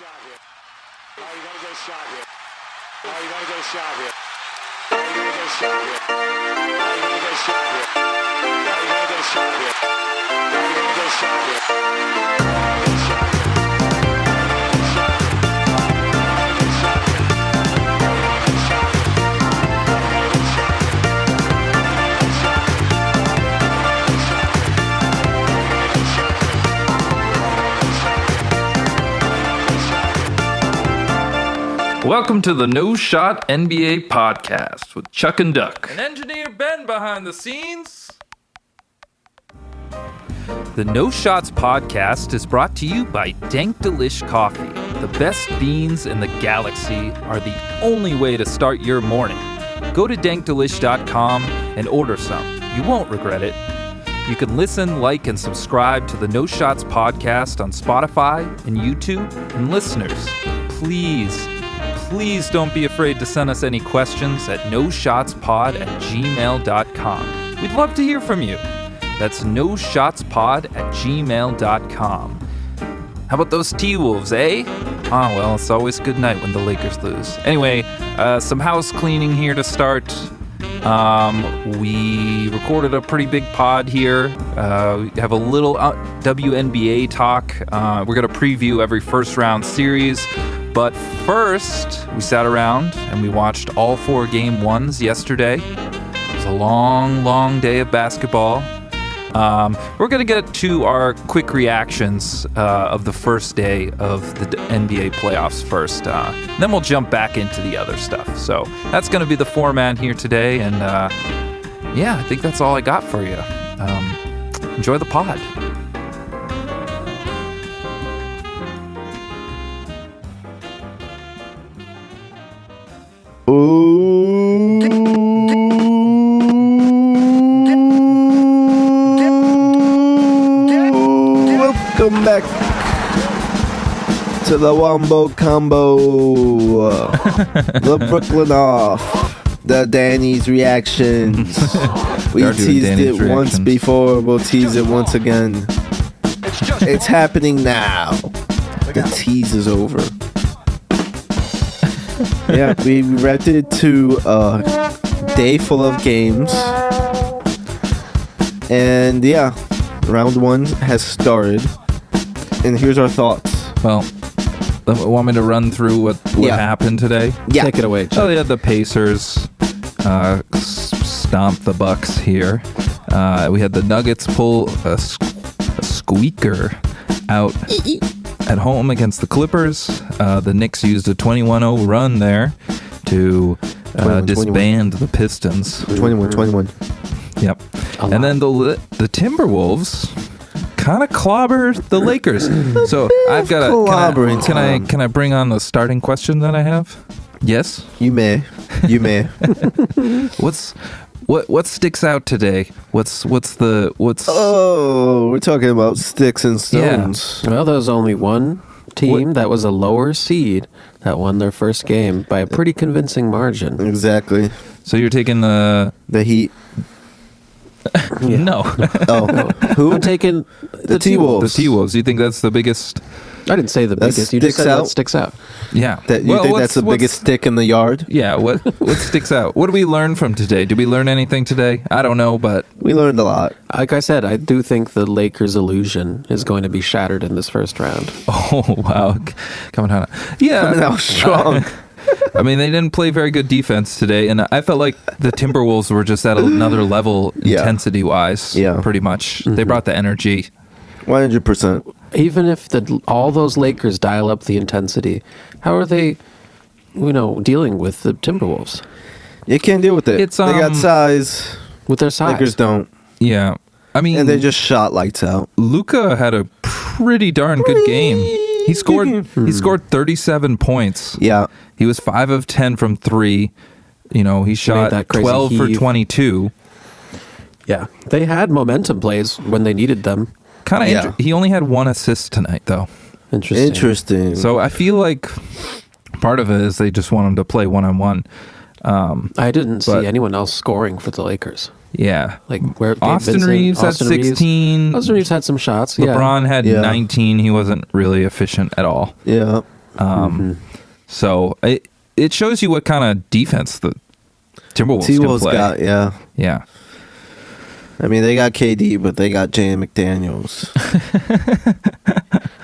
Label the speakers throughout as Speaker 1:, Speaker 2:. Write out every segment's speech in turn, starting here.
Speaker 1: shot here. Oh, you're gonna get a shot here. Oh, you're gonna get a shot here. Oh, you're gonna get a shot here. Oh, you're gonna get a shot here. Oh, you're gonna get a shot here. Oh, you're gonna get a shot here. Oh, you're gonna get a shot here.
Speaker 2: Welcome to the No Shot NBA podcast with Chuck and Duck. And engineer Ben behind the scenes. The No Shots podcast is brought to you by Dank Delish Coffee. The best beans in the galaxy are the only way to start your morning. Go to dankdelish.com and order some. You won't regret it. You can listen, like, and subscribe to the No Shots podcast on Spotify and YouTube. And listeners, please don't be afraid to send us any questions at noshotspod@gmail.com. We'd love to hear from you. That's noshotspod@gmail.com. How about those T-Wolves, eh? Ah, well, it's always a good night when the Lakers lose. Anyway, some house cleaning here to start. We recorded a pretty big pod here. We have a little WNBA talk. We're going to preview every first round series. But first, we sat around and we watched all 4 game ones yesterday. It was a long day of basketball. We're going to get to our quick reactions of the first day of the NBA playoffs first. Then we'll jump back into the other stuff. So that's going to be the format here today. And yeah, I think that's all I got for you. Enjoy the pod.
Speaker 3: Welcome back to the Wombo Combo. The Brooklyn off. The Danny's reactions. We teased it once before. We'll tease it once again. It's happening now. The tease is over. Yeah, we wrapped it to a day full of games. And yeah, round 1 has started. And here's our thoughts.
Speaker 2: Well, want me to run through what happened today?
Speaker 3: Yeah.
Speaker 4: Take it away, Chuck.
Speaker 2: Oh, yeah, the Pacers stomped the Bucks here. We had the Nuggets pull a squeaker out at home against the Clippers. The Knicks used a 21-0 run there to disband the Pistons.
Speaker 3: 21.
Speaker 2: Yep. And then the Timberwolves kind of clobber the Lakers. So I've got a can I bring on the starting question that I have? Yes?
Speaker 3: You may.
Speaker 2: What sticks out today? What's
Speaker 3: Oh, we're talking about sticks and stones.
Speaker 4: Well, there was only one team that was a lower seed that won their first game by a pretty convincing margin.
Speaker 3: Exactly.
Speaker 2: So you're taking the
Speaker 3: Heat.
Speaker 2: No.
Speaker 3: Oh, who?
Speaker 4: I'm taking
Speaker 3: the T-Wolves.
Speaker 2: The T-Wolves. You think that's the biggest?
Speaker 4: I didn't say the biggest. You just said what sticks out.
Speaker 2: Yeah.
Speaker 3: You think that's the biggest stick in the yard?
Speaker 2: Yeah. What sticks out? What do we learn from today? Did we learn anything today? I don't know, but
Speaker 3: we learned a lot.
Speaker 4: Like I said, I do think the Lakers' illusion is going to be shattered in this first round.
Speaker 2: Oh wow, coming out. Yeah,
Speaker 3: coming out strong.
Speaker 2: I mean, they didn't play very good defense today, and I felt like the Timberwolves were just at another level intensity-wise. Yeah, pretty much. Mm-hmm. They brought the energy.
Speaker 3: 100%.
Speaker 4: Even if all those Lakers dial up the intensity, how are they, dealing with the Timberwolves?
Speaker 3: You can't deal with it. They got size.
Speaker 4: With their size.
Speaker 3: Lakers don't.
Speaker 2: Yeah. I mean...
Speaker 3: And they just shot lights out.
Speaker 2: Luka had a pretty darn good game. He scored 37 points.
Speaker 3: Yeah.
Speaker 2: He was 5 of 10 from 3. He shot 12 for 22.
Speaker 4: Yeah. They had momentum plays when they needed them.
Speaker 2: He only had 1 assist tonight, though.
Speaker 3: Interesting.
Speaker 2: So I feel like part of it is they just want him to play one-on-one.
Speaker 4: I didn't see anyone else scoring for the Lakers.
Speaker 2: Yeah.
Speaker 4: Like where
Speaker 2: Austin Reeves had 16.
Speaker 4: Austin Reeves had some shots.
Speaker 2: LeBron had 19. He wasn't really efficient at all.
Speaker 3: Yeah.
Speaker 2: So it shows you what kind of defense the Timberwolves can
Speaker 3: T-Wolves
Speaker 2: play.
Speaker 3: got, yeah.
Speaker 2: Yeah.
Speaker 3: I mean, they got KD, but they got Jaden McDaniels.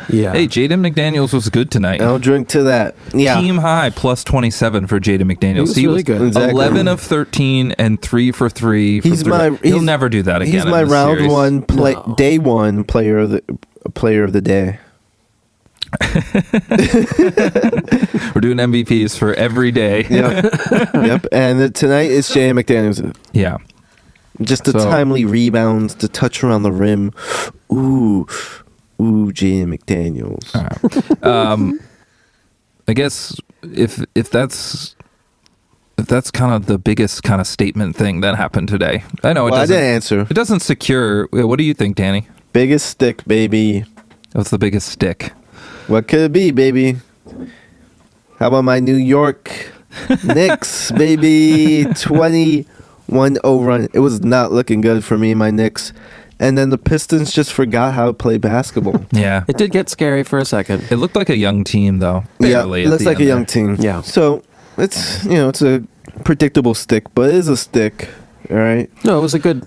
Speaker 4: Yeah.
Speaker 2: Hey, Jaden McDaniels was good tonight.
Speaker 3: I'll drink to that. Yeah.
Speaker 2: Team high plus 27 for Jaden McDaniels.
Speaker 4: He was really good.
Speaker 3: Exactly.
Speaker 2: 11 of 13 and 3 for 3. He'll never do that again.
Speaker 3: He's my
Speaker 2: in this
Speaker 3: round
Speaker 2: series.
Speaker 3: one day one player of the day.
Speaker 2: We're doing MVPs for every day.
Speaker 3: Yep. And tonight is Jaden McDaniels.
Speaker 2: Yeah.
Speaker 3: Just the timely rebounds, the touch around the rim. Ooh, Jaden McDaniels.
Speaker 2: I guess if that's kind of the biggest kind of statement thing that happened today. I know
Speaker 3: I didn't answer.
Speaker 2: It doesn't secure. What do you think, Danny?
Speaker 3: Biggest stick, baby.
Speaker 2: What's the biggest stick?
Speaker 3: What could it be, baby? How about my New York Knicks, baby? 21-0 run. It was not looking good for me, my Knicks. And then the Pistons just forgot how to play basketball.
Speaker 2: Yeah.
Speaker 4: It did get scary for a second.
Speaker 2: It looked like a young team, though. Barely
Speaker 3: it
Speaker 2: at
Speaker 3: looks
Speaker 2: the
Speaker 3: like a
Speaker 2: end
Speaker 3: young
Speaker 2: there.
Speaker 3: team.
Speaker 4: Yeah.
Speaker 3: So it's it's a predictable stick, but it is a stick. All right.
Speaker 4: No, it was a good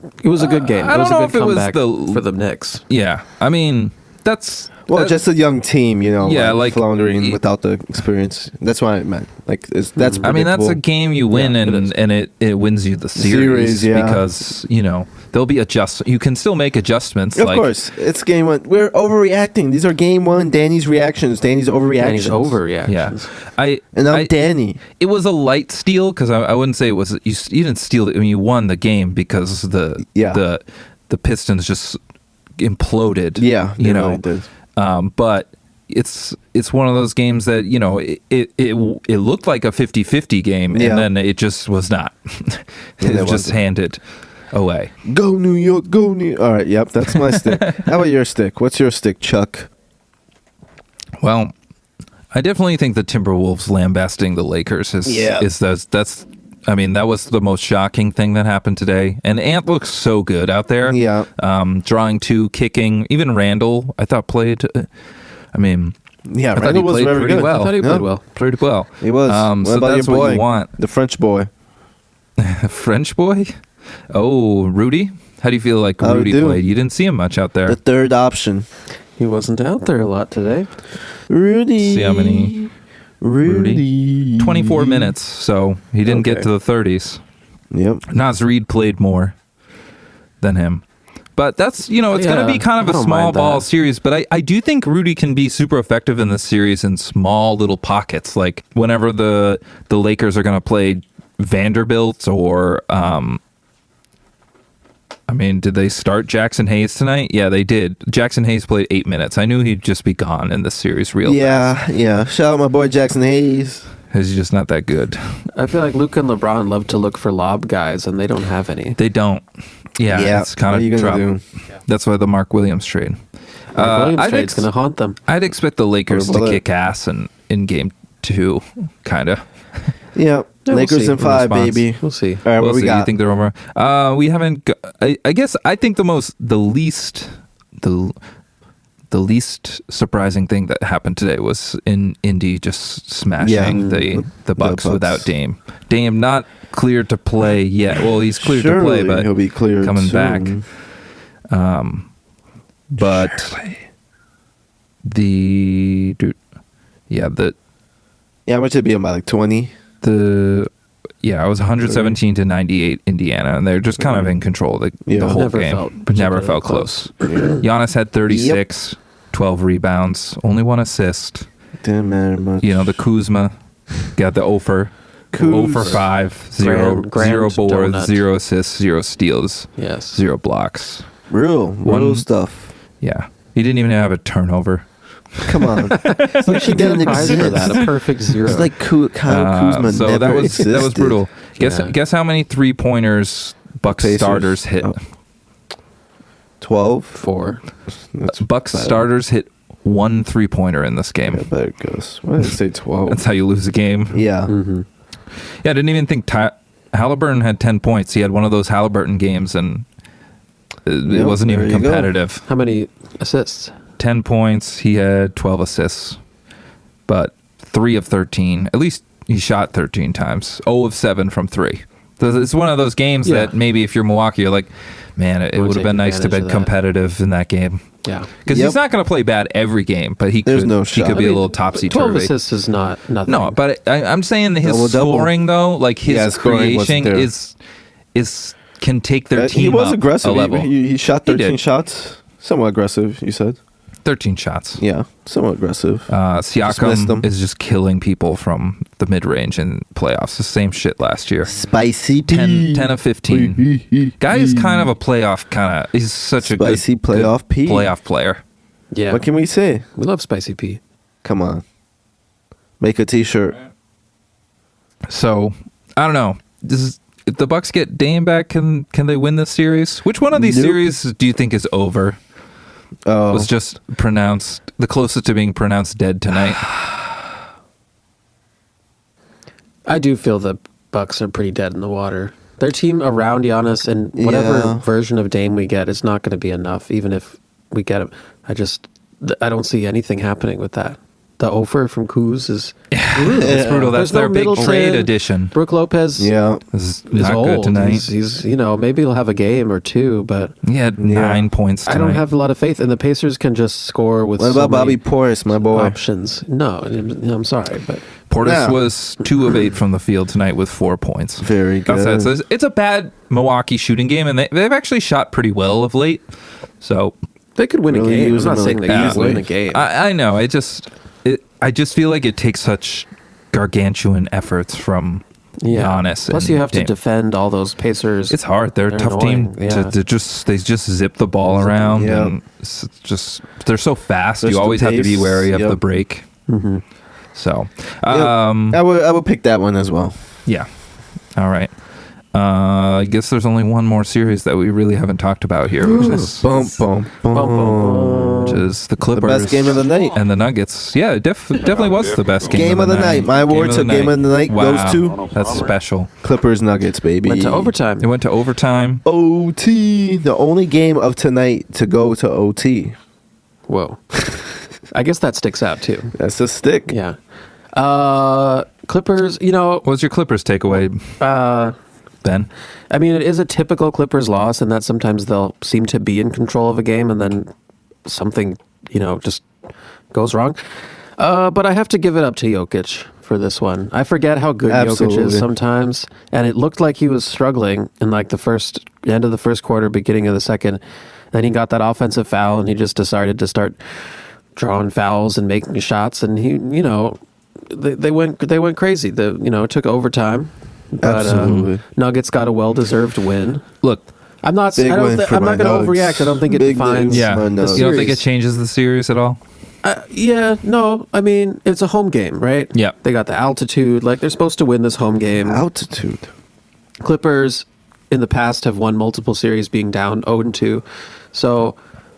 Speaker 4: game.
Speaker 2: I
Speaker 4: It was
Speaker 2: don't know
Speaker 4: a
Speaker 2: if
Speaker 4: good
Speaker 2: it was
Speaker 4: comeback for the Knicks.
Speaker 2: Yeah. I mean, that's...
Speaker 3: Well, just a young team,
Speaker 2: Yeah, like
Speaker 3: floundering without the experience. That's what I meant. Like that's.
Speaker 2: I mean, that's a
Speaker 3: predictable.
Speaker 2: game you win,
Speaker 4: Yeah,
Speaker 2: and it wins you the series,
Speaker 3: yeah.
Speaker 2: because there'll be you can still make adjustments.
Speaker 3: Of course, it's game one. We're overreacting. These are game one. Danny's reactions. Danny's overreactions.
Speaker 4: Danny's overreactions.
Speaker 2: Yeah,
Speaker 3: I'm Danny.
Speaker 2: It was a light steal because I wouldn't say it was. You didn't steal it. I mean, you won the game because the Pistons just imploded.
Speaker 3: Yeah,
Speaker 2: you
Speaker 3: they
Speaker 2: know.
Speaker 3: really did.
Speaker 2: But it's one of those games that it looked like a 50-50 game, and then it just was not. It was just handed away.
Speaker 3: Go New York, go New York. All right, yep, that's my stick. How about your stick? What's your stick, Chuck?
Speaker 2: Well, I definitely think the Timberwolves lambasting the Lakers that's. I mean, that was the most shocking thing that happened today. And Ant looks so good out there.
Speaker 3: Yeah.
Speaker 2: Drawing two, kicking. Even Randall, I thought played. I mean,
Speaker 3: Yeah,
Speaker 2: I thought
Speaker 3: Randall
Speaker 2: he
Speaker 3: was
Speaker 2: played
Speaker 3: very
Speaker 2: pretty
Speaker 3: good.
Speaker 2: well.
Speaker 4: I thought he played well.
Speaker 2: Played well.
Speaker 3: He was. What
Speaker 2: So
Speaker 3: about
Speaker 2: that's
Speaker 3: your boy,
Speaker 2: what you want.
Speaker 3: the French boy?
Speaker 2: French boy? Oh, Rudy? How do you feel like
Speaker 3: How
Speaker 2: Rudy
Speaker 3: do?
Speaker 2: played? You didn't see him much out there.
Speaker 3: The third option.
Speaker 4: He wasn't out there a lot today.
Speaker 3: Rudy.
Speaker 2: See how many?
Speaker 3: Rudy.
Speaker 2: 24 minutes, so he didn't get
Speaker 4: Okay.
Speaker 2: to the 30s.
Speaker 3: Yep.
Speaker 2: Nas Reed played more than him. But that's, it's going to be kind
Speaker 4: I
Speaker 2: of a
Speaker 4: don't
Speaker 2: small
Speaker 4: mind
Speaker 2: ball
Speaker 4: that.
Speaker 2: series. But I do think Rudy can be super effective in this series in small little pockets. Like whenever the Lakers are going to play Vanderbilt or, did they start Jackson Hayes tonight? Yeah, they did. Jackson Hayes played 8 minutes. I knew he'd just be gone in this series real fast.
Speaker 3: Yeah. Shout out my boy Jackson Hayes.
Speaker 2: He's just not that good.
Speaker 4: I feel like Luka and LeBron love to look for lob guys, and they don't have any.
Speaker 2: They don't. Yeah, it's kind
Speaker 3: what
Speaker 2: of
Speaker 3: are you gonna
Speaker 2: trouble.
Speaker 3: do?
Speaker 2: That's why the Mark Williams trade.
Speaker 4: Williams trade's going to haunt them.
Speaker 2: I'd expect the Lakers
Speaker 3: Or
Speaker 2: to
Speaker 3: will it?
Speaker 2: kick ass in game 2, kind of.
Speaker 3: Yeah.
Speaker 4: Yeah, we'll
Speaker 3: Lakers
Speaker 4: see.
Speaker 3: in 5,
Speaker 2: Response.
Speaker 3: baby.
Speaker 4: We'll see.
Speaker 3: All right, what we
Speaker 2: You
Speaker 3: got?
Speaker 2: think they're over? We haven't. I guess I think the least surprising thing that happened today was in Indy just smashing the Bucks
Speaker 3: Bucks.
Speaker 2: without Dame. Dame not cleared to play yet. Well, he's cleared to play,
Speaker 3: Surely
Speaker 2: but
Speaker 3: he'll be cleared
Speaker 2: coming
Speaker 3: soon.
Speaker 2: back. But
Speaker 3: Yeah, how much it'd be about like 20?
Speaker 2: I was 117 to 98 Indiana, and they're just kind of in control the whole
Speaker 4: Never
Speaker 2: game.
Speaker 4: felt
Speaker 2: But never
Speaker 4: particularly
Speaker 2: felt close. Giannis had 36, 12 rebounds, only 1 assist.
Speaker 3: Didn't matter much.
Speaker 2: The Kuzma got the 0 for 5, 0
Speaker 4: Grand
Speaker 2: boards,
Speaker 4: donut.
Speaker 2: 0 assists, 0 steals,
Speaker 4: Yes.
Speaker 2: 0 blocks.
Speaker 3: Real stuff.
Speaker 2: Yeah, he didn't even have a turnover.
Speaker 3: Come on. It's like he didn't
Speaker 4: Prize for
Speaker 3: exist.
Speaker 4: that, a perfect zero.
Speaker 3: It's like Kyle Kuzma
Speaker 2: So
Speaker 3: never
Speaker 2: that was
Speaker 3: existed.
Speaker 2: brutal.
Speaker 4: Yeah.
Speaker 2: Guess how many 3-pointers Bucks
Speaker 3: Pacers.
Speaker 2: starters hit?
Speaker 3: 12?
Speaker 4: 4.
Speaker 3: That's
Speaker 2: Bucks
Speaker 3: better.
Speaker 2: starters hit 1 3-pointer in this game.
Speaker 3: Yeah, better goes. Why did I say 12?
Speaker 2: That's how you lose a game.
Speaker 3: Yeah.
Speaker 4: Mm-hmm.
Speaker 2: Yeah, I didn't even think Halliburton had 10 points. He had one of those Halliburton games, and it
Speaker 3: Yep,
Speaker 2: wasn't even
Speaker 3: there you go.
Speaker 2: competitive.
Speaker 4: How many assists?
Speaker 2: 10 points. He had 12 assists. But 3 of 13. At least he shot 13 times. 0 of 7 from 3. So it's one of those games that maybe if you're Milwaukee, you're like, man, it would have been nice to be competitive in that game.
Speaker 4: Yeah.
Speaker 2: Because he's not going to play bad every game, but he could be a little topsy-turvy.
Speaker 4: 12 assists is nothing.
Speaker 2: No, but I'm saying his scoring, though, like his creation can take their team
Speaker 3: He was aggressive.
Speaker 2: a level.
Speaker 3: He shot 13 shots. Somewhat aggressive, you said.
Speaker 2: 13 shots.
Speaker 3: Yeah, somewhat aggressive.
Speaker 2: Siakam is just killing people from the mid-range in playoffs. The same shit last year.
Speaker 3: Spicy
Speaker 2: 10 of 15. Guy is kind of a playoff he's such a good playoff player.
Speaker 4: Yeah.
Speaker 3: What can we say?
Speaker 4: We love Spicy P.
Speaker 3: Come on. Make a t-shirt.
Speaker 2: So, I don't know. If the Bucks get Dame back, can they win this series? Which one of these series do you think is over? Was just pronounced the closest to being pronounced dead tonight.
Speaker 4: I do feel the Bucks are pretty dead in the water. Their team around Giannis and whatever version of Dame we get is not going to be enough, even if we get him. I don't see anything happening with that. The offer from Kuz is
Speaker 2: it's brutal. That's their big trade addition.
Speaker 4: Brooke Lopez
Speaker 2: is not
Speaker 4: old.
Speaker 2: Good tonight.
Speaker 4: He's maybe he'll have a game or two, but
Speaker 2: he had 9 points tonight.
Speaker 4: I don't have a lot of faith, and the Pacers can just score with
Speaker 3: what about Bobby Portis, my boy?
Speaker 4: Options. No, I'm sorry, but
Speaker 2: Portis was 2 of 8 from the field tonight with 4 points.
Speaker 3: Very good.
Speaker 2: So it's a bad Milwaukee shooting game, and they've actually shot pretty well of late. So
Speaker 4: they could win a game. I'm not saying they can't win a game.
Speaker 2: I know. I just feel like it takes such gargantuan efforts from Giannis.
Speaker 4: Plus, you have to defend all those Pacers.
Speaker 2: It's hard. They're a tough team. They just zip the ball around.
Speaker 3: Yeah.
Speaker 2: And it's just they're so fast.
Speaker 3: There's
Speaker 2: you always have to be wary of
Speaker 3: Yep.
Speaker 2: the break.
Speaker 4: Mm-hmm.
Speaker 2: So,
Speaker 3: I would pick that one as well.
Speaker 2: Yeah. All right. I guess there's only one more series that we really haven't talked about here, which is which is the Clippers.
Speaker 3: The best game of the night.
Speaker 2: And the Nuggets. Yeah, it definitely was the best game
Speaker 3: of the night. My award to game of the night goes to
Speaker 2: That's special.
Speaker 3: Clippers Nuggets, baby.
Speaker 4: Went to overtime.
Speaker 2: It went to overtime.
Speaker 3: OT. The only game of tonight to go to OT.
Speaker 4: Whoa. I guess that sticks out too.
Speaker 3: That's a stick.
Speaker 4: Yeah. Clippers,
Speaker 2: What was your Clippers takeaway, Ben?
Speaker 4: I mean, it is a typical Clippers loss, and that sometimes they'll seem to be in control of a game, and then something, just goes wrong. But I have to give it up to Jokic for this one. I forget how good Jokic is sometimes, and it looked like he was struggling in like the end of the first quarter, beginning of the second. Then he got that offensive foul, and he just decided to start drawing fouls and making shots, and he, they went crazy. It took overtime. But,
Speaker 3: Absolutely.
Speaker 4: Nuggets got a well-deserved win.
Speaker 2: Look,
Speaker 4: I'm not going to overreact. I don't think it defines
Speaker 2: the
Speaker 4: series.
Speaker 2: You don't think it changes the series at all?
Speaker 4: No. I mean, it's a home game, right?
Speaker 2: Yeah.
Speaker 4: They got the altitude. Like, they're supposed to win this home game.
Speaker 3: Altitude.
Speaker 4: Clippers, in the past, have won multiple series being down 0-2. So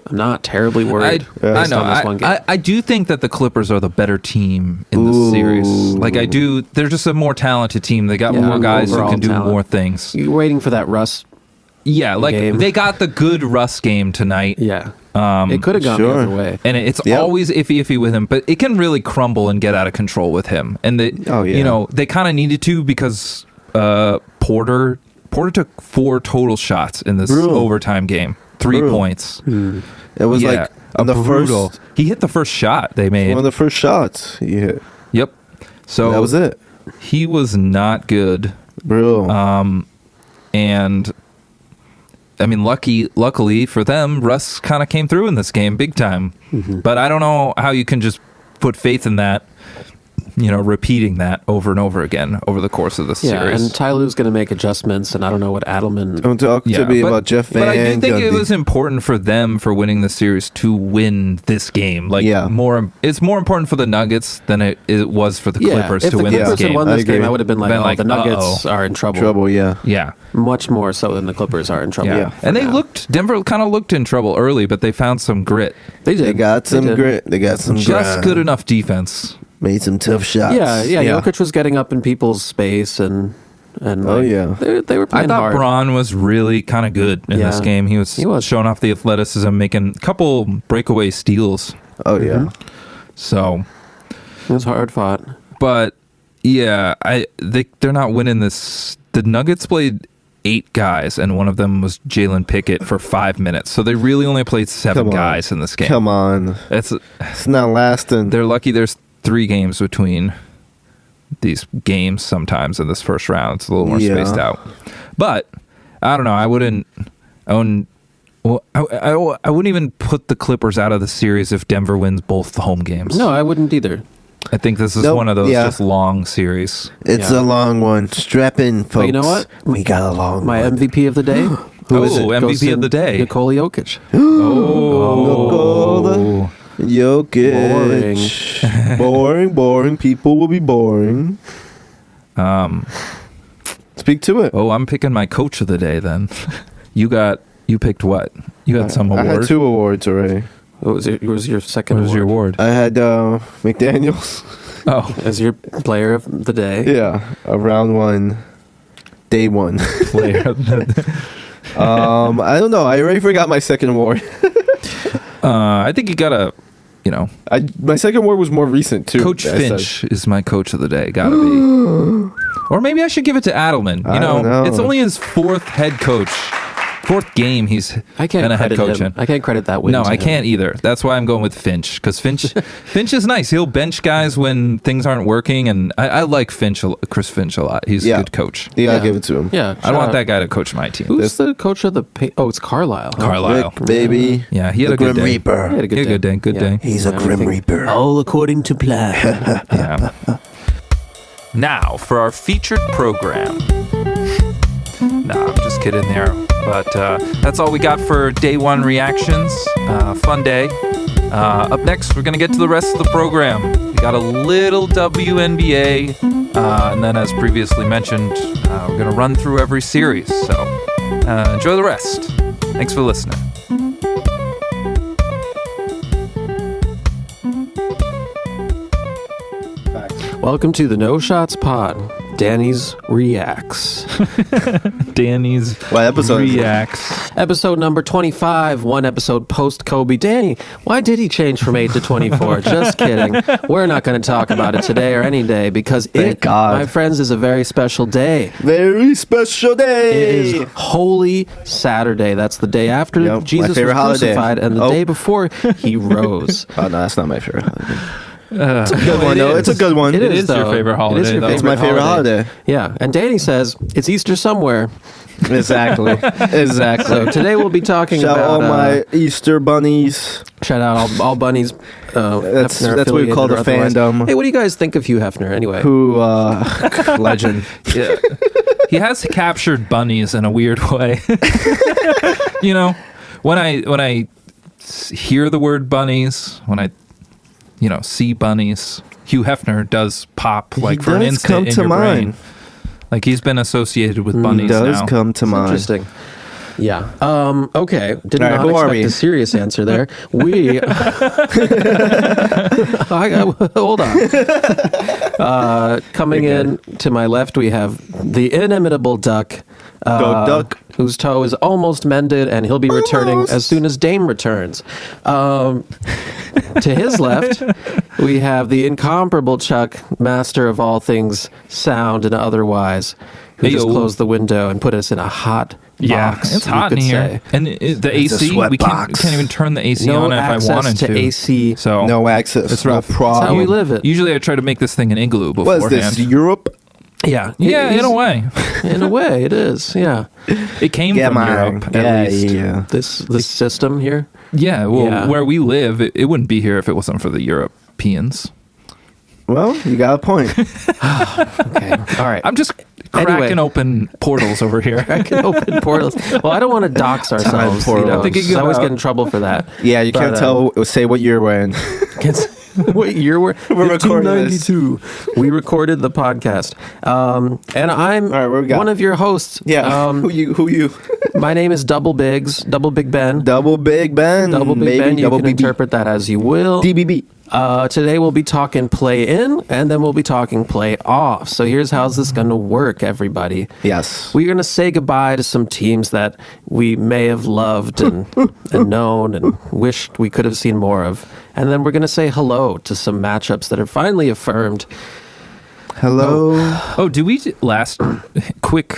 Speaker 4: I'm not terribly worried.
Speaker 2: I know.
Speaker 4: On this one game.
Speaker 2: I do think that the Clippers are the better team in the series. Like, I do. They're just a more talented team. They got more guys who can do more things.
Speaker 4: You're waiting for that Russ.
Speaker 2: Yeah, like
Speaker 4: game.
Speaker 2: they got the good Russ game tonight.
Speaker 4: Yeah. It could have gone the other way.
Speaker 2: And it's always iffy with him, but it can really crumble and get out of control with him. And they kind of needed to because Porter took 4 total shots in this overtime game. 3 points.
Speaker 3: It was like on the first.
Speaker 2: He hit the first shot they made.
Speaker 3: One of the first shots he hit.
Speaker 2: Yep. So
Speaker 3: that was it.
Speaker 2: He was not good.
Speaker 3: Bro.
Speaker 2: And I mean, luckily for them, Russ kind of came through in this game big time. Mm-hmm. But I don't know how you can just put faith in that. Repeating that over and over again over the course of the series.
Speaker 4: Yeah, and Ty Lue's going to make adjustments, and I don't know what Adelman...
Speaker 3: Don't talk to me about Jeff Van
Speaker 2: But I do think
Speaker 3: Gundy.
Speaker 2: it was important for them for winning the series to win this game. It's more important for the Nuggets than it was for the Clippers to win this game.
Speaker 4: If the Clippers had won this game, I would have been like, the Nuggets are in trouble.
Speaker 2: Yeah.
Speaker 4: Much more so than the Clippers are in trouble.
Speaker 2: Yeah. And Denver kind of looked in trouble early, but they found some grit.
Speaker 3: They got some grit. They got some
Speaker 2: just good enough defense.
Speaker 3: Made some tough shots.
Speaker 4: Yeah. Jokic was getting up in people's space and they were playing hard.
Speaker 2: I thought Bron was really kind of good in this game. He was showing off the athleticism, making a couple breakaway steals.
Speaker 3: Oh yeah.
Speaker 2: So
Speaker 4: it was hard fought.
Speaker 2: But yeah, they're not winning this. The Nuggets played 8 guys, and one of them was Jalen Pickett for 5 minutes. So they really only played 7 guys in this game.
Speaker 3: Come on. It's not lasting.
Speaker 2: They're lucky there's 3 games between these games sometimes in this first round. It's a little more spaced out. But I don't know. I wouldn't even put the Clippers out of the series if Denver wins both the home games.
Speaker 4: No, I wouldn't either.
Speaker 2: I think this is one of those just long series.
Speaker 3: It's a long one. Strap in, folks.
Speaker 4: But you know what?
Speaker 3: We got a long
Speaker 4: My
Speaker 3: one.
Speaker 4: MVP of the day.
Speaker 2: Who is it? MVP of the day.
Speaker 4: Nikola Jokic.
Speaker 3: Nikola Jokic. Boring. People will be boring. Speak to it.
Speaker 2: Oh, I'm picking my coach of the day then. You picked what? You had some award?
Speaker 3: I had 2 awards already.
Speaker 4: What was your second
Speaker 2: What was your award?
Speaker 3: I had McDaniels.
Speaker 2: Oh.
Speaker 4: As your player of the day.
Speaker 3: Yeah, round 1, day 1.
Speaker 2: Player of the
Speaker 3: I don't know. I already forgot my second award.
Speaker 2: I think you got
Speaker 3: my second award was more recent too.
Speaker 2: Coach Finch is my coach of the day. Gotta be. Or maybe I should give it to Adelman.
Speaker 3: I don't know.
Speaker 2: It's only his 4th head coach. 4th game he's been a head coach in.
Speaker 4: I can't credit that win.
Speaker 2: No, I
Speaker 4: him.
Speaker 2: can't either. That's why I'm going with Finch, because Finch is nice. He'll bench guys when things aren't working, and I like Chris Finch a lot. He's a good coach.
Speaker 3: You gotta give it to him.
Speaker 4: Yeah,
Speaker 2: I want that guy to coach my team.
Speaker 4: Who's the coach of the? It's Carlisle.
Speaker 2: Carlisle,
Speaker 3: Rick, baby.
Speaker 2: Yeah, he had
Speaker 3: the
Speaker 2: a good
Speaker 3: Grim
Speaker 2: day.
Speaker 3: Reaper.
Speaker 4: He had a good day.
Speaker 2: Good day.
Speaker 3: He's a Grim Reaper.
Speaker 4: All according to plan.
Speaker 2: Yeah. Now for our featured program. Nah, I'm just kidding there. But that's all we got for day 1 reactions. Fun day. Up next, we're going to get to the rest of the program. We got a little WNBA. And then, as previously mentioned, we're going to run through every series. So enjoy the rest. Thanks for listening.
Speaker 4: Welcome to the No Shots Pod. Danny's Reacts.
Speaker 2: Danny's
Speaker 3: What episode?
Speaker 2: Reacts.
Speaker 4: Episode number 25, 1 episode post-Kobe. Danny, why did he change from 8 to 24? Just kidding. We're not going to talk about it today or any day because
Speaker 3: Thank God.
Speaker 4: my friends, is a very special day.
Speaker 3: Very special day.
Speaker 4: It is Holy Saturday. That's the day after Jesus was crucified and the day before he rose.
Speaker 3: Oh, no, that's not my favorite holiday. It's a good one, though. It's a good one.
Speaker 2: It is your favorite holiday,
Speaker 4: It is your
Speaker 2: though.
Speaker 3: It's my favorite holiday.
Speaker 4: Yeah, and Danny says it's Easter somewhere.
Speaker 3: Exactly.
Speaker 4: So today we'll be talking
Speaker 3: Shout
Speaker 4: about
Speaker 3: out all my Easter bunnies.
Speaker 4: shout out all bunnies.
Speaker 3: That's
Speaker 4: Hefner
Speaker 3: what we call the
Speaker 4: affiliated or otherwise.
Speaker 3: fandom.
Speaker 4: Hey, what do you guys think of Hugh Hefner anyway?
Speaker 3: Who legend?
Speaker 2: Yeah. He has captured bunnies in a weird way. When I hear the word bunnies, when I see bunnies, Hugh Hefner does pop for an instant in your brain. Like he's been associated with bunnies now.
Speaker 3: Does come to mind.
Speaker 4: Interesting. Yeah. Okay. Did
Speaker 3: All right,
Speaker 4: not
Speaker 3: who are
Speaker 4: expect
Speaker 3: we?
Speaker 4: a serious answer there. We. Hold on. Coming in to my left, we have the inimitable Duck.
Speaker 3: Go Duck.
Speaker 4: Whose toe is almost mended, and he'll be returning as soon as Dame returns. To his left, we have the incomparable Chuck, master of all things sound and otherwise, who just closed the window and put us in a hot box.
Speaker 2: It's hot in here.
Speaker 4: Say.
Speaker 2: And the AC, we can't even turn the AC
Speaker 4: No
Speaker 2: on if I
Speaker 4: access
Speaker 2: wanted
Speaker 4: to AC.
Speaker 2: So
Speaker 3: No access.
Speaker 2: It's
Speaker 3: no
Speaker 2: rough.
Speaker 3: problem.
Speaker 4: That's how we live it.
Speaker 2: Usually I try to make this thing an igloo beforehand.
Speaker 3: What is this? Europe?
Speaker 4: Yeah.
Speaker 2: Yeah, in a way.
Speaker 4: In a way, it is. Yeah.
Speaker 2: It came from Europe, at least.
Speaker 3: Yeah.
Speaker 4: This system here.
Speaker 2: Yeah, well,
Speaker 4: Yeah.
Speaker 2: where we live, it wouldn't be here if it wasn't for the Europeans.
Speaker 3: Well, you got a point.
Speaker 4: Okay. All right.
Speaker 2: I'm just cracking open portals over here.
Speaker 4: I can open portals. Well, I don't want to dox ourselves.
Speaker 3: portals.
Speaker 4: Because I always get in trouble for that.
Speaker 3: Yeah, you can't
Speaker 4: But,
Speaker 3: say what you're wearing.
Speaker 4: What year were
Speaker 3: We're recording this.
Speaker 4: 1592. We recorded the podcast. And I'm
Speaker 3: All right, what we got?
Speaker 4: one of your hosts.
Speaker 3: Yeah. Who you?
Speaker 4: My name is Double Big Ben.
Speaker 3: Double Big Ben.
Speaker 4: Double Big
Speaker 3: baby.
Speaker 4: Ben. You
Speaker 3: Double
Speaker 4: can
Speaker 3: BB.
Speaker 4: interpret that as you will.
Speaker 3: DBB.
Speaker 4: Today we'll be talking play in, and then we'll be talking play off. So here's how's this going to work, everybody.
Speaker 3: Yes.
Speaker 4: We're going to say goodbye to some teams that we may have loved and known and wished we could have seen more of. And then we're going to say hello to some matchups that are finally affirmed.
Speaker 3: Hello.
Speaker 2: Oh, do we last quick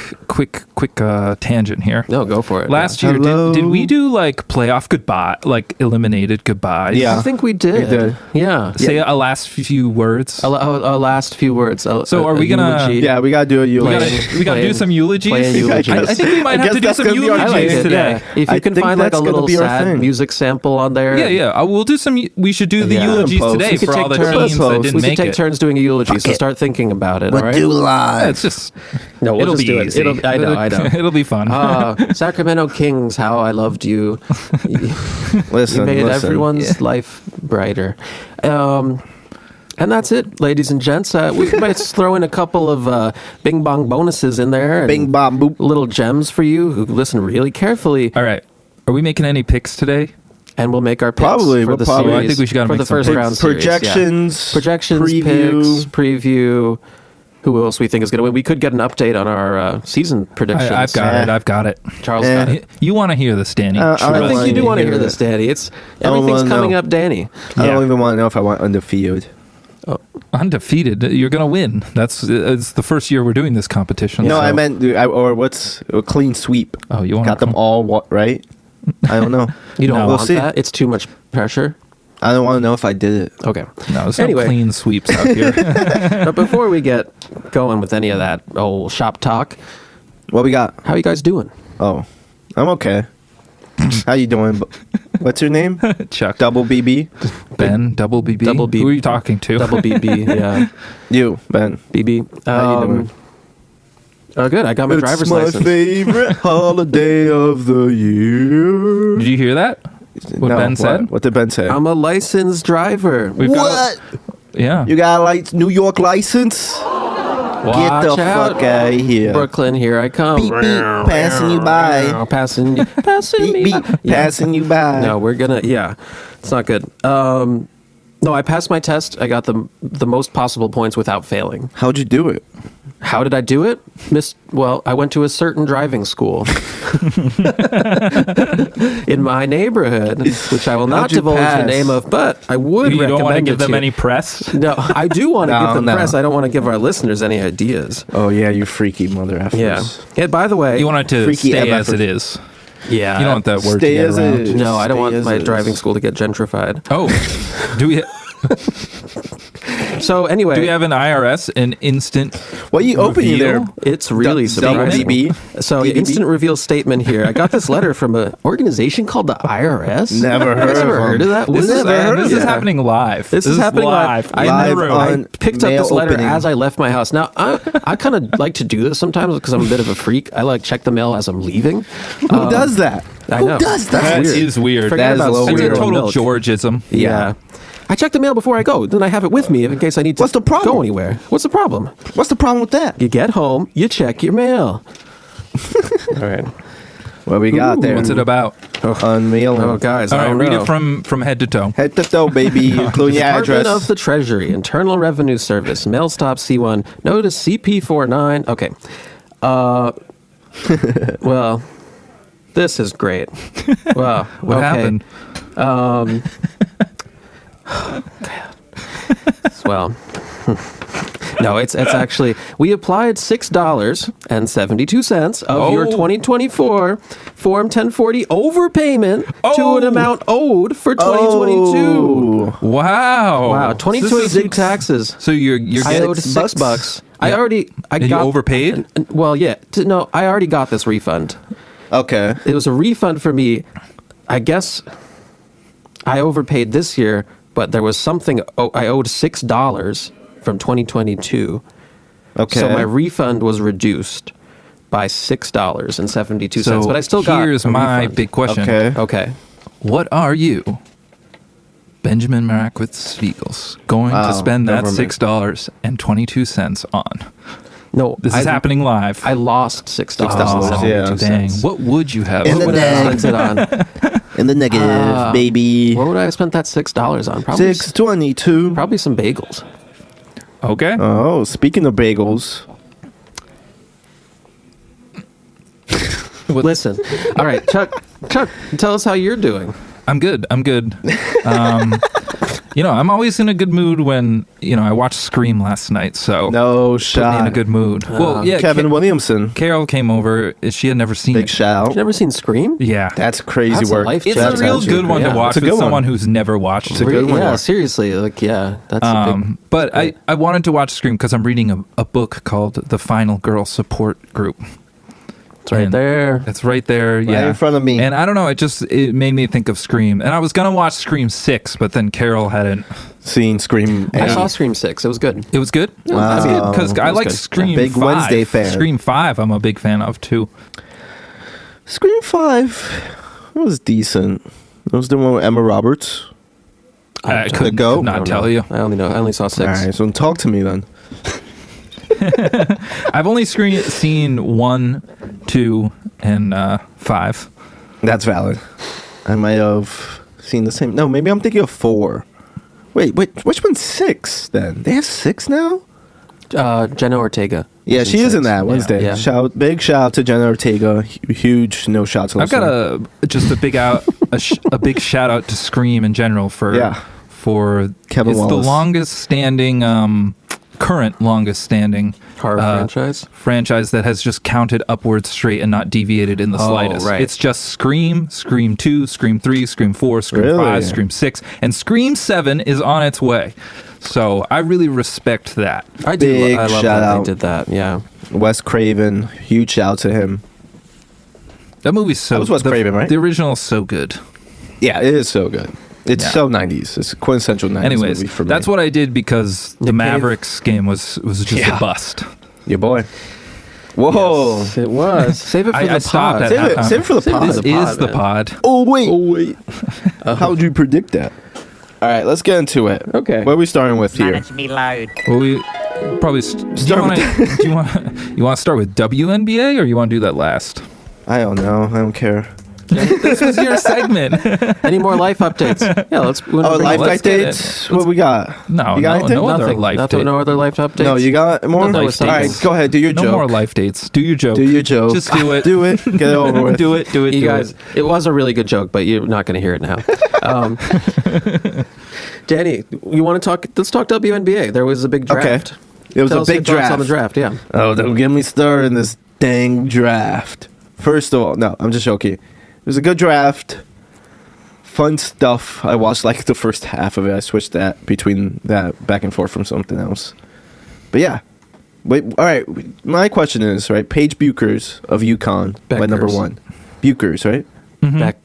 Speaker 2: tangent here?
Speaker 4: No, go for it.
Speaker 2: Last
Speaker 4: yeah.
Speaker 2: year,
Speaker 3: Hello?
Speaker 2: did we do like playoff goodbye, like eliminated goodbyes?
Speaker 3: Yeah.
Speaker 4: I think we did.
Speaker 3: We did.
Speaker 4: Yeah.
Speaker 2: Say a last few words.
Speaker 4: A last few words.
Speaker 2: So are we gonna-
Speaker 4: eulogy.
Speaker 3: Yeah, we gotta do a eulogy.
Speaker 2: We gotta do
Speaker 4: Playing-
Speaker 2: some eulogies.
Speaker 4: playing eulogies.
Speaker 2: I think we might
Speaker 3: I
Speaker 2: have to
Speaker 3: guess
Speaker 2: do
Speaker 3: that's
Speaker 2: some
Speaker 3: gonna be our
Speaker 4: I like
Speaker 2: eulogies
Speaker 4: it,
Speaker 2: today.
Speaker 4: yeah. If you
Speaker 3: I
Speaker 4: can
Speaker 3: think
Speaker 4: find like a
Speaker 3: that's gonna
Speaker 4: little
Speaker 3: be our
Speaker 4: sad
Speaker 3: thing.
Speaker 4: music sample on there.
Speaker 2: Yeah. We'll do some. We should do the
Speaker 4: Yeah.
Speaker 2: eulogies
Speaker 3: Post.
Speaker 2: today
Speaker 3: We could
Speaker 2: for all
Speaker 4: take
Speaker 2: the
Speaker 4: turns.
Speaker 2: teams that
Speaker 3: Post.
Speaker 2: didn't
Speaker 4: We could
Speaker 2: make
Speaker 4: take
Speaker 2: it.
Speaker 4: turns doing a eulogy, so start thinking about it, all right?
Speaker 3: live.
Speaker 2: It's just.
Speaker 4: No, we'll
Speaker 2: it'll
Speaker 4: just
Speaker 2: be
Speaker 4: do it.
Speaker 2: easy.
Speaker 4: I know.
Speaker 2: It'll be fun.
Speaker 4: Sacramento Kings, how I loved you.
Speaker 3: Listen,
Speaker 4: You made
Speaker 3: listen.
Speaker 4: everyone's life brighter. And that's it, ladies and gents. We might throw in a couple of bing bong bonuses in there. And
Speaker 3: Bing bong boop.
Speaker 4: little gems for you who listen really carefully.
Speaker 2: All right. Are we making any picks today?
Speaker 4: And we'll make our picks
Speaker 3: Probably,
Speaker 4: for
Speaker 3: we'll
Speaker 4: the
Speaker 3: probably-
Speaker 4: series.
Speaker 2: I think we should gotta
Speaker 4: for
Speaker 2: make
Speaker 4: the
Speaker 2: some
Speaker 4: first
Speaker 2: picks.
Speaker 4: round series,
Speaker 3: Projections.
Speaker 4: yeah. Projections,
Speaker 3: Preview.
Speaker 4: picks, preview. Who else we think is going to win? We could get an update on our season predictions.
Speaker 2: I've got it.
Speaker 4: Charles
Speaker 3: Yeah.
Speaker 4: got it.
Speaker 2: You want to hear this, Danny?
Speaker 3: I
Speaker 4: I think
Speaker 3: wanna
Speaker 4: you do want to
Speaker 3: hear
Speaker 4: hear
Speaker 3: it.
Speaker 4: this, Danny. It's
Speaker 3: I don't
Speaker 4: everything's
Speaker 3: wanna
Speaker 4: coming
Speaker 3: know.
Speaker 4: up, Danny.
Speaker 3: I
Speaker 2: Yeah.
Speaker 3: don't even want to know if I want undefeated.
Speaker 2: Undefeated. You're gonna win. It's the first year we're doing this competition.
Speaker 3: No,
Speaker 2: so-
Speaker 3: I meant or what's a clean sweep?
Speaker 2: Oh, you want
Speaker 3: Got them all right? I don't know.
Speaker 4: You don't
Speaker 2: No.
Speaker 4: want
Speaker 3: We'll see.
Speaker 4: that. It's too much pressure.
Speaker 3: I don't want to know if I did it.
Speaker 4: Okay.
Speaker 2: No, there's
Speaker 4: Anyway.
Speaker 2: no clean sweeps out here.
Speaker 4: But before we get going with any of that old shop talk,
Speaker 3: What we got?
Speaker 4: how you guys doing?
Speaker 3: Oh, I'm okay. How you doing? What's your name?
Speaker 2: Chuck,
Speaker 3: Double BB.
Speaker 2: Ben, Double BB.
Speaker 4: Double B.
Speaker 2: Who are you talking to?
Speaker 4: Double BB, yeah.
Speaker 3: You, Ben.
Speaker 4: BB.
Speaker 3: How you doing?
Speaker 4: Oh, good. I got my driver's
Speaker 3: it's my
Speaker 4: license.
Speaker 3: favorite holiday of the year.
Speaker 2: Did you hear that? What
Speaker 3: No,
Speaker 2: Ben said?
Speaker 3: What did Ben say?
Speaker 4: I'm a licensed driver.
Speaker 2: We've got yeah.
Speaker 3: You got a New York license?
Speaker 4: Watch
Speaker 3: Get the
Speaker 4: out.
Speaker 3: fuck out of here.
Speaker 4: Brooklyn, here I come.
Speaker 3: Beep, beep, passing you by.
Speaker 4: Passing me
Speaker 3: Beep, beep,
Speaker 4: by. Yeah.
Speaker 3: passing you by.
Speaker 4: No, we're gonna. Yeah, it's not good. No, I passed my test. I got the most possible points without failing.
Speaker 3: How'd you do it?
Speaker 4: How did I do it? Well, I went to a certain driving school in my neighborhood, which I will not
Speaker 3: How'd you
Speaker 4: divulge the
Speaker 3: pass?
Speaker 4: name of, but I would
Speaker 2: You
Speaker 4: recommend
Speaker 2: don't want to give
Speaker 4: it
Speaker 2: them
Speaker 4: you.
Speaker 2: any press.
Speaker 4: No, I do want to
Speaker 3: No,
Speaker 4: give them
Speaker 3: no.
Speaker 4: press. I don't want to give our listeners any ideas.
Speaker 3: Oh yeah, you freaky mother effers.
Speaker 4: Yeah. And by the way,
Speaker 2: You want it to
Speaker 3: Freaky
Speaker 2: stay
Speaker 3: F
Speaker 2: as it is.
Speaker 4: yeah.
Speaker 2: You don't want that word
Speaker 3: Stay
Speaker 2: to get
Speaker 3: as
Speaker 2: around.
Speaker 3: it is.
Speaker 4: No, I don't
Speaker 3: Stay
Speaker 4: want
Speaker 3: as
Speaker 4: my
Speaker 3: it is.
Speaker 4: driving school to get gentrified.
Speaker 2: Oh, do we?
Speaker 4: So anyway,
Speaker 2: Do we have an IRS, an instant?
Speaker 3: What you open you there?
Speaker 2: reveal?
Speaker 4: it's really
Speaker 3: Double
Speaker 4: surprising.
Speaker 3: BB.
Speaker 4: So
Speaker 3: BBB?
Speaker 4: instant reveal statement here. I got this letter from an organization called the IRS.
Speaker 3: Never
Speaker 4: You guys
Speaker 3: heard
Speaker 4: ever
Speaker 3: of
Speaker 4: heard
Speaker 3: them.
Speaker 4: of that?
Speaker 2: This is,
Speaker 3: Never heard
Speaker 2: this
Speaker 3: of
Speaker 2: is
Speaker 3: that.
Speaker 2: happening live.
Speaker 4: This is happening
Speaker 2: live.
Speaker 4: live.
Speaker 3: Live
Speaker 2: in the room.
Speaker 3: on-
Speaker 4: I picked up
Speaker 3: mail
Speaker 4: this letter
Speaker 3: opening.
Speaker 4: as I left my house. Now, I kind of like to do this sometimes because I'm a bit of a freak. I like check the mail as I'm leaving.
Speaker 3: Who does that?
Speaker 4: I
Speaker 3: Who
Speaker 4: know.
Speaker 3: does that?
Speaker 2: That
Speaker 4: weird.
Speaker 2: is weird.
Speaker 4: Forget
Speaker 3: That is
Speaker 4: about
Speaker 3: a little
Speaker 2: That's a
Speaker 3: weird.
Speaker 4: cereal and
Speaker 2: total
Speaker 4: milk.
Speaker 2: Georgism.
Speaker 4: Yeah. I check the mail before I go. Then I have it with me in case I need to
Speaker 3: What's the problem?
Speaker 4: go anywhere. What's the problem?
Speaker 3: What's the problem with that?
Speaker 4: You get home, you check your mail. All right.
Speaker 3: What we got there?
Speaker 2: What's it about?
Speaker 3: Unmailing.
Speaker 4: Oh, guys,
Speaker 2: All
Speaker 4: I
Speaker 2: right,
Speaker 4: don't
Speaker 2: read
Speaker 4: know.
Speaker 2: it from head to toe.
Speaker 3: Head to toe, baby, including your
Speaker 4: Department
Speaker 3: address.
Speaker 4: of the Treasury, Internal Revenue Service, mail stop C1, notice CP49. Okay. Well, this is great. Wow.
Speaker 2: What
Speaker 4: okay.
Speaker 2: happened?
Speaker 4: Well, no, it's actually, we applied $6.72 of your
Speaker 2: Oh.
Speaker 4: 2024 Form 1040 overpayment to
Speaker 2: Oh.
Speaker 4: an amount owed for 2022.
Speaker 3: Oh.
Speaker 2: Wow.
Speaker 4: Wow,
Speaker 2: So
Speaker 4: 2022 taxes.
Speaker 2: So you're
Speaker 4: I
Speaker 2: getting
Speaker 4: owed $6. I
Speaker 2: Yeah.
Speaker 4: already, I
Speaker 2: you
Speaker 4: got
Speaker 2: overpaid?
Speaker 4: Well, yeah, no, I already got this refund.
Speaker 3: Okay.
Speaker 4: It was a refund for me. I guess I overpaid this year, but there was something I owed $6 from 2022.
Speaker 3: Okay.
Speaker 4: So my refund was reduced by $6.72,
Speaker 2: So
Speaker 4: but I still got
Speaker 2: here's
Speaker 4: a
Speaker 2: my
Speaker 4: refund.
Speaker 2: big question.
Speaker 3: Okay.
Speaker 4: Okay.
Speaker 2: What are you, Benjamin Marakowitz-Svigals, going
Speaker 3: Wow,
Speaker 2: to spend that
Speaker 3: government.
Speaker 2: $6.22 on?
Speaker 4: No,
Speaker 2: This is happening live.
Speaker 4: I lost $6.72.
Speaker 3: $6, yeah.
Speaker 2: Dang. What would you have?
Speaker 3: In
Speaker 4: What
Speaker 3: the
Speaker 4: would I have
Speaker 3: neg.
Speaker 4: spent it on?
Speaker 3: In the negative, baby.
Speaker 4: What would I have spent that $6 on? Probably,
Speaker 3: 622.
Speaker 4: probably some bagels.
Speaker 2: Okay.
Speaker 3: Oh, speaking of bagels,
Speaker 4: Listen, all right, Chuck, tell us how you're doing.
Speaker 2: I'm good. I'm always in a good mood when, I watched Scream last night, so
Speaker 3: No
Speaker 2: put me
Speaker 3: shot.
Speaker 2: in a good mood. Well, yeah,
Speaker 3: Kevin Williamson.
Speaker 2: Carol came over. She had never seen
Speaker 3: Big
Speaker 2: it.
Speaker 3: shout.
Speaker 4: You never seen Scream?
Speaker 2: Yeah.
Speaker 3: That's crazy
Speaker 4: That's a
Speaker 3: work.
Speaker 4: life
Speaker 2: It's
Speaker 4: That's
Speaker 2: a real
Speaker 3: actually
Speaker 2: good one
Speaker 3: great.
Speaker 2: to watch
Speaker 3: It's a
Speaker 2: with
Speaker 3: good
Speaker 2: someone
Speaker 3: one.
Speaker 2: who's never watched
Speaker 3: It's a
Speaker 2: it.
Speaker 3: good one.
Speaker 4: Yeah, seriously. Like, yeah, that's a big.
Speaker 2: But I wanted to watch Scream because I'm reading a book called The Final Girl Support Group.
Speaker 4: It's right
Speaker 2: And
Speaker 4: there.
Speaker 2: It's right there, yeah.
Speaker 3: in front of me.
Speaker 2: And I don't know, it made me think of Scream. And I was going to watch Scream 6, but then Carol hadn't.
Speaker 3: Seeing Scream.
Speaker 4: I
Speaker 3: 8.
Speaker 4: saw Scream 6. It was good.
Speaker 2: It was good?
Speaker 3: Wow.
Speaker 2: That's good, because I
Speaker 4: was
Speaker 2: like
Speaker 4: good.
Speaker 2: Scream
Speaker 3: Big
Speaker 2: 5.
Speaker 3: Wednesday fan.
Speaker 2: Scream 5 I'm a big fan of, too.
Speaker 3: Scream 5. It was decent. It was the one with Emma Roberts.
Speaker 2: I
Speaker 3: The
Speaker 2: could
Speaker 3: goat?
Speaker 2: not tell you.
Speaker 4: I only saw 6.
Speaker 3: All right, so talk to me then.
Speaker 2: I've only seen 1, 2, and 5.
Speaker 3: That's valid. I might have seen the same. No, maybe I'm thinking of 4. Wait, which one's 6 then? They have 6 now?
Speaker 4: Jenna Ortega.
Speaker 3: Yeah, she is in
Speaker 4: 6.
Speaker 3: that Wednesday.
Speaker 4: Yeah.
Speaker 3: Big shout out to Jenna Ortega. Huge no shout to
Speaker 2: I've got a big shout out to Scream in general for
Speaker 3: Kevin
Speaker 2: it's the
Speaker 3: Wallace.
Speaker 2: longest standing current longest standing
Speaker 4: Horror
Speaker 2: franchise that has just counted upwards straight and not deviated in the slightest.
Speaker 4: right.
Speaker 2: It's just Scream, Scream 2, Scream 3, Scream 4, Scream
Speaker 3: Really?
Speaker 2: 5, Scream 6, and Scream 7 is on its way. So I really respect that.
Speaker 4: I do.
Speaker 3: Big
Speaker 4: I love
Speaker 3: shout
Speaker 4: that
Speaker 3: out.
Speaker 4: they did that. Yeah.
Speaker 3: Wes Craven. Huge shout out to him.
Speaker 2: That movie's so
Speaker 3: That was Wes Craven, right?
Speaker 2: The original is so good.
Speaker 3: Yeah, it is so good. It's
Speaker 2: Yeah.
Speaker 3: so 90s. It's a quintessential 90s
Speaker 2: Anyways,
Speaker 3: movie for me.
Speaker 2: that's what I did because the
Speaker 4: Cave.
Speaker 2: Mavericks game was just
Speaker 3: Yeah.
Speaker 2: a bust.
Speaker 3: Your boy. Whoa.
Speaker 4: It was. Save it for
Speaker 2: I
Speaker 4: the
Speaker 2: stopped
Speaker 4: pod.
Speaker 2: at
Speaker 3: Save it,
Speaker 2: halftime.
Speaker 3: save it for the pod.
Speaker 2: This
Speaker 4: the pod,
Speaker 2: is the
Speaker 4: man.
Speaker 2: pod.
Speaker 3: Oh, wait. How would you predict that? All right, let's get into it.
Speaker 4: Okay.
Speaker 3: What are we starting with here?
Speaker 1: Manage me loud.
Speaker 2: Well, we probably do you want to start with WNBA or you want to do that last?
Speaker 3: I don't know. I don't care.
Speaker 2: This was your segment.
Speaker 4: Any more life updates? Yeah, let's.
Speaker 3: Oh, life
Speaker 2: let's get
Speaker 3: updates? What we got?
Speaker 2: No,
Speaker 3: you got anything?
Speaker 2: no other
Speaker 4: Nothing.
Speaker 2: life
Speaker 4: Nothing.
Speaker 2: date.
Speaker 4: No other life updates.
Speaker 3: No, you got more?
Speaker 4: No
Speaker 3: All
Speaker 4: life
Speaker 3: right,
Speaker 4: dates.
Speaker 3: go ahead. Do your
Speaker 2: No
Speaker 3: joke.
Speaker 2: more life dates. Do your joke.
Speaker 3: Do your joke.
Speaker 2: Just do it.
Speaker 3: Do it. Get it over with.
Speaker 2: Do it. Do it.
Speaker 4: You
Speaker 2: do
Speaker 4: guys, it was a really good joke, but you're not going to hear it now. Danny, you want to talk? Let's talk WNBA. There was a big draft.
Speaker 3: It was
Speaker 4: Tell
Speaker 3: a
Speaker 4: us your
Speaker 3: big
Speaker 4: thoughts
Speaker 3: draft.
Speaker 4: on the draft. Yeah.
Speaker 3: Oh, don't get me started in this dang draft. First of all, no, I'm just joking. It was a good draft. Fun stuff. I watched like the first half of it. I switched that between that back and forth from something else. But yeah. Wait, all right. My question is, right, Paige Bueckers of UConn went number
Speaker 4: Bueckers.
Speaker 3: 1. Bueckers, right?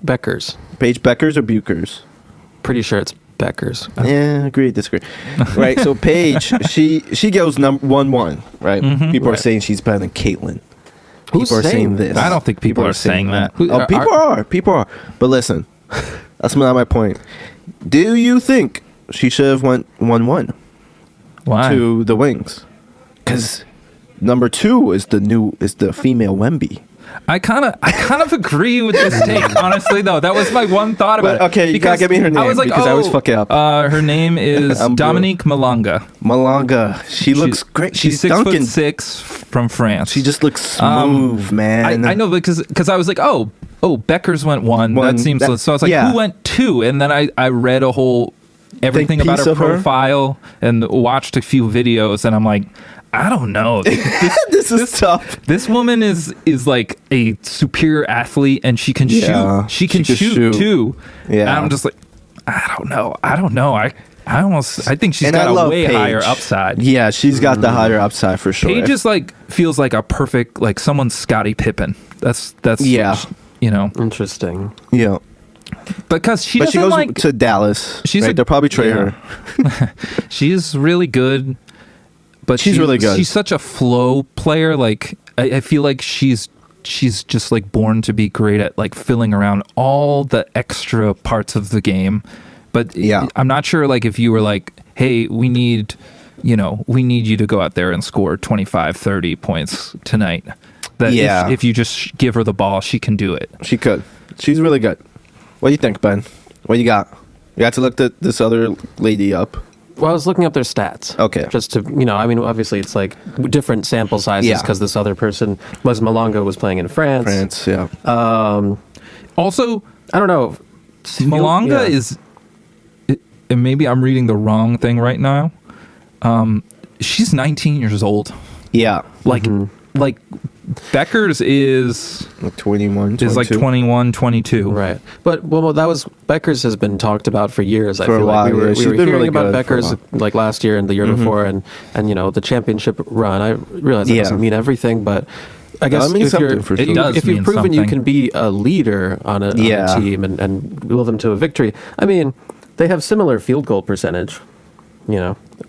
Speaker 4: Beckers.
Speaker 3: Paige Bueckers or Bueckers?
Speaker 4: Pretty sure it's Beckers.
Speaker 3: Yeah, agree, disagree. Right, so Paige, she goes 1-1, right? People are
Speaker 4: Right.
Speaker 3: saying she's better than Caitlyn.
Speaker 4: Who's
Speaker 3: People are saying
Speaker 4: saying
Speaker 3: this.
Speaker 2: I don't think people are saying that.
Speaker 4: Who-
Speaker 3: Oh, people are. People are. But listen, that's not my point. Do you think she should have went 1-1
Speaker 2: Why?
Speaker 3: to the Wings? Because number 2 is the female Wemby.
Speaker 2: I kind of agree with this take. Honestly, though, that was my one thought about
Speaker 3: But,
Speaker 2: it.
Speaker 3: okay, you gotta give me her name,
Speaker 2: I was like,
Speaker 3: because I always fuck it up.
Speaker 2: Her name is
Speaker 3: I'm
Speaker 2: Dominique Malanga.
Speaker 3: Malanga, she looks great.
Speaker 2: She's
Speaker 3: dunking.
Speaker 2: 6'6" from France.
Speaker 3: She just looks smooth, man.
Speaker 2: I know because I was like, oh, Beckers went 1.
Speaker 3: One,
Speaker 2: That seems
Speaker 3: that-
Speaker 2: so. I was like,
Speaker 3: yeah.
Speaker 2: who went 2? And then I read everything about
Speaker 3: piece
Speaker 2: her
Speaker 3: of her?
Speaker 2: profile and watched a few videos, and I'm like, I don't know.
Speaker 3: This is tough.
Speaker 2: This woman is like a superior athlete, and she can
Speaker 3: Yeah,
Speaker 2: shoot. She can
Speaker 3: she can
Speaker 2: shoot
Speaker 3: shoot.
Speaker 2: too.
Speaker 3: Yeah.
Speaker 2: And I'm just like, I don't know. I think she's
Speaker 3: And I
Speaker 2: got a
Speaker 3: love
Speaker 2: way
Speaker 3: Paige.
Speaker 2: higher upside.
Speaker 3: Yeah, she's got the higher upside for sure.
Speaker 2: Paige is feels like a perfect someone's Scottie Pippen. That's
Speaker 3: Yeah.
Speaker 4: Interesting.
Speaker 3: Yeah.
Speaker 2: because she
Speaker 3: But
Speaker 2: doesn't
Speaker 3: she goes to Dallas.
Speaker 2: she's
Speaker 3: right?
Speaker 2: a-
Speaker 3: They'll probably trade
Speaker 2: yeah.
Speaker 3: her.
Speaker 2: She's really good, but
Speaker 3: She's really good.
Speaker 2: She's such a flow player. I feel like she's just born to be great at filling around all the extra parts of the game. But
Speaker 3: Yeah.
Speaker 2: I'm not sure if you were hey, we need you to go out there and score 25, 30 points tonight. That
Speaker 3: Yeah.
Speaker 2: if you just give her the ball, she can do it.
Speaker 3: She could. She's really good. What do you think, Ben? What you got? You got to look this other lady up.
Speaker 4: Well, I was looking up their stats.
Speaker 3: Okay.
Speaker 4: Just to, obviously it's different sample sizes
Speaker 3: Yeah.
Speaker 4: because this other person Malanga was playing in France.
Speaker 3: France, yeah.
Speaker 2: Also,
Speaker 4: I don't know.
Speaker 2: Malanga
Speaker 4: Yeah.
Speaker 2: is and maybe I'm reading the wrong thing right now. She's 19 years old.
Speaker 3: Yeah.
Speaker 2: Like Bueckers is
Speaker 3: Like 21, 22.
Speaker 2: is like 21, 22.
Speaker 4: Right. But well, that was Bueckers has been talked about for years. I
Speaker 3: For a
Speaker 4: feel
Speaker 3: while,
Speaker 4: like we
Speaker 3: yeah.
Speaker 4: were
Speaker 3: She's
Speaker 4: hearing
Speaker 3: been really
Speaker 4: about
Speaker 3: good for a
Speaker 4: Bueckers
Speaker 3: while.
Speaker 4: like last year and the year before, and the championship run. I realize that
Speaker 3: Yeah.
Speaker 4: doesn't mean everything, but I guess
Speaker 3: That means
Speaker 4: if you're
Speaker 3: something for
Speaker 2: It
Speaker 3: sure.
Speaker 2: does
Speaker 4: if you've
Speaker 2: mean
Speaker 4: proven you
Speaker 2: something.
Speaker 4: can be a leader on a team and will them to a victory. I mean, they have similar field goal percentage.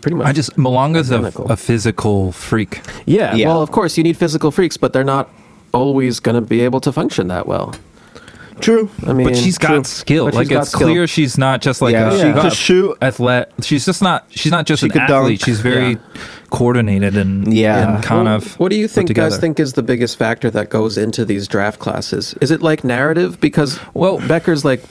Speaker 4: Pretty much.
Speaker 2: Malonga's
Speaker 4: identical.
Speaker 2: a physical freak.
Speaker 4: Yeah,
Speaker 3: Yeah.
Speaker 4: well, of course, you need physical freaks, but they're not always going to be able to function that well.
Speaker 3: True.
Speaker 4: I mean,
Speaker 2: But she's got skill.
Speaker 4: But
Speaker 2: Like
Speaker 4: she's got
Speaker 2: it's
Speaker 4: skill.
Speaker 2: clear she's not just like
Speaker 3: Yeah,
Speaker 2: a
Speaker 3: she could shoot.
Speaker 2: athlete. She's not just
Speaker 3: She
Speaker 2: an
Speaker 3: could
Speaker 2: athlete.
Speaker 3: dunk.
Speaker 2: She's very
Speaker 4: Yeah.
Speaker 2: coordinated and
Speaker 3: Yeah.
Speaker 2: and kind
Speaker 4: Well,
Speaker 2: of.
Speaker 4: What do you
Speaker 2: put
Speaker 4: think,
Speaker 2: together.
Speaker 4: guys, think is the biggest factor that goes into these draft classes? Is it like narrative? Because Bueckers, like,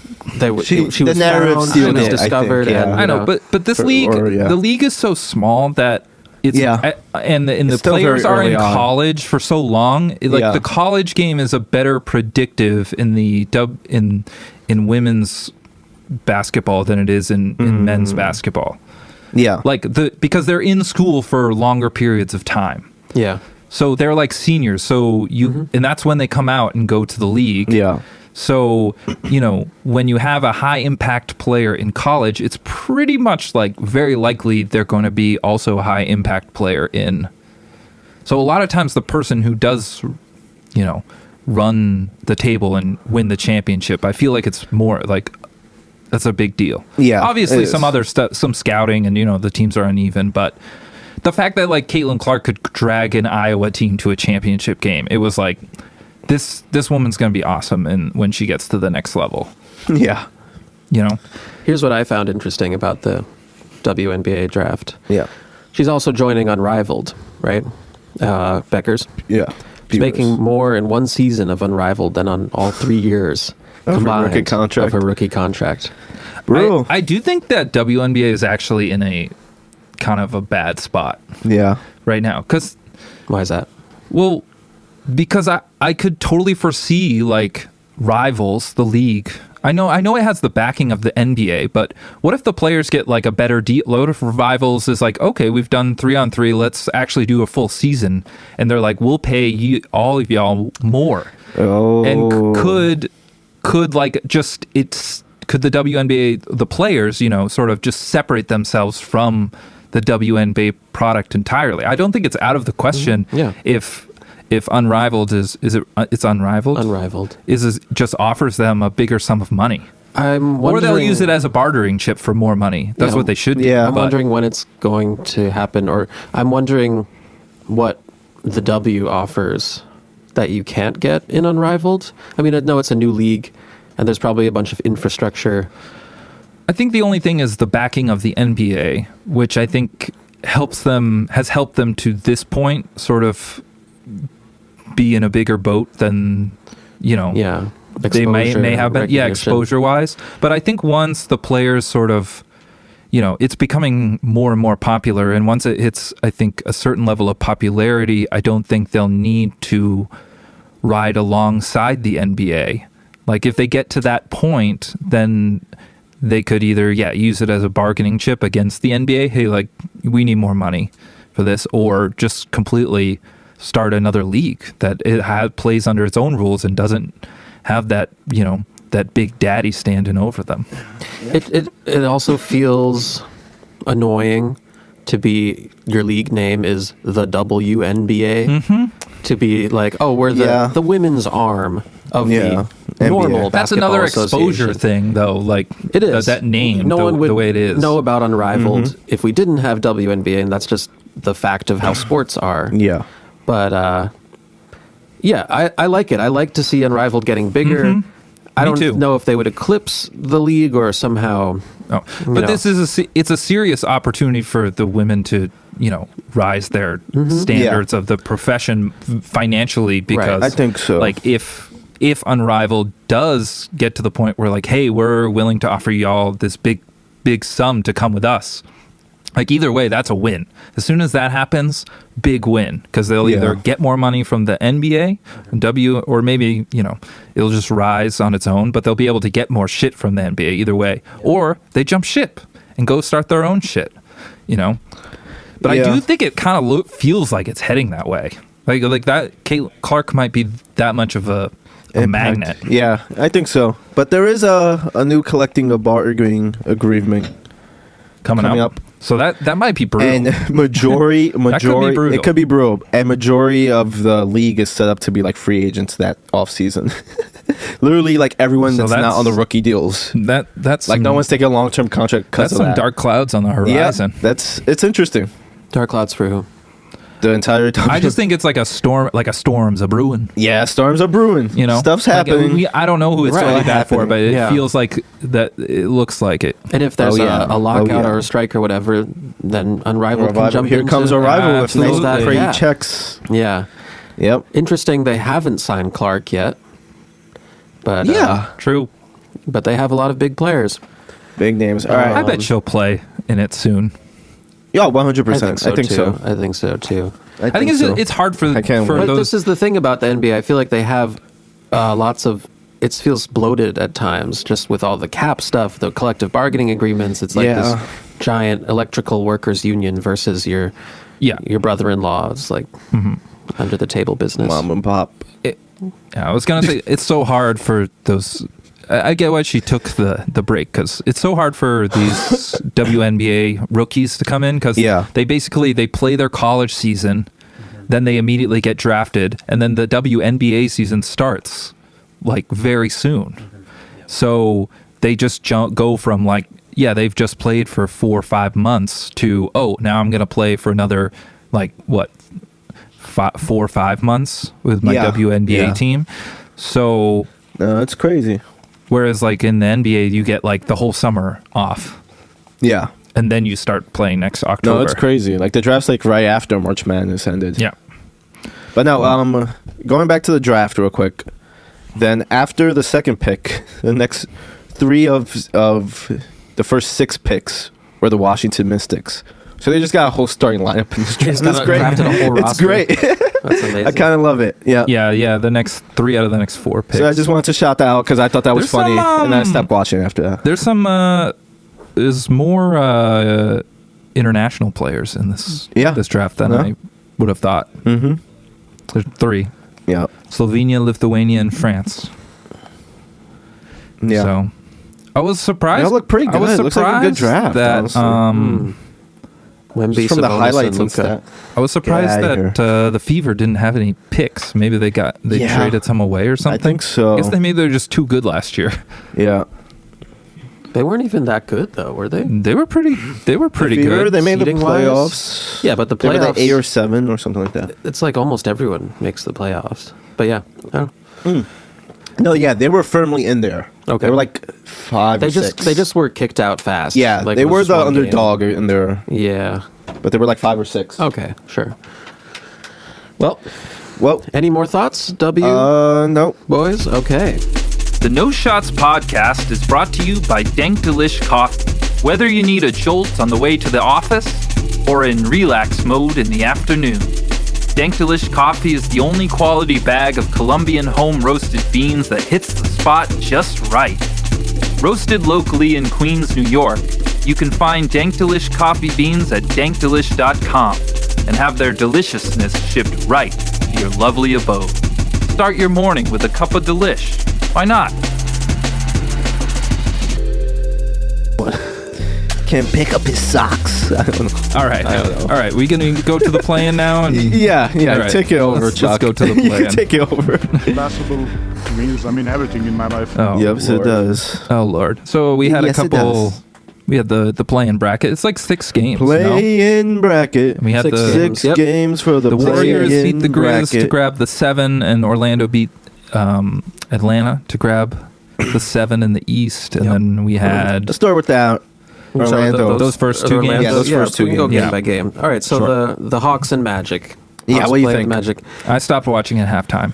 Speaker 4: she
Speaker 3: the
Speaker 4: was
Speaker 3: narrative
Speaker 4: found,
Speaker 3: sealed
Speaker 4: she was
Speaker 3: it, I think,
Speaker 4: discovered.
Speaker 3: yeah.
Speaker 4: And,
Speaker 2: I know, but this league, the league is so small that it's
Speaker 3: Yeah.
Speaker 2: and the
Speaker 3: It's still
Speaker 2: players
Speaker 3: very
Speaker 2: are in
Speaker 3: early on.
Speaker 2: college for so long.
Speaker 3: Yeah.
Speaker 2: The college game is a better predictive in the in women's basketball than it is in men's basketball.
Speaker 3: Yeah.
Speaker 2: Because they're in school for longer periods of time.
Speaker 4: yeah.
Speaker 2: So they're like seniors. So and that's when they come out and go to the league.
Speaker 3: Yeah.
Speaker 2: So, when you have a high impact player in college, it's pretty much like very likely they're going to be also a high impact player in. So a lot of times the person who does, run the table and win the championship, I feel like it's more like that's a big deal.
Speaker 3: Yeah,
Speaker 2: Obviously
Speaker 3: it
Speaker 2: some
Speaker 3: is.
Speaker 2: other stuff, some scouting and, the teams are uneven, but the fact that like Caitlin Clark could drag an Iowa team to a championship game, it was like, this woman's going to be awesome and when she gets to the next level.
Speaker 3: Yeah.
Speaker 4: Here's what I found interesting about the WNBA draft.
Speaker 3: Yeah.
Speaker 4: She's also joining Unrivaled, right? Bueckers.
Speaker 3: Yeah.
Speaker 4: She's making more in one season of Unrivaled than on all 3 years
Speaker 3: Of her
Speaker 4: combined
Speaker 3: rookie contract.
Speaker 4: of her rookie contract.
Speaker 3: Bro.
Speaker 2: I do think that WNBA is actually in a kind of a bad spot
Speaker 3: Yeah.
Speaker 2: right now.
Speaker 4: Why is that?
Speaker 2: Well, because I could totally foresee like Rivals, the league. I know it has the backing of the NBA, but what if the players get like a better deal? Load of Rivals is like, okay, we've done 3-on-3, let's actually do a full season, and they're like, we'll pay you all of y'all more.
Speaker 3: Oh.
Speaker 2: And could like just could the WNBA, the players, sort of just separate themselves from the WNBA product entirely? I don't think it's out of the question.
Speaker 4: Yeah.
Speaker 2: If Unrivaled it's Unrivaled?
Speaker 4: Unrivaled.
Speaker 2: Is just offers them a bigger sum of money.
Speaker 4: I'm
Speaker 2: Or they'll
Speaker 4: wondering-
Speaker 2: use it as a bartering chip for more money. That's
Speaker 4: Yeah.
Speaker 2: what they should do.
Speaker 3: Yeah.
Speaker 4: I'm
Speaker 2: but-
Speaker 4: wondering when it's going to happen, or I'm wondering what the W offers that you can't get in Unrivaled. I mean, I know it's a new league, and there's probably a bunch of infrastructure.
Speaker 2: I think the only thing is the backing of the NBA, which I think has helped them to this point sort of be in a bigger boat than,
Speaker 4: Yeah.
Speaker 2: they may have been,
Speaker 4: recognition.
Speaker 2: exposure wise. But I think once the players sort of, it's becoming more and more popular, and once it hits, I think, a certain level of popularity, I don't think they'll need to ride alongside the NBA. Like if they get to that point, then they could either use it as a bargaining chip against the NBA. Hey, like we need more money for this, or just completely start another league that plays under its own rules and doesn't have that that big daddy standing over them.
Speaker 4: It also feels annoying to be your league name is the WNBA.
Speaker 2: Mm-hmm.
Speaker 4: To be like, oh, we're the women's arm of
Speaker 3: Yeah.
Speaker 4: the normal
Speaker 3: NBA.
Speaker 2: That's
Speaker 4: basketball
Speaker 2: another exposure
Speaker 4: association.
Speaker 2: thing, though. Like
Speaker 4: It is
Speaker 2: that name,
Speaker 4: No one would
Speaker 2: the way it is.
Speaker 4: know about Unrivaled
Speaker 3: Mm-hmm.
Speaker 4: if we didn't have WNBA, and that's just the fact of how sports are.
Speaker 3: Yeah.
Speaker 4: But I like it. I like to see Unrivaled getting bigger. I don't
Speaker 2: too.
Speaker 4: know if they would eclipse the league or somehow.
Speaker 2: Oh. But this is it's a serious opportunity for the women to rise their standards of the profession financially, because
Speaker 3: I think so.
Speaker 2: Like if Unrivaled does get to the point where like, hey, we're willing to offer y'all this big sum to come with us, like either way, that's a win. As soon as that happens, big win, because they'll either get more money from the NBA, or maybe it'll just rise on its own, but they'll be able to get more shit from the NBA either way, or they jump ship and go start their own shit, But I do think it kind of feels like it's heading that way. Like that, Caitlin Clark might be that much of a magnet.
Speaker 3: Yeah, I think so. But there is a new collecting of bargaining agreement
Speaker 2: coming up. So that might be brutal.
Speaker 3: And majority,
Speaker 2: That could be brutal.
Speaker 3: it could be brutal. And majority of the league is set up to be like free agents that offseason. Literally, like everyone that's not on the rookie deals.
Speaker 2: That's
Speaker 3: like no one's taking a long-term contract because of that.
Speaker 2: That's some dark clouds on the horizon.
Speaker 3: Yeah, it's interesting.
Speaker 4: Dark clouds for who?
Speaker 3: The entire time.
Speaker 2: I just think it's like a storm's a brewing.
Speaker 3: Yeah, storms are brewing. Stuff's
Speaker 2: Like,
Speaker 3: happening.
Speaker 2: I don't know who it's really bad for, but it
Speaker 4: Yeah.
Speaker 2: feels like that. It looks like it.
Speaker 4: And if there's a lockout
Speaker 3: yeah.
Speaker 4: or a strike or whatever, then Unrivaled can jump
Speaker 3: Here
Speaker 4: into
Speaker 3: comes Unrivaled with
Speaker 2: Absolutely.
Speaker 3: nice crazy
Speaker 4: Yeah.
Speaker 3: checks.
Speaker 4: Yeah.
Speaker 3: Yep.
Speaker 4: Interesting, they haven't signed Clark yet. But
Speaker 2: True.
Speaker 4: but they have a lot of big players.
Speaker 3: Big names. All right.
Speaker 2: I bet she'll play in it soon.
Speaker 3: Yeah, 100%.
Speaker 4: I think so. I think so too.
Speaker 2: I think it's hard for
Speaker 3: I can't wait.
Speaker 4: But
Speaker 2: those.
Speaker 4: this is the thing about the NBA. I feel like they have lots of. It feels bloated at times, just with all the cap stuff, the collective bargaining agreements. It's like this giant electrical workers union versus your brother-in-law. It's like under the table business.
Speaker 3: Mom and pop.
Speaker 2: I was gonna say it's so hard for those. I get why she took the break, because it's so hard for these WNBA rookies to come in, because they play their college season, then they immediately get drafted, and then the WNBA season starts like very soon. So they just go from they've just played for 4 or 5 months to now I'm gonna play for another 4 or 5 months with my WNBA team. So
Speaker 3: No, it's crazy.
Speaker 2: whereas in the NBA you get the whole summer off,
Speaker 3: Yeah.
Speaker 2: and then you start playing next October.
Speaker 3: No, it's crazy. The draft's right after March Madness ended.
Speaker 2: Yeah.
Speaker 3: But now, going back to the draft real quick. Then after the second pick, the next 3 of the first 6 picks were the Washington Mystics. So they just got a whole starting lineup in this draft. That's great.
Speaker 4: Drafted a whole
Speaker 3: It's
Speaker 4: roster.
Speaker 3: great.
Speaker 4: That's amazing.
Speaker 3: I kind of love it. Yeah.
Speaker 2: Yeah. The next 3 out of the next 4 picks.
Speaker 3: So I just wanted to shout that out because I thought that was
Speaker 2: There's
Speaker 3: funny,
Speaker 2: some,
Speaker 3: and then I stopped watching after that.
Speaker 2: There's more international players in this draft than I would have thought.
Speaker 3: Mm-hmm.
Speaker 2: There's 3.
Speaker 3: Yeah.
Speaker 2: Slovenia, Lithuania, and France.
Speaker 3: Yeah.
Speaker 2: So I was surprised.
Speaker 3: They all look pretty good.
Speaker 2: I was
Speaker 3: It looks like a good
Speaker 2: surprised
Speaker 3: draft,
Speaker 2: that
Speaker 3: honestly.
Speaker 4: Wemby,
Speaker 3: Just from the
Speaker 4: Sabonis,
Speaker 3: highlights and
Speaker 4: Luka.
Speaker 3: stuff.
Speaker 2: I was surprised
Speaker 3: Get outta
Speaker 2: that the Fever didn't have any picks. Maybe they
Speaker 3: Yeah.
Speaker 2: traded some away or something.
Speaker 3: I think so.
Speaker 2: I guess maybe they're just too good last year.
Speaker 3: Yeah.
Speaker 4: They weren't even that good though, were they?
Speaker 2: They were pretty
Speaker 3: Fever,
Speaker 2: good.
Speaker 3: They made the
Speaker 4: Seeding-wise?
Speaker 3: playoffs.
Speaker 4: Yeah, but the
Speaker 3: They were
Speaker 4: playoffs.
Speaker 3: 8 or 7 or something like that.
Speaker 4: It's like almost everyone makes the playoffs. But yeah, I don't-
Speaker 3: No, yeah, they were firmly in there.
Speaker 4: Okay.
Speaker 3: They were 5
Speaker 4: they
Speaker 3: or
Speaker 4: just
Speaker 3: 6.
Speaker 4: they just were kicked out fast.
Speaker 3: Yeah,
Speaker 4: Like,
Speaker 3: they
Speaker 4: it was
Speaker 3: were
Speaker 4: just
Speaker 3: the
Speaker 4: one game.
Speaker 3: underdog in there,
Speaker 4: Yeah.
Speaker 3: but they were 5 or 6.
Speaker 4: Okay. Sure. Well,
Speaker 3: Well,
Speaker 4: any more thoughts,
Speaker 3: no.
Speaker 4: boys? Okay.
Speaker 2: The No Shots podcast is brought to you by Dank Delish Coffee. Whether you need a jolt on the way to the office or in relax mode in the afternoon, Dank Delish Coffee is the only quality bag of Colombian home roasted beans that hits the spot just right. Roasted locally in Queens, New York, you can find Dank Delish coffee beans at dankdelish.com and have their deliciousness shipped right to your lovely abode. Start your morning with a cup of Delish. Why not?
Speaker 3: Can't pick up his socks. I don't know.
Speaker 2: All right.
Speaker 3: I don't know.
Speaker 2: All right. We going to go to the play-in now? And
Speaker 3: Yeah,
Speaker 2: All right.
Speaker 3: take it over,
Speaker 2: Let's
Speaker 3: Chuck.
Speaker 2: go to the
Speaker 3: You
Speaker 2: play-in.
Speaker 3: take it over.
Speaker 5: Basketball means, everything in my life.
Speaker 2: Oh,
Speaker 3: Yes,
Speaker 2: Lord.
Speaker 3: it does.
Speaker 2: Oh, Lord. So we had
Speaker 3: Yes,
Speaker 2: a
Speaker 3: it
Speaker 2: couple.
Speaker 3: does.
Speaker 2: We had the play-in bracket. It's 6 games. no?
Speaker 3: Play-in bracket.
Speaker 2: We had
Speaker 4: 6
Speaker 2: the
Speaker 4: games.
Speaker 3: 6
Speaker 4: Yep.
Speaker 3: games for the
Speaker 2: the Warriors
Speaker 3: play-in
Speaker 2: beat the Grizz to
Speaker 3: bracket.
Speaker 2: grab the 7, and Orlando beat Atlanta to grab the 7 in the East. And then we had
Speaker 3: Let's start with that. Orlando.
Speaker 2: those first 2 games.
Speaker 3: Yeah, those first 2
Speaker 4: we can go
Speaker 3: games.
Speaker 4: game
Speaker 2: Yeah.
Speaker 4: by game. All right, so
Speaker 2: Sure.
Speaker 4: the Hawks and Magic.
Speaker 3: Yeah,
Speaker 4: Hawks
Speaker 3: what do you
Speaker 4: play
Speaker 3: think?
Speaker 4: Magic.
Speaker 2: I stopped watching at halftime.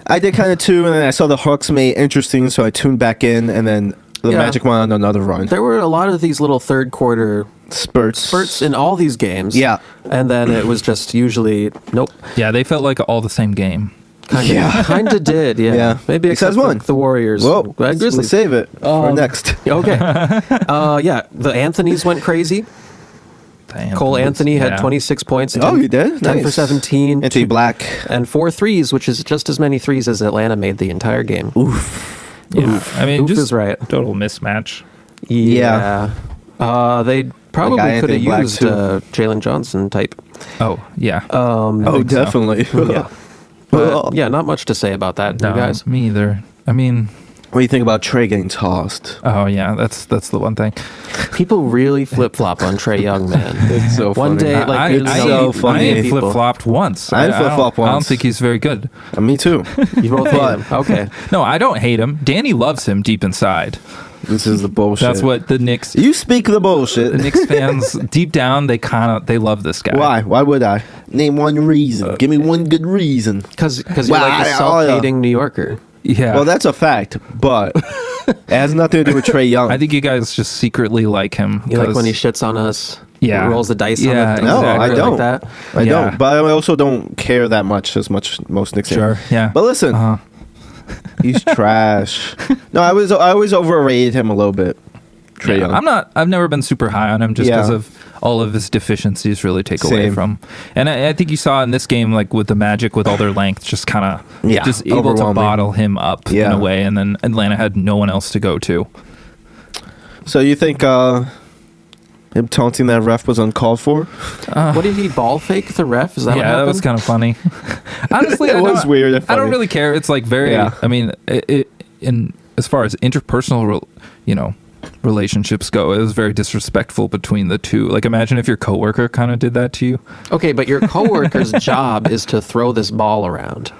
Speaker 3: I did kind of too, and then I saw the Hawks made interesting, so I tuned back in, and then the
Speaker 4: Yeah.
Speaker 3: Magic went on another run.
Speaker 4: There were a lot of these little third quarter
Speaker 3: Spurts.
Speaker 4: in all these games.
Speaker 3: Yeah.
Speaker 4: And then it was just usually nope.
Speaker 2: Yeah, they felt like all the same game.
Speaker 4: Kind of did, yeah.
Speaker 3: Yeah.
Speaker 4: Maybe
Speaker 3: Except
Speaker 4: except
Speaker 3: one.
Speaker 4: the Warriors.
Speaker 3: Well,
Speaker 4: Grizzlies.
Speaker 3: let's save it for next.
Speaker 4: Okay. The Anthonys went crazy. Cole Anthony had 26 points.
Speaker 3: Oh, he did?
Speaker 4: 10 for
Speaker 3: Nice.
Speaker 4: 17.
Speaker 3: Anthony Black.
Speaker 4: And 4 threes, which is just as many threes as Atlanta made the entire game.
Speaker 2: Yeah. I mean,
Speaker 4: Oof
Speaker 2: just
Speaker 4: is right.
Speaker 2: total mismatch.
Speaker 4: Yeah. They probably
Speaker 3: Guy
Speaker 4: could have
Speaker 3: Anthony Black,
Speaker 4: used
Speaker 3: too.
Speaker 4: Jalen Johnson type.
Speaker 2: Oh, yeah.
Speaker 3: Oh, definitely.
Speaker 4: Yeah. But yeah, not much to say about that,
Speaker 2: no,
Speaker 4: you guys.
Speaker 2: me either. I mean,
Speaker 3: What do you think about Trey getting tossed?
Speaker 2: oh, yeah, that's the one thing.
Speaker 4: People really flip flop on Trey Young, man.
Speaker 3: It's so
Speaker 4: One
Speaker 3: funny.
Speaker 4: day, like,
Speaker 3: it's
Speaker 4: really
Speaker 3: so
Speaker 2: I
Speaker 3: funny.
Speaker 2: ain't
Speaker 4: people.
Speaker 2: flip-flopped once.
Speaker 3: I flip-flop
Speaker 2: I don't
Speaker 3: once.
Speaker 2: think he's very good.
Speaker 3: Me too.
Speaker 4: You both hate him. Okay.
Speaker 2: No, I don't hate him. Danny loves him deep inside.
Speaker 3: This is the bullshit.
Speaker 2: That's what the Knicks
Speaker 3: You speak the bullshit.
Speaker 2: fans deep down they love this guy.
Speaker 3: Why? Why would I? Name one reason. Give me one good reason.
Speaker 4: Because you're
Speaker 3: Well,
Speaker 4: like a self-hating New Yorker.
Speaker 2: Yeah.
Speaker 3: Well, that's a fact, but it has nothing to do with Trey Young.
Speaker 2: I think you guys just secretly like him.
Speaker 4: You like
Speaker 2: 'cause-
Speaker 4: when he shits on us.
Speaker 2: Yeah.
Speaker 4: Rolls the dice
Speaker 2: Yeah,
Speaker 4: on it.
Speaker 3: No, I
Speaker 2: exactly.
Speaker 3: don't.
Speaker 4: Like that.
Speaker 3: I
Speaker 2: Yeah.
Speaker 3: don't, but I also don't care that much as most Knicks fans.
Speaker 2: Sure. Yeah.
Speaker 3: But listen,
Speaker 2: Uh-huh.
Speaker 3: he's trash. No, I always overrated him a little bit. Trey Young.
Speaker 2: I've never been super high on him just because
Speaker 3: Yeah.
Speaker 2: of all of his deficiencies really take away
Speaker 3: Same.
Speaker 2: from. And I think you saw in this game, like with the Magic, with all their length, just kind of
Speaker 3: Yeah,
Speaker 2: just able to
Speaker 3: overwhelming.
Speaker 2: bottle him up in
Speaker 3: Yeah.
Speaker 2: a way. And then Atlanta had no one else to go to.
Speaker 3: So you think him taunting that ref was uncalled for?
Speaker 4: What did he ball fake the ref? Is that what
Speaker 2: Yeah,
Speaker 4: happened?
Speaker 2: that was kind of funny. Honestly,
Speaker 3: It
Speaker 2: I
Speaker 3: was
Speaker 2: don't-
Speaker 3: weird and
Speaker 2: I don't
Speaker 3: funny.
Speaker 2: really care. It's like very.
Speaker 3: Yeah.
Speaker 2: I mean, in as far as interpersonal, relationships go, it was very disrespectful between the two. Like, imagine if your coworker kind of did that to you.
Speaker 4: Okay, but your coworker's job is to throw this ball around.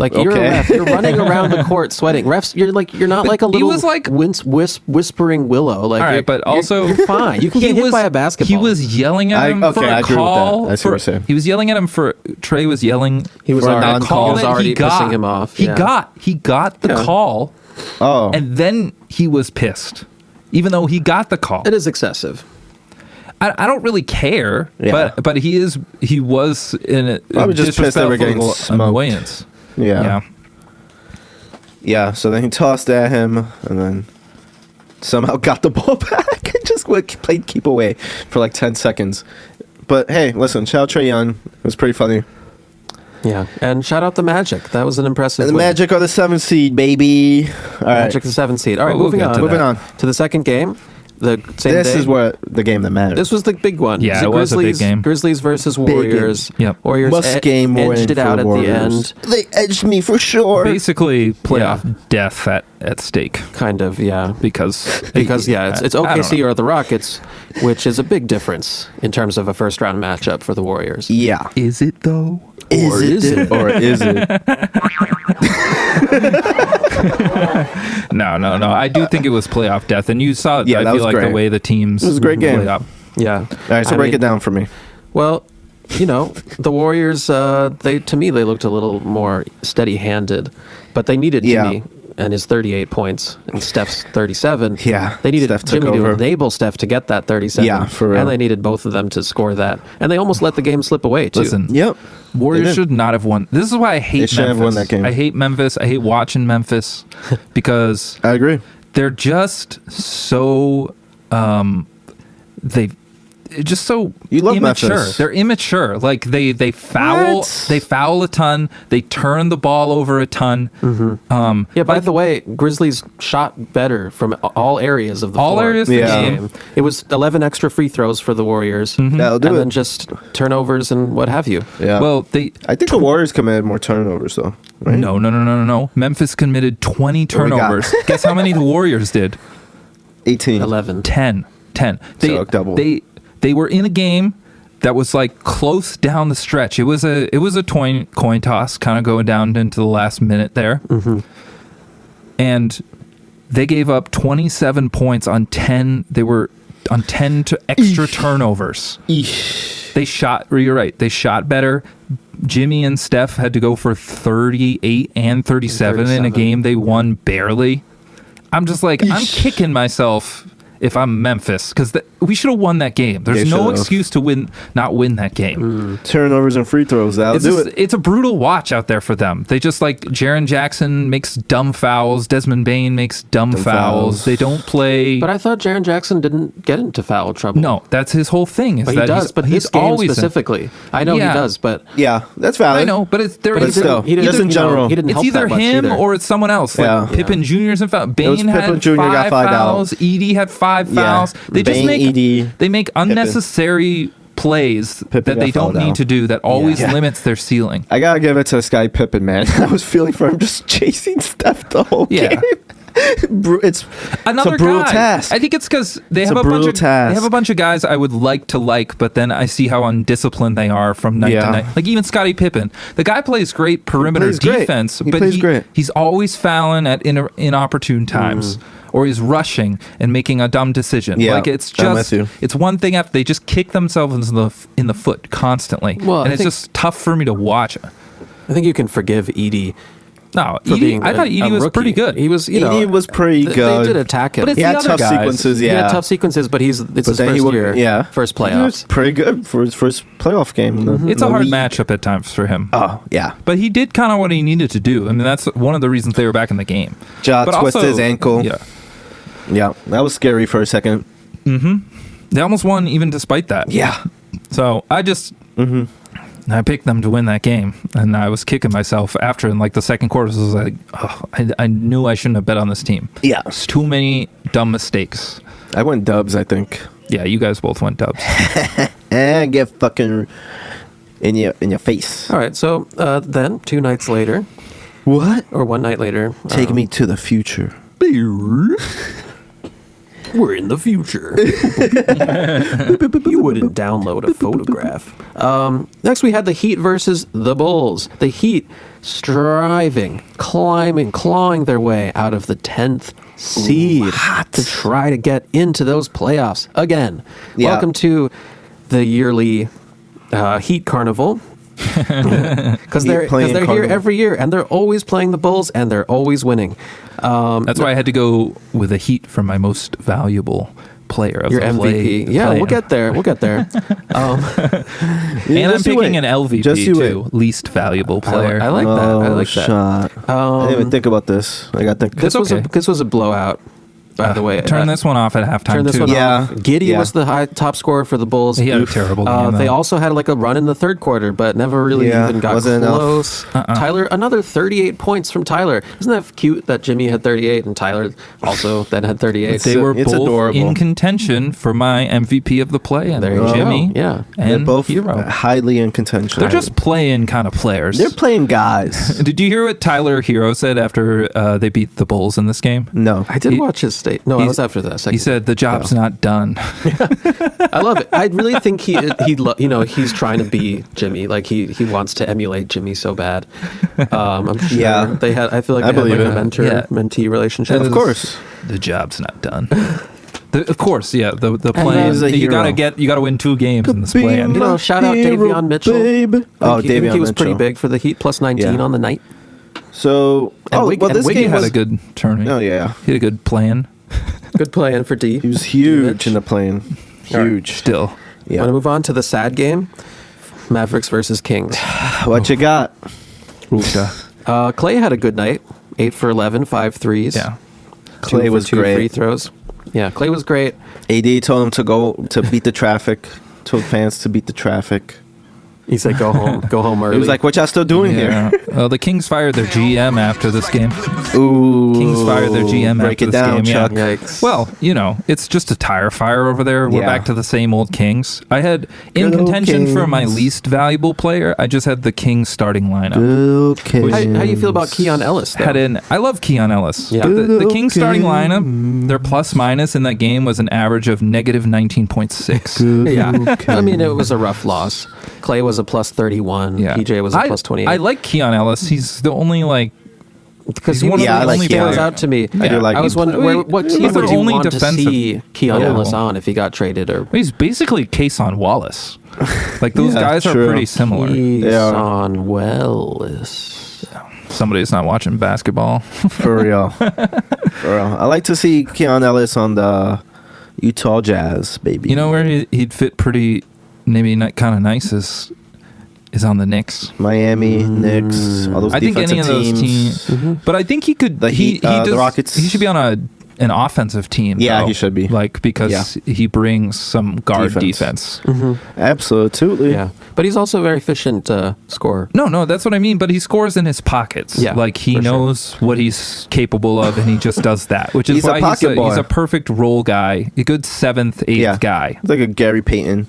Speaker 4: Like you're a
Speaker 3: Okay.
Speaker 4: ref, you're running around the court sweating. Refs, you're not like a
Speaker 2: he
Speaker 4: little
Speaker 2: was like-
Speaker 4: whispering willow. Like,
Speaker 2: All right,
Speaker 4: you're-
Speaker 2: but also
Speaker 4: you're fine. You can get hit by a basketball.
Speaker 2: He was yelling at him for
Speaker 3: I
Speaker 2: a
Speaker 3: agree with that.
Speaker 2: call.
Speaker 3: I see what you're saying.
Speaker 2: He was yelling at him for Trey was yelling.
Speaker 4: He was
Speaker 2: for
Speaker 4: already-
Speaker 2: a call
Speaker 3: he was
Speaker 2: that
Speaker 4: already
Speaker 2: he got.
Speaker 4: pissing him off,
Speaker 2: He
Speaker 4: yeah.
Speaker 2: got the
Speaker 4: Yeah.
Speaker 2: call,
Speaker 3: Oh,
Speaker 2: and then he was pissed, even though he got the call.
Speaker 4: It is excessive.
Speaker 2: I don't really care,
Speaker 3: Yeah.
Speaker 2: but he was in a
Speaker 3: I was just pissed they were getting
Speaker 2: disrespectful
Speaker 3: smoked.
Speaker 2: annoyance.
Speaker 3: yeah. Yeah, so then he tossed at him and then somehow got the ball back and just played keep away for like 10 seconds. But hey, listen, shout out Trey Young. It was pretty funny.
Speaker 4: Yeah, and shout out the Magic. That was an impressive.
Speaker 3: And the
Speaker 4: win.
Speaker 3: Magic are the 7th seed, baby. All right.
Speaker 4: Magic, the 7th seed. All right,
Speaker 2: We'll
Speaker 4: moving
Speaker 2: get
Speaker 4: on.
Speaker 2: to
Speaker 3: Moving
Speaker 2: that.
Speaker 3: on.
Speaker 4: to the second game. The same
Speaker 3: This
Speaker 4: day.
Speaker 3: is what the game that matters.
Speaker 4: This was the big one.
Speaker 2: Yeah,
Speaker 4: The
Speaker 2: it was a big
Speaker 4: Grizzlies,
Speaker 2: game.
Speaker 4: Grizzlies versus
Speaker 3: game.
Speaker 4: Warriors.
Speaker 2: Yep.
Speaker 4: Warriors
Speaker 3: Must game
Speaker 4: edged
Speaker 3: win
Speaker 4: it out
Speaker 3: for
Speaker 4: at
Speaker 3: Warriors.
Speaker 4: the end.
Speaker 3: They edged me for sure.
Speaker 2: Basically, playoff death at stake
Speaker 4: Kind of, yeah.
Speaker 2: because
Speaker 4: Yeah, it's
Speaker 2: I don't
Speaker 4: OKC
Speaker 2: know.
Speaker 4: or the Rockets, which is a big difference in terms of a first round matchup for the Warriors.
Speaker 3: Yeah.
Speaker 2: Is it though?
Speaker 3: Is it? Or is it?
Speaker 2: No. I do think it was playoff death, and you saw.
Speaker 3: Yeah,
Speaker 2: I
Speaker 3: that
Speaker 2: feel
Speaker 3: was
Speaker 2: like
Speaker 3: great.
Speaker 2: the way the teams.
Speaker 3: It was a great game.
Speaker 2: played up.
Speaker 4: Yeah.
Speaker 3: All right, so break it down for me.
Speaker 4: Well, the Warriors, to me, they looked a little more steady handed, but they needed Jimmy
Speaker 3: Yeah.
Speaker 4: and his 38 points and Steph's 37.
Speaker 3: Yeah,
Speaker 4: They needed
Speaker 3: Steph took
Speaker 4: Jimmy to
Speaker 3: over.
Speaker 4: enable Steph to get that 37.
Speaker 3: Yeah, for real.
Speaker 4: And they needed both of them to score that. And they almost let the game slip away, too.
Speaker 2: Listen,
Speaker 3: Yep. They
Speaker 2: Warriors
Speaker 3: did.
Speaker 2: should not have won. This is why I hate
Speaker 3: They shouldn't have
Speaker 2: Memphis.
Speaker 3: won that game.
Speaker 2: I hate Memphis. I hate watching Memphis because
Speaker 3: I agree.
Speaker 2: they're just so just so
Speaker 3: You love
Speaker 2: immature.
Speaker 3: Memphis.
Speaker 2: They're immature. Like they foul
Speaker 3: What?
Speaker 2: they foul a ton. They turn the ball over a ton.
Speaker 4: Yeah, by the way, Grizzlies shot better from all areas of the
Speaker 2: All
Speaker 4: floor
Speaker 2: areas
Speaker 3: of the
Speaker 4: this
Speaker 3: game.
Speaker 4: It was 11 extra free throws for the Warriors.
Speaker 3: That'll do
Speaker 4: and
Speaker 3: it.
Speaker 4: then just turnovers and what have you.
Speaker 3: Yeah.
Speaker 2: Well, they
Speaker 3: I think the Warriors committed more turnovers though. Right?
Speaker 2: no. Memphis committed 20
Speaker 3: we got?
Speaker 2: turnovers. Guess how many the Warriors did?
Speaker 3: 18.
Speaker 4: 11.
Speaker 2: 10.
Speaker 3: So double.
Speaker 2: They were in a game that was like close down the stretch. It was a coin toss, kind of going down into the last minute there, and they gave up 27 points on 10. They were on 10 to extra turnovers.
Speaker 3: Eesh.
Speaker 2: They shot. You're right. They shot better. Jimmy and Steph had to go for 38 and 37 in a
Speaker 4: 37.
Speaker 2: game they won barely. I'm just like, I'm
Speaker 3: Eesh.
Speaker 2: kicking myself if I'm Memphis, because we should have won that game. There's
Speaker 3: They
Speaker 2: no
Speaker 3: should've.
Speaker 2: excuse to not win that game.
Speaker 3: Turnovers and free throws. That'll do it.
Speaker 2: It's a brutal watch out there for them. They just like Jaren Jackson makes dumb fouls. Desmond Bane makes dumb fouls. They don't play.
Speaker 4: But I thought Jaren Jackson didn't get into foul trouble.
Speaker 2: No, that's his whole thing. Is
Speaker 4: But
Speaker 2: that
Speaker 4: he does. But
Speaker 2: he's
Speaker 4: this game
Speaker 2: always
Speaker 4: specifically. I know
Speaker 2: Yeah.
Speaker 4: he does, but
Speaker 3: Yeah, that's valid.
Speaker 2: I know, but it's there.
Speaker 3: But
Speaker 2: It's,
Speaker 3: still,
Speaker 4: he didn't,
Speaker 3: just in
Speaker 4: you know,
Speaker 3: general.
Speaker 4: he didn't
Speaker 2: it's
Speaker 4: help
Speaker 2: either
Speaker 4: that much
Speaker 2: him
Speaker 4: either.
Speaker 2: or it's someone else. Like
Speaker 3: Yeah.
Speaker 2: Pippen Jr.'s in foul.
Speaker 3: was
Speaker 2: Bane had
Speaker 3: Pippen Jr. got
Speaker 2: 5
Speaker 3: 5
Speaker 2: fouls. Edie had 5
Speaker 3: Yeah.
Speaker 2: fouls. They just
Speaker 3: Bane,
Speaker 2: make
Speaker 3: Edie,
Speaker 2: they make unnecessary plays
Speaker 3: Pippen
Speaker 2: that they
Speaker 3: got fouled
Speaker 2: don't need
Speaker 3: out.
Speaker 2: to do that always
Speaker 3: Yeah.
Speaker 2: limits their ceiling.
Speaker 3: I gotta give it to this guy Pippen, man. I was feeling for him just chasing Steph the whole
Speaker 2: Yeah.
Speaker 3: game. It's
Speaker 2: Another
Speaker 3: a brutal
Speaker 2: guy.
Speaker 3: task.
Speaker 2: I think it's because they
Speaker 3: It's
Speaker 2: have
Speaker 3: a
Speaker 2: a bunch
Speaker 3: brutal
Speaker 2: of
Speaker 3: task.
Speaker 2: they have a bunch of guys I would like to like, but then I see how undisciplined they are from night
Speaker 3: Yeah.
Speaker 2: to night. Like even Scottie Pippen, the guy plays great perimeter
Speaker 3: plays great.
Speaker 2: defense,
Speaker 3: He
Speaker 2: but
Speaker 3: plays great.
Speaker 2: he's always fouling at inopportune times. Or he's rushing and making a dumb decision.
Speaker 3: Yeah,
Speaker 2: like it's
Speaker 3: I'm
Speaker 2: just
Speaker 3: with you.
Speaker 2: it's one thing after they just kick themselves in the foot constantly,
Speaker 4: Well,
Speaker 2: and
Speaker 4: I
Speaker 2: it's
Speaker 4: think-
Speaker 2: just tough for me to watch.
Speaker 4: I think you can forgive Edie
Speaker 2: No,
Speaker 4: for
Speaker 2: Edie,
Speaker 4: being.
Speaker 2: I thought Edie
Speaker 4: a
Speaker 2: was
Speaker 4: rookie.
Speaker 2: pretty good.
Speaker 4: He was. You know,
Speaker 3: Edie was pretty
Speaker 4: They
Speaker 3: good.
Speaker 4: did attack him.
Speaker 2: But it's
Speaker 3: He
Speaker 2: the
Speaker 3: had
Speaker 2: other
Speaker 3: tough
Speaker 2: guys.
Speaker 3: sequences,
Speaker 4: He
Speaker 3: yeah.
Speaker 4: had tough sequences, but it's his
Speaker 3: then
Speaker 4: first
Speaker 3: he
Speaker 4: year,
Speaker 3: yeah.
Speaker 4: first
Speaker 3: He was
Speaker 4: playoffs.
Speaker 3: pretty good for his first playoff game. in the-
Speaker 2: It's a
Speaker 3: in the
Speaker 2: hard
Speaker 3: league.
Speaker 2: matchup at times for him.
Speaker 3: Oh, yeah.
Speaker 2: But he did kind of what he needed to do. I mean, that's one of the reasons they were back in the game.
Speaker 3: Ja
Speaker 2: But
Speaker 3: twisted
Speaker 2: also-
Speaker 3: his ankle.
Speaker 2: Yeah.
Speaker 3: Yeah, that was scary for a second.
Speaker 2: They almost won even despite that.
Speaker 3: Yeah.
Speaker 2: So I just, I picked them to win that game. And I was kicking myself after in like the second quarter. So I was like, oh, I knew I shouldn't have bet on this team.
Speaker 3: Yeah.
Speaker 2: It's too many dumb mistakes.
Speaker 3: I went dubs, I think.
Speaker 2: Yeah, you guys both went dubs.
Speaker 3: And get fucking in your face.
Speaker 4: All right, so then 2 nights later,
Speaker 3: What?
Speaker 4: or 1 night later,
Speaker 3: Take me to the future.
Speaker 4: we're in the future. You wouldn't download a photograph. Next, we had the Heat versus the Bulls. The Heat striving, climbing, clawing their way out of the 10th seed to try to get into those playoffs again.
Speaker 3: Yeah.
Speaker 4: Welcome to the yearly Heat Carnival. Because they're
Speaker 3: playing
Speaker 4: here
Speaker 3: Carnival.
Speaker 4: every year, and they're always playing the Bulls, and they're always winning.
Speaker 2: That's why I had to go with a Heat for my most valuable player of
Speaker 4: Your
Speaker 2: the
Speaker 4: MVP.
Speaker 2: play.
Speaker 4: Yeah, we'll get there. Weul get there.
Speaker 2: And I'm
Speaker 3: Just you
Speaker 2: picking
Speaker 3: wait.
Speaker 2: an LVP
Speaker 3: Just you
Speaker 2: too.
Speaker 3: wait.
Speaker 2: Least valuable player.
Speaker 4: I like that. I like that.
Speaker 3: Shot. I didn't even think about this. I got the.
Speaker 4: This was
Speaker 2: okay.
Speaker 4: this was a blowout, by the way.
Speaker 2: Turn this one off at halftime
Speaker 4: Turn this
Speaker 2: too.
Speaker 4: one
Speaker 3: Yeah.
Speaker 4: off. Giddy
Speaker 3: Yeah.
Speaker 4: was the top scorer for the Bulls.
Speaker 2: He had a terrible game.
Speaker 4: They
Speaker 2: though.
Speaker 4: also had like a run in the third quarter, but never really
Speaker 3: Yeah,
Speaker 4: even got
Speaker 3: wasn't enough.
Speaker 4: close. Tyler, another 38 points from Tyler. Isn't that cute that Jimmy had 38 and Tyler also then had 38?
Speaker 2: They were
Speaker 3: It's
Speaker 2: both
Speaker 3: adorable.
Speaker 2: in contention for my MVP of the play, and
Speaker 4: There you go.
Speaker 2: Jimmy,
Speaker 4: Yeah.
Speaker 2: and
Speaker 3: They're both
Speaker 2: Hero.
Speaker 3: highly in contention.
Speaker 2: They're just playing kind of players.
Speaker 3: They're playing guys.
Speaker 2: Did you hear what Tyler Hero said after they beat the Bulls in this game?
Speaker 3: No.
Speaker 4: I did
Speaker 2: He-
Speaker 4: watch his state. No, I
Speaker 2: he's-
Speaker 4: was after that.
Speaker 2: He said the job's not done.
Speaker 4: I love it. I really think he's trying to be Jimmy. Like he wants to emulate Jimmy so bad. I'm sure
Speaker 3: Yeah.
Speaker 4: they had. I feel like
Speaker 3: I
Speaker 4: they had
Speaker 3: believe
Speaker 4: like a
Speaker 3: it.
Speaker 4: mentor
Speaker 2: Yeah.
Speaker 4: mentee relationship.
Speaker 3: Of course.
Speaker 2: The job's not done. Of course, yeah. The plan.
Speaker 3: he's a
Speaker 2: You
Speaker 3: hero.
Speaker 2: gotta win 2 games in this plan.
Speaker 4: You know, shout out
Speaker 3: Hero,
Speaker 4: Davion Mitchell.
Speaker 3: babe. Oh,
Speaker 4: I think
Speaker 3: Davion
Speaker 4: he was pretty
Speaker 3: Mitchell.
Speaker 4: big for the Heat, plus 19
Speaker 3: Yeah.
Speaker 4: on the night.
Speaker 3: So,
Speaker 4: And
Speaker 3: oh,
Speaker 4: Wig-
Speaker 3: well,
Speaker 4: and
Speaker 3: this
Speaker 4: Wiggy
Speaker 3: game
Speaker 2: He had
Speaker 3: was
Speaker 2: a good turning.
Speaker 3: Oh yeah,
Speaker 2: He had a good plan.
Speaker 4: Good play in for D.
Speaker 3: he was huge in the plane. Huge.
Speaker 2: Still.
Speaker 3: Yeah.
Speaker 4: Want to move on to the sad game? Mavericks versus Kings.
Speaker 3: What you got?
Speaker 4: Clay had a good night. 8 for 11, 5 threes.
Speaker 2: Yeah.
Speaker 3: Clay
Speaker 4: 2 for
Speaker 3: was
Speaker 4: 2
Speaker 3: great.
Speaker 4: free throws. Yeah, Clay was great.
Speaker 3: AD told him to go to beat the traffic. Told fans to beat the traffic.
Speaker 4: He said, "Go home, go home early."
Speaker 3: He was like, "What y'all still doing
Speaker 2: Yeah. The Kings fired their GM after this game.
Speaker 3: here?" Ooh.
Speaker 2: Kings fired their GM
Speaker 3: Break
Speaker 2: after
Speaker 3: it
Speaker 2: this
Speaker 3: down,
Speaker 2: game.
Speaker 3: Chuck.
Speaker 2: Yeah.
Speaker 4: Yikes.
Speaker 2: Well, it's just a tire fire over there. We're
Speaker 3: Yeah.
Speaker 2: back to the same old Kings. I had in
Speaker 3: Good old
Speaker 2: contention for my
Speaker 3: Kings.
Speaker 2: least valuable player. I just had the Kings starting lineup.
Speaker 3: Okay.
Speaker 4: How do you feel about Keon Ellis? Though?
Speaker 2: I love Keon Ellis.
Speaker 4: Yeah.
Speaker 2: But the
Speaker 3: Good
Speaker 2: Kings
Speaker 3: old
Speaker 2: starting
Speaker 3: Kings.
Speaker 2: lineup, their plus minus in that game was an average of negative 19.6.
Speaker 4: Yeah, I mean it was a rough loss. Clay was a plus 31.
Speaker 2: Yeah.
Speaker 4: PJ was a plus 28.
Speaker 2: I like Keon Ellis. He's the only
Speaker 4: because
Speaker 2: he's one of
Speaker 3: Yeah,
Speaker 2: the
Speaker 3: I like
Speaker 2: only
Speaker 3: Keon.
Speaker 4: stands
Speaker 2: players.
Speaker 4: out to me.
Speaker 3: I do like
Speaker 4: I was
Speaker 3: him.
Speaker 4: wondering what
Speaker 2: He's
Speaker 4: team
Speaker 2: their
Speaker 4: would you
Speaker 2: only
Speaker 4: want to
Speaker 2: defensive-
Speaker 4: see Keon
Speaker 2: Yeah.
Speaker 4: Ellis on if he got traded or
Speaker 2: He's basically Kason Wallace. Like those
Speaker 3: Yeah,
Speaker 2: guys are
Speaker 3: true.
Speaker 2: pretty similar.
Speaker 4: Keon Wellis.
Speaker 2: Somebody's not watching basketball.
Speaker 3: For real. For real. I like to see Keon Ellis on the Utah Jazz, baby.
Speaker 2: You know where he'd fit pretty, maybe not kind of nice is on the Knicks.
Speaker 3: Miami, Knicks, all those
Speaker 2: I think
Speaker 3: defensive
Speaker 2: any of those teams. But I think he could.
Speaker 3: The Heat, the Rockets.
Speaker 2: He should be on an offensive team.
Speaker 3: Yeah,
Speaker 2: though.
Speaker 3: he should be.
Speaker 2: Like, because he brings some guard defense.
Speaker 3: Absolutely.
Speaker 4: Yeah, but he's also a very efficient scorer.
Speaker 2: No, that's what I mean. But he scores in his pockets.
Speaker 4: Yeah,
Speaker 2: like he knows what he's capable of, and he just does that. Which is
Speaker 3: He's
Speaker 2: why
Speaker 3: a pocket boy.
Speaker 2: he's a perfect role guy, a good 7th, 8th guy.
Speaker 3: He's like a Gary Payton.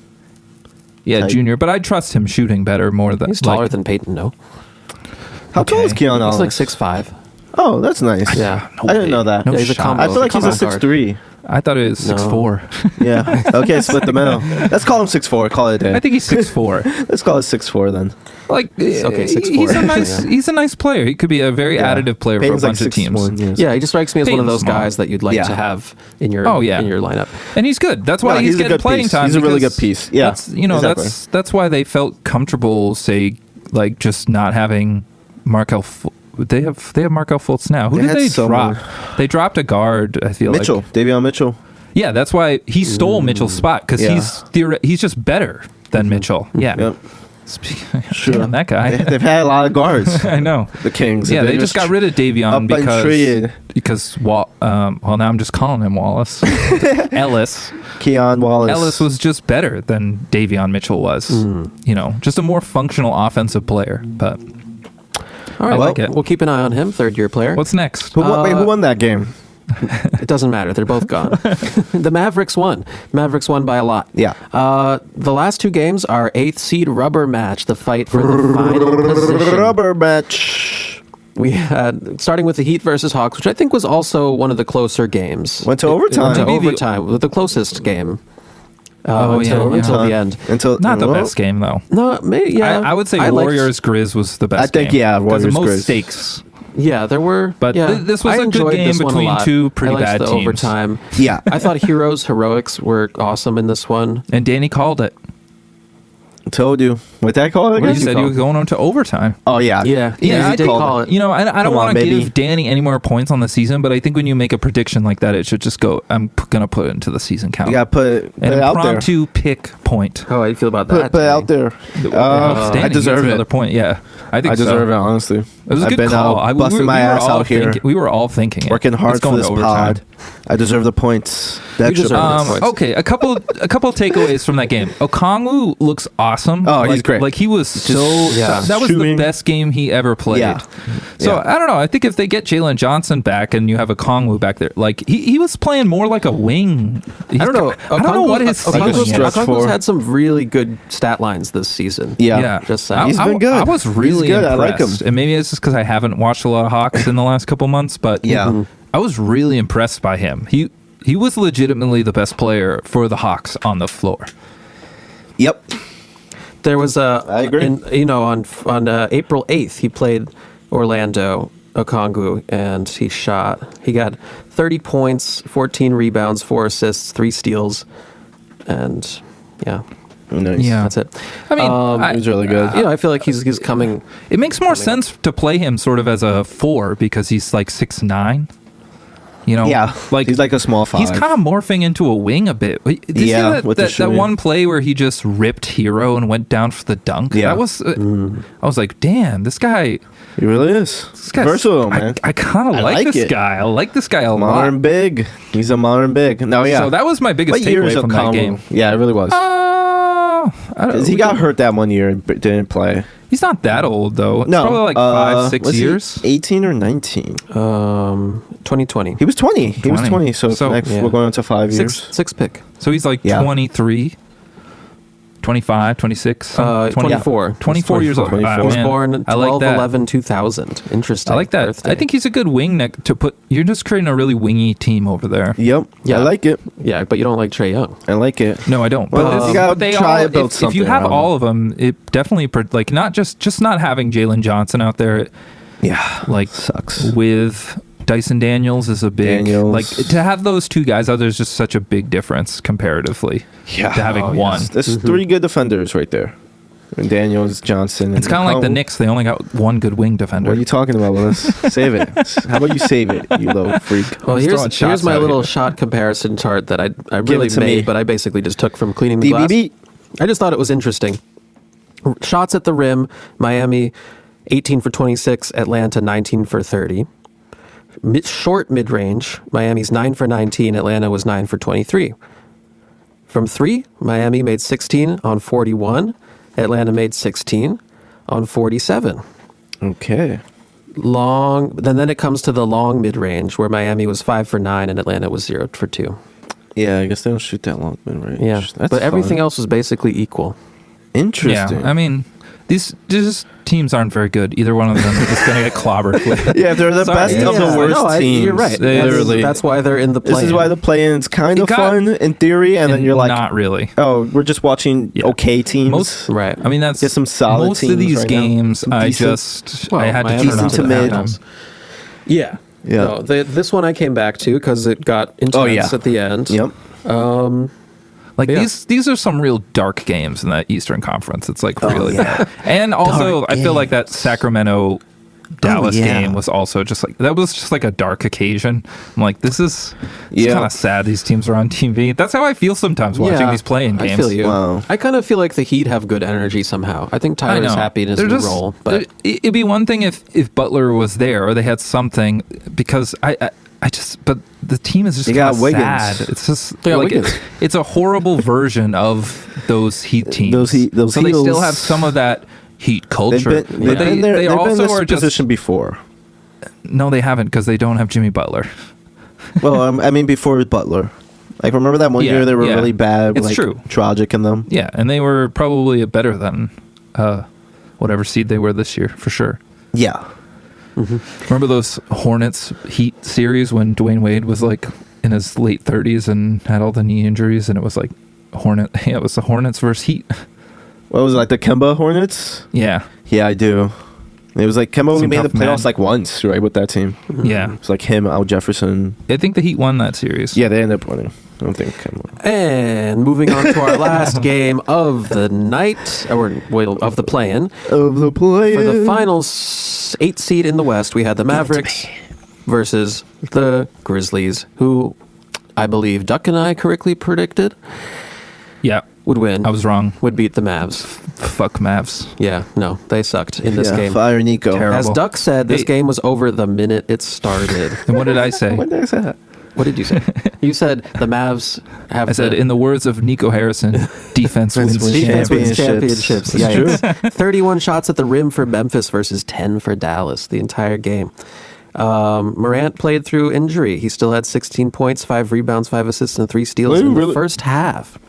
Speaker 2: Yeah,
Speaker 3: type.
Speaker 2: junior. But I trust him shooting better more than
Speaker 4: He's taller than Peyton, no?
Speaker 3: How tall is Keon
Speaker 4: He's
Speaker 3: Wallace?
Speaker 4: like 6'5".
Speaker 3: Oh, that's nice.
Speaker 4: Yeah.
Speaker 3: I didn't know that.
Speaker 2: No
Speaker 4: Yeah, he's a
Speaker 2: shot.
Speaker 4: combo.
Speaker 3: I feel like he's a
Speaker 4: combo guard.
Speaker 3: 6'3".
Speaker 2: I thought it was
Speaker 4: No.
Speaker 2: 6'4".
Speaker 3: Yeah. Okay, split the middle. Let's call him 6'4". Call it a day.
Speaker 2: I think he's 6'4".
Speaker 3: Let's call it 6'4" then.
Speaker 2: Like,
Speaker 4: Okay, 6'4".
Speaker 2: He's a nice.
Speaker 4: Yeah.
Speaker 2: He's a nice player. He could be a very additive player
Speaker 3: Payton's
Speaker 2: for a
Speaker 3: like
Speaker 2: bunch of teams.
Speaker 3: 6'1", yes.
Speaker 4: Yeah, he just strikes me as one of
Speaker 2: Peyton's
Speaker 4: those
Speaker 2: small.
Speaker 4: guys that you'd like
Speaker 3: Yeah.
Speaker 4: to have in your
Speaker 2: Oh, yeah.
Speaker 4: in your lineup.
Speaker 2: And he's good. That's why
Speaker 3: No,
Speaker 2: he's
Speaker 3: he's a
Speaker 2: getting
Speaker 3: good
Speaker 2: playing
Speaker 3: piece.
Speaker 2: time.
Speaker 3: He's a really
Speaker 2: because
Speaker 3: good piece. Yeah,
Speaker 2: that's
Speaker 3: exactly.
Speaker 2: that's why they felt comfortable, say, like just not having Markel. They have Markel Fultz now. Who
Speaker 3: They
Speaker 2: did
Speaker 3: had
Speaker 2: they
Speaker 3: someone.
Speaker 2: drop? They dropped a guard. I feel
Speaker 3: Mitchell.
Speaker 2: like.
Speaker 3: Davion Mitchell.
Speaker 2: Yeah, that's why he stole Mitchell's spot because
Speaker 3: Yeah.
Speaker 2: he's just better than Mitchell. Yeah.
Speaker 3: Yep.
Speaker 2: Sure. Damn, that guy.
Speaker 3: They've had a lot of guards.
Speaker 2: I know.
Speaker 3: The Kings.
Speaker 2: Yeah, they just got rid of Davion
Speaker 3: up and traded.
Speaker 2: because well, now I'm just calling him Wallace. Ellis.
Speaker 3: Keon Wallace.
Speaker 2: Ellis was just better than Davion Mitchell was. You know, just a more functional offensive player. But
Speaker 4: All right,
Speaker 2: I like it.
Speaker 4: We'll keep an eye on him, third-year player.
Speaker 2: What's next?
Speaker 3: Who won that game?
Speaker 4: It doesn't matter. They're both gone. The Mavericks won. Mavericks won by a lot.
Speaker 3: Yeah.
Speaker 4: The last two games are 8th seed rubber match, the fight for the final position.
Speaker 3: Rubber match.
Speaker 4: We had, starting with the Heat versus Hawks, which I think was also one of the closer games.
Speaker 3: Went to
Speaker 4: It
Speaker 3: overtime.
Speaker 4: went to
Speaker 2: Maybe the-
Speaker 4: overtime, with the closest game.
Speaker 2: Oh, yeah,
Speaker 4: until the end.
Speaker 2: Not the best game though.
Speaker 4: No, maybe, yeah.
Speaker 2: I would say
Speaker 4: liked-
Speaker 2: Warriors Grizz was the best.
Speaker 3: I think,
Speaker 2: game.
Speaker 3: yeah,
Speaker 2: 'Cause
Speaker 3: Warriors
Speaker 2: the most
Speaker 3: Grizz.
Speaker 2: stakes.
Speaker 4: Yeah, there were.
Speaker 2: But
Speaker 4: yeah,
Speaker 2: this was
Speaker 4: I
Speaker 2: a good
Speaker 4: enjoyed
Speaker 2: game
Speaker 4: this one a
Speaker 2: between
Speaker 4: lot.
Speaker 2: two pretty
Speaker 4: I liked
Speaker 2: bad
Speaker 4: the
Speaker 2: teams.
Speaker 4: overtime.
Speaker 3: Yeah.
Speaker 4: I thought Heroics were awesome in this one.
Speaker 2: And Danny called it.
Speaker 3: Told you. What that call again?
Speaker 2: He said he was going on to overtime.
Speaker 3: Oh, yeah.
Speaker 4: Yeah,
Speaker 2: Yeah,
Speaker 4: he
Speaker 2: I
Speaker 4: did
Speaker 3: called
Speaker 4: call
Speaker 3: it.
Speaker 4: it.
Speaker 2: You know, I don't
Speaker 3: Come on,
Speaker 2: want to
Speaker 3: baby.
Speaker 2: give Danny any more points on the season, but I think when you make a prediction like that, it should just go. I'm going to put it into the season count.
Speaker 3: You got to put it
Speaker 2: An
Speaker 3: out there.
Speaker 2: impromptu pick point.
Speaker 4: How I feel about
Speaker 3: Put
Speaker 4: that?
Speaker 3: it out there.
Speaker 2: Outstanding.
Speaker 3: I deserve
Speaker 2: That's
Speaker 3: it.
Speaker 2: another point. Yeah, I think
Speaker 3: I deserve it, honestly.
Speaker 2: It was a
Speaker 3: I've
Speaker 2: good
Speaker 3: been
Speaker 2: call.
Speaker 3: out busting my ass out here.
Speaker 2: We were all thinking it.
Speaker 3: Working hard
Speaker 2: It's
Speaker 3: for
Speaker 2: going
Speaker 3: this
Speaker 2: to overtime.
Speaker 3: pod. I deserve the points. The
Speaker 4: You
Speaker 3: extra
Speaker 4: deserve
Speaker 3: points.
Speaker 4: the points.
Speaker 2: Okay, a couple takeaways from that game. Okongwu looks awesome.
Speaker 3: Oh, he's
Speaker 2: Like-
Speaker 3: great.
Speaker 2: Like he was so.
Speaker 4: yeah.
Speaker 2: That was
Speaker 3: Shooting.
Speaker 2: the best game he ever played.
Speaker 3: Yeah.
Speaker 2: So
Speaker 3: Yeah.
Speaker 2: I don't know. I think if they get Jalen Johnson back and you have Okongwu back there, like he was playing more like a wing.
Speaker 4: I don't know.
Speaker 2: I don't know what his
Speaker 3: Like a
Speaker 2: ceiling is.
Speaker 3: stretch
Speaker 4: Okongwu's
Speaker 3: four.
Speaker 4: had some really good stat lines this season.
Speaker 3: Yeah.
Speaker 4: Just saying.
Speaker 2: I-
Speaker 3: He's
Speaker 2: I-
Speaker 3: been good.
Speaker 2: I was really
Speaker 3: He's good.
Speaker 2: impressed.
Speaker 3: I like him.
Speaker 2: And maybe it's just because I haven't watched a lot of Hawks in the last couple months, but
Speaker 3: Yeah.
Speaker 2: I was really impressed by him. He was legitimately the best player for the Hawks on the floor.
Speaker 3: Yep.
Speaker 4: There was
Speaker 3: I agree.
Speaker 4: on April 8th, he played Orlando Okongwu, and he got 30 points, 14 rebounds, 4 assists, 3 steals, and yeah,
Speaker 3: Nice.
Speaker 2: Yeah.
Speaker 4: that's it.
Speaker 2: I mean,
Speaker 3: He's really good.
Speaker 4: I feel like he's coming.
Speaker 2: it makes more sense to play him sort of as a 4 because he's like 6'9". You know,
Speaker 3: Yeah.
Speaker 2: like
Speaker 3: He's like a small 5.
Speaker 2: He's kind of morphing into a wing a bit. Did you see
Speaker 3: Yeah,
Speaker 2: that,
Speaker 3: with the
Speaker 2: that
Speaker 3: shooting.
Speaker 2: one play where he just ripped Hero and went down for the dunk?
Speaker 3: Yeah.
Speaker 2: That was. I was like, damn, this guy.
Speaker 3: He really is.
Speaker 2: This guy's
Speaker 3: Versatile, man.
Speaker 2: I kind
Speaker 3: I
Speaker 2: of like
Speaker 3: like
Speaker 2: this
Speaker 3: it.
Speaker 2: guy. I like this guy a
Speaker 3: Modern
Speaker 2: lot.
Speaker 3: big. He's a modern big. No, yeah.
Speaker 2: So that was my biggest
Speaker 3: What year is
Speaker 2: takeaway from that
Speaker 3: Okongwu?
Speaker 2: game.
Speaker 3: Yeah, it really was.
Speaker 2: I don't
Speaker 3: 'Cause he got hurt that one year and didn't play.
Speaker 2: He's not that old though. It's
Speaker 3: No,
Speaker 2: probably like 5-6
Speaker 3: was he
Speaker 2: years.
Speaker 3: 18 or 19.
Speaker 4: 2020.
Speaker 3: He was 20. He was 20. So,
Speaker 4: yeah.
Speaker 3: we're going into 5 years.
Speaker 4: Six pick.
Speaker 2: So he's like
Speaker 3: Yeah.
Speaker 2: 23, 25, 26,
Speaker 4: 24.
Speaker 2: 24 years old.
Speaker 3: 24.
Speaker 2: Ah,
Speaker 4: He was
Speaker 2: man,
Speaker 4: born
Speaker 2: I like that.
Speaker 4: 12/11/2000. Interesting.
Speaker 2: I like that.
Speaker 4: birthday.
Speaker 2: I think he's a good wing neck to put. You're just creating a really wingy team over there.
Speaker 3: Yep.
Speaker 4: Yeah.
Speaker 3: I like it.
Speaker 4: Yeah, but you don't like Trae Young.
Speaker 3: I like it.
Speaker 2: No, I don't.
Speaker 3: Well,
Speaker 2: But,
Speaker 3: you gotta
Speaker 2: but they
Speaker 3: try
Speaker 2: all,
Speaker 3: to build
Speaker 2: if you
Speaker 3: something
Speaker 2: have
Speaker 3: around
Speaker 2: all of them, it definitely like not having Jalen Johnson out there,
Speaker 3: Yeah.
Speaker 2: like
Speaker 3: Sucks.
Speaker 2: with Dyson Daniels is a big
Speaker 3: Daniels.
Speaker 2: like to have those two guys out there is just such a big difference comparatively.
Speaker 3: Yeah.
Speaker 2: to having one.
Speaker 3: This is 3 good defenders right there. And Daniels, Johnson.
Speaker 2: It's kind of like the Knicks. They only got one good wing defender.
Speaker 3: What are you talking about, Willis? Save it. How about you save it, you little freak?
Speaker 4: Well,
Speaker 2: throwing
Speaker 4: here's
Speaker 2: shots
Speaker 4: my
Speaker 2: out
Speaker 4: little
Speaker 2: here.
Speaker 4: shot comparison chart that I
Speaker 3: Give
Speaker 4: really
Speaker 3: it to
Speaker 4: made,
Speaker 3: me.
Speaker 4: but I basically just took from Cleaning the Glass.
Speaker 3: BBB.
Speaker 4: I just thought it was interesting. Shots at the rim, Miami 18 for 26, Atlanta 19 for 30. Short mid-range, Miami's 9 for 19, Atlanta was 9 for 23. From 3, Miami made 16 on 41, Atlanta made 16 on 47.
Speaker 3: Okay.
Speaker 4: Long, then it comes to the long mid-range where Miami was 5 for 9 and Atlanta was 0 for 2.
Speaker 3: Yeah, I guess they don't shoot that long mid-range.
Speaker 4: Yeah,
Speaker 3: That's
Speaker 4: but everything
Speaker 3: fun.
Speaker 4: else was basically equal.
Speaker 3: Interesting.
Speaker 2: Yeah, I mean, these teams aren't very good. Either one of them is going to get clobbered.
Speaker 3: Yeah, they're the
Speaker 2: Sorry.
Speaker 3: best of
Speaker 2: Yeah.
Speaker 3: the worst
Speaker 4: No,
Speaker 3: teams.
Speaker 4: you're right.
Speaker 3: Literally.
Speaker 4: That's why they're in the play.
Speaker 3: This is why the play-in's kind
Speaker 2: It
Speaker 3: of
Speaker 2: got-
Speaker 3: fun in theory, and then you're like,
Speaker 2: not really.
Speaker 3: oh, we're just watching
Speaker 2: Yeah.
Speaker 3: okay teams.
Speaker 2: Most,
Speaker 4: Right.
Speaker 2: I mean, that's
Speaker 3: Get some solid
Speaker 2: most of
Speaker 3: teams
Speaker 2: these
Speaker 3: right now.
Speaker 2: games.
Speaker 3: Some
Speaker 2: I
Speaker 3: decent-
Speaker 2: just
Speaker 4: Well,
Speaker 2: I had to
Speaker 4: Miami
Speaker 2: turn
Speaker 3: decent
Speaker 2: off
Speaker 3: to
Speaker 2: the
Speaker 3: mid.
Speaker 2: halftime.
Speaker 4: Yeah.
Speaker 3: Yeah.
Speaker 4: No, this one I came back to because it got intense
Speaker 3: Oh, yeah.
Speaker 4: at the end.
Speaker 3: Yep.
Speaker 2: Like
Speaker 4: Yeah.
Speaker 2: these are some real dark games in that Eastern Conference. It's like really
Speaker 3: yeah.
Speaker 2: bad. And also,
Speaker 3: Dark
Speaker 2: I feel like
Speaker 3: games.
Speaker 2: that Sacramento Dallas
Speaker 3: yeah.
Speaker 2: game was also just like that was just like a dark occasion. I'm like, this is
Speaker 3: Yeah.
Speaker 2: kind of sad. These teams are on TV. That's how I feel sometimes watching
Speaker 4: Yeah,
Speaker 2: these playing games.
Speaker 4: I feel you.
Speaker 3: Wow.
Speaker 4: I kind of feel like the Heat have good energy somehow. I think
Speaker 2: I
Speaker 4: Tyler's
Speaker 2: know.
Speaker 4: happy in his
Speaker 2: They're
Speaker 4: new
Speaker 2: just-
Speaker 4: role, but
Speaker 2: it'd be one thing if Butler was there or they had something because I just but the team is just
Speaker 3: You
Speaker 2: kind
Speaker 3: got
Speaker 2: of
Speaker 3: Wiggins.
Speaker 2: sad. It's just
Speaker 4: They got
Speaker 2: like
Speaker 4: Wiggins.
Speaker 2: it's a horrible version of those Heat teams.
Speaker 3: Those
Speaker 2: so they still
Speaker 3: Heels-
Speaker 2: have some of that Heat
Speaker 3: They've
Speaker 2: culture.
Speaker 3: been,
Speaker 2: But
Speaker 3: they've been there.
Speaker 2: they
Speaker 3: They've been in
Speaker 2: also
Speaker 3: this
Speaker 2: are just
Speaker 3: position before.
Speaker 2: no, they haven't because they don't have Jimmy Butler.
Speaker 3: Well, I mean, before Butler. Like, remember that one
Speaker 2: Yeah,
Speaker 3: year they were
Speaker 2: yeah.
Speaker 3: really bad?
Speaker 2: It's
Speaker 3: like,
Speaker 2: true.
Speaker 3: Tragic in them.
Speaker 2: Yeah, and they were probably better than whatever seed they were this year for sure.
Speaker 3: Yeah.
Speaker 2: Remember those Hornets Heat series when Dwayne Wade was like in his late 30s and had all the knee injuries, and it was like Yeah, it was the Hornets versus Heat.
Speaker 3: What was it, like the Kemba Hornets?
Speaker 2: Yeah,
Speaker 3: Yeah, I do. It was like Kemba only
Speaker 2: Seemed
Speaker 3: made the
Speaker 2: tough, man.
Speaker 3: playoffs like once, right, with that team.
Speaker 2: yeah.
Speaker 3: It was like him, Al Jefferson.
Speaker 2: I think the Heat won that series.
Speaker 3: Yeah, they ended up winning. I don't think Kemba.
Speaker 4: and moving on to our last game of the night, or wait, of the play-in.
Speaker 3: Of the play.
Speaker 4: For the final 8 seed in the West, we had the Mavericks versus the Grizzlies, who I believe Duck and I correctly predicted
Speaker 2: Yeah,
Speaker 4: would win.
Speaker 2: I was wrong.
Speaker 4: Would beat the Mavs.
Speaker 2: Fuck Mavs.
Speaker 4: Yeah, no, they sucked in this
Speaker 3: Yeah,
Speaker 4: game.
Speaker 3: Fire Nico.
Speaker 2: Terrible.
Speaker 4: As Duck said, this
Speaker 2: Hey.
Speaker 4: game was over the minute it started.
Speaker 2: And what did I say?
Speaker 3: When did I say that?
Speaker 4: What did you say? You said the Mavs have.
Speaker 2: I said, in the words of Nico Harrison, defense wins
Speaker 3: Defense wins
Speaker 2: championships.
Speaker 4: championships.
Speaker 3: It's
Speaker 4: Yikes. 31 shots at the rim for Memphis versus 10 for Dallas the entire game. Morant played through injury. He still had 16 points, 5 rebounds, 5 assists, and 3 steals
Speaker 3: Really?
Speaker 4: in the
Speaker 3: Really?
Speaker 4: first half.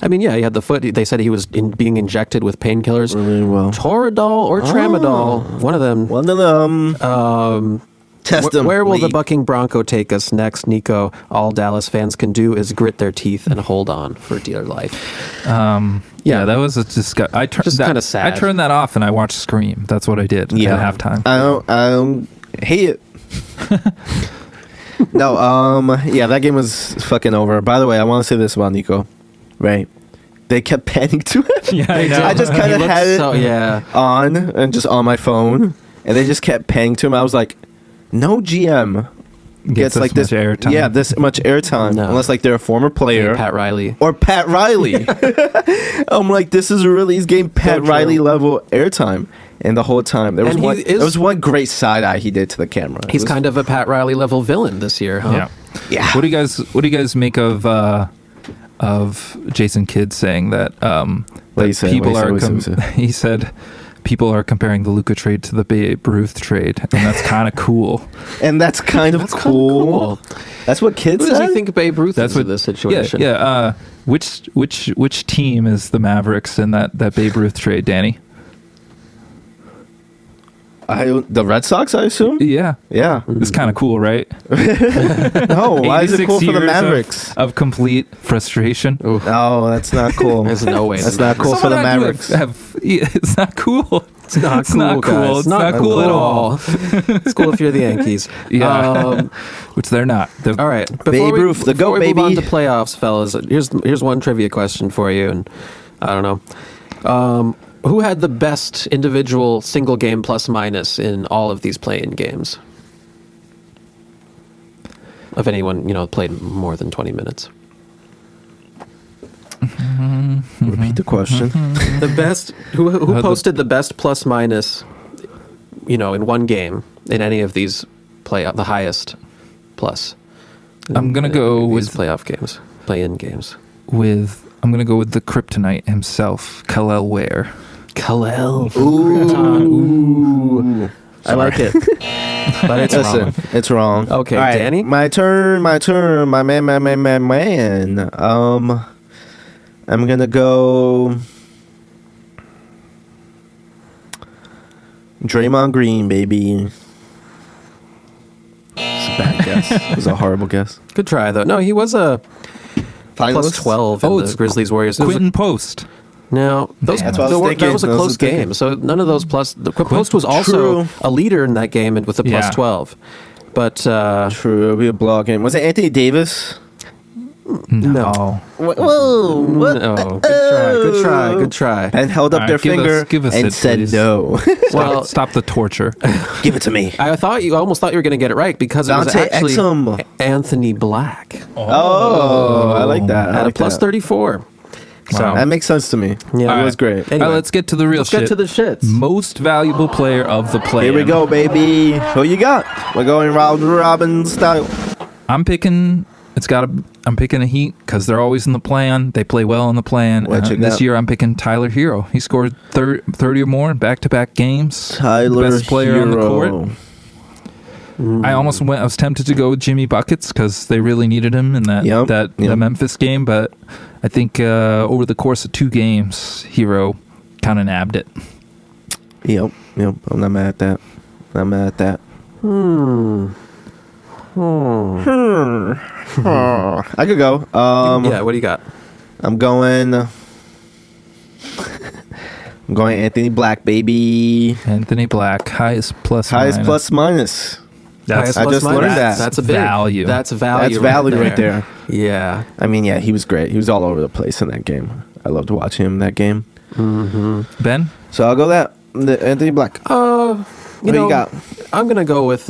Speaker 4: I mean, yeah, he had the foot. They said he was being injected with painkillers.
Speaker 3: Really well.
Speaker 4: Toradol or Tramadol, one of them.
Speaker 3: One of them. Test them.
Speaker 4: Where will the
Speaker 3: Lee.
Speaker 4: bucking Bronco take us next, Nico? All Dallas fans can do is grit their teeth and hold on for dear life.
Speaker 2: Yeah, that was just
Speaker 4: kinda sad.
Speaker 2: I turned that off and I watched Scream. That's what I did at halftime.
Speaker 3: I don't hate it. No, yeah, that game was fucking over. By the way, I want to say this about Nico. Right. They kept panning to it.
Speaker 2: Yeah, I know.
Speaker 3: I just kind
Speaker 4: He
Speaker 3: of
Speaker 4: looked
Speaker 3: had it
Speaker 4: so- yeah.
Speaker 3: on and just on my phone, and they just kept panning to him. I was like, no GM gets
Speaker 2: this
Speaker 3: like this
Speaker 2: much airtime.
Speaker 3: Yeah, this much airtime,
Speaker 4: No.
Speaker 3: unless like they're a former player.
Speaker 4: Pat Riley.
Speaker 3: Or Pat Riley. I'm like, this is really he's getting Pat
Speaker 4: true.
Speaker 3: Riley level airtime. And the whole time there was
Speaker 4: And he
Speaker 3: one
Speaker 4: is-
Speaker 3: there was one great side eye he did to the camera. It
Speaker 4: He's
Speaker 3: was-
Speaker 4: kind of a Pat Riley level villain this year, huh?
Speaker 2: Yeah.
Speaker 3: Yeah.
Speaker 2: What do you guys make of Jason Kidd saying that
Speaker 3: What he said,
Speaker 2: people
Speaker 3: what he
Speaker 2: are
Speaker 3: said, what he said.
Speaker 2: he said people are comparing the Luka trade to the Babe Ruth trade, and that's kind of cool.
Speaker 3: and that's kind of cool. That's what kids
Speaker 4: Who does
Speaker 3: said.
Speaker 4: he think Babe Ruth
Speaker 2: That's
Speaker 4: is in
Speaker 2: what
Speaker 4: this situation?
Speaker 2: Yeah. Which team is the Mavericks in that Babe Ruth trade, Danny?
Speaker 3: The Red Sox, I assume.
Speaker 2: Yeah.
Speaker 3: Yeah.
Speaker 2: It's kind of cool, right?
Speaker 3: No, why is it
Speaker 2: 86
Speaker 3: cool for the
Speaker 2: years
Speaker 3: Mavericks?
Speaker 2: of complete frustration.
Speaker 3: No, that's not cool.
Speaker 4: There's no way.
Speaker 3: That's not cool for the
Speaker 2: Someone had to
Speaker 3: Mavericks.
Speaker 2: It's not cool.
Speaker 4: It's not
Speaker 2: It's not cool.
Speaker 4: guys.
Speaker 2: It's not cool at all.
Speaker 4: It's cool if you're the Yankees.
Speaker 2: Yeah. Which they're not. They're-
Speaker 4: All right.
Speaker 3: Babe Ruth, the
Speaker 4: before
Speaker 3: GOAT,
Speaker 4: we move on
Speaker 3: baby.
Speaker 4: to playoffs, fellas, here's one trivia question for you, and I don't know. Who had the best individual single game plus minus in all of these play-in games? Of anyone, played more than 20 minutes.
Speaker 3: Repeat the question.
Speaker 4: The best who posted the best plus minus, in one game in any of these the highest plus.
Speaker 2: I'm gonna go with
Speaker 4: playoff games, play-in games.
Speaker 2: I'm gonna go with the kryptonite himself, Khalil Ware.
Speaker 4: Khalil.
Speaker 3: Ooh.
Speaker 4: I like it. But it's wrong.
Speaker 3: It's wrong.
Speaker 4: Okay,
Speaker 3: all right,
Speaker 4: Danny?
Speaker 3: My turn. My man. I'm gonna go Draymond Green, baby. It's a bad guess. It was a horrible guess.
Speaker 4: Good try, though. No, he was a plus 12 in the Grizzlies Warriors.
Speaker 2: Quentin Post.
Speaker 4: No,
Speaker 3: That's what I was thinking.
Speaker 4: that was a close game. So none of those plus. The Post was also a leader in that game and with a plus 12. But
Speaker 3: true, it'll be a block game. Was it Anthony Davis?
Speaker 2: No.
Speaker 3: Whoa! What?
Speaker 4: No. Good try.
Speaker 3: And held up their finger
Speaker 2: give us
Speaker 3: and
Speaker 2: it,
Speaker 3: said
Speaker 2: please.
Speaker 3: no.
Speaker 2: Stop the torture.
Speaker 3: Give it to me.
Speaker 4: I almost thought you were going to get it right because it was
Speaker 3: Dante
Speaker 4: actually
Speaker 3: Exum.
Speaker 4: Anthony Black
Speaker 3: Oh, I like that.
Speaker 4: at a plus 34. So
Speaker 3: That makes sense to me.
Speaker 4: Yeah.
Speaker 3: It was great.
Speaker 4: Anyway,
Speaker 2: All right, let's get to the real
Speaker 4: let's
Speaker 2: shit.
Speaker 4: get to the shits.
Speaker 2: Most valuable player of the play.
Speaker 3: Here we go, baby. Who you got? We're going round robin style.
Speaker 2: I'm picking a Heat because they're always in the plan. They play well in the plan.
Speaker 3: What you
Speaker 2: This
Speaker 3: got?
Speaker 2: year, I'm picking Tyler Hero. He scored 30 or more in back-to-back games.
Speaker 3: Tyler
Speaker 2: Best player on the
Speaker 3: Hero.
Speaker 2: court. I was tempted to go with Jimmy Buckets because they really needed him in the Memphis game, but I think over the course of 2 games, Hero kind of nabbed it.
Speaker 3: Yep. I'm not mad at that. I could go.
Speaker 4: Yeah, what do you got?
Speaker 3: I'm going Anthony Black, baby.
Speaker 2: Anthony Black, highest plus
Speaker 3: minus.
Speaker 2: That's
Speaker 3: I just learned that.
Speaker 4: That's a big
Speaker 2: value.
Speaker 4: That's value.
Speaker 3: That's value right there.
Speaker 4: Yeah.
Speaker 3: I mean, yeah, he was great. He was all over the place in that game. I loved watching him in that game.
Speaker 2: Ben?
Speaker 3: So I'll go Anthony Black. What do you got?
Speaker 4: I'm gonna go with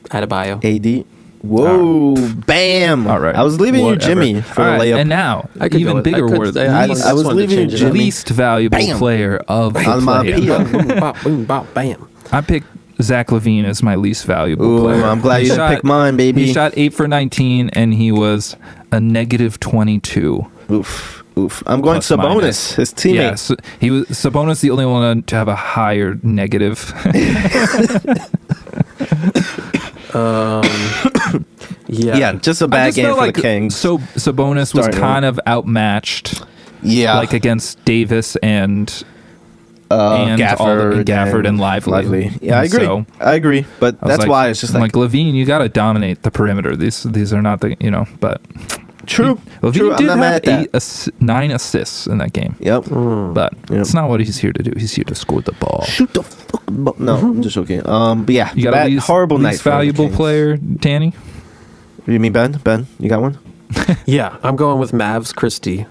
Speaker 4: Adebayo.
Speaker 3: AD. Whoa, bam.
Speaker 2: All right.
Speaker 3: I was leaving
Speaker 2: Whatever.
Speaker 3: you Jimmy for
Speaker 2: All right,
Speaker 3: the layup.
Speaker 2: And now,
Speaker 4: I could go
Speaker 2: even
Speaker 4: with-
Speaker 2: bigger
Speaker 4: I could-
Speaker 2: word.
Speaker 4: I
Speaker 3: I was leaving you Jimmy.
Speaker 2: Least valuable
Speaker 3: Bam.
Speaker 2: player of the
Speaker 3: On my
Speaker 2: play.
Speaker 3: peel.
Speaker 4: Boom, bop, boom, bop, bam.
Speaker 2: I picked Zach LaVine as my least valuable
Speaker 3: Ooh,
Speaker 2: player.
Speaker 3: I'm glad you didn't pick mine, baby.
Speaker 2: He shot 8 for 19, and he was a negative 22.
Speaker 3: Oof. I'm going
Speaker 2: Plus
Speaker 3: Sabonis,
Speaker 2: minus.
Speaker 3: his teammate.
Speaker 2: Yeah, so he was Sabonis, the only one to have a higher negative.
Speaker 3: Yeah, just a
Speaker 2: I
Speaker 3: bad
Speaker 2: just
Speaker 3: game
Speaker 2: felt
Speaker 3: for
Speaker 2: like
Speaker 3: the Kings.
Speaker 2: So Sabonis was
Speaker 3: Starting
Speaker 2: kind of outmatched,
Speaker 3: Yeah,
Speaker 2: like against Davis and
Speaker 3: Gafford,
Speaker 2: Gafford and Lively.
Speaker 3: Yeah, I agree.
Speaker 2: So,
Speaker 3: I agree, but
Speaker 2: I was
Speaker 3: that's
Speaker 2: like-
Speaker 3: why it's just
Speaker 2: I'm
Speaker 3: like,
Speaker 2: Levine, you got to dominate the perimeter. These are not the but
Speaker 3: true.
Speaker 2: Levine
Speaker 3: True. I'm
Speaker 2: did
Speaker 3: not mad
Speaker 2: have
Speaker 3: at that.
Speaker 2: 9 assists in that game,
Speaker 3: Yep.
Speaker 2: but it's not what he's here to do. He's here to score the ball.
Speaker 3: Shoot the fucking ball. No, I'm just joking. But yeah,
Speaker 2: You got
Speaker 3: bad,
Speaker 2: a least,
Speaker 3: horrible night.
Speaker 2: least
Speaker 3: for the
Speaker 2: valuable
Speaker 3: Kings.
Speaker 2: player, Danny.
Speaker 3: You mean Ben? Ben, you got one?
Speaker 4: Yeah, I'm going with Mavs Christie.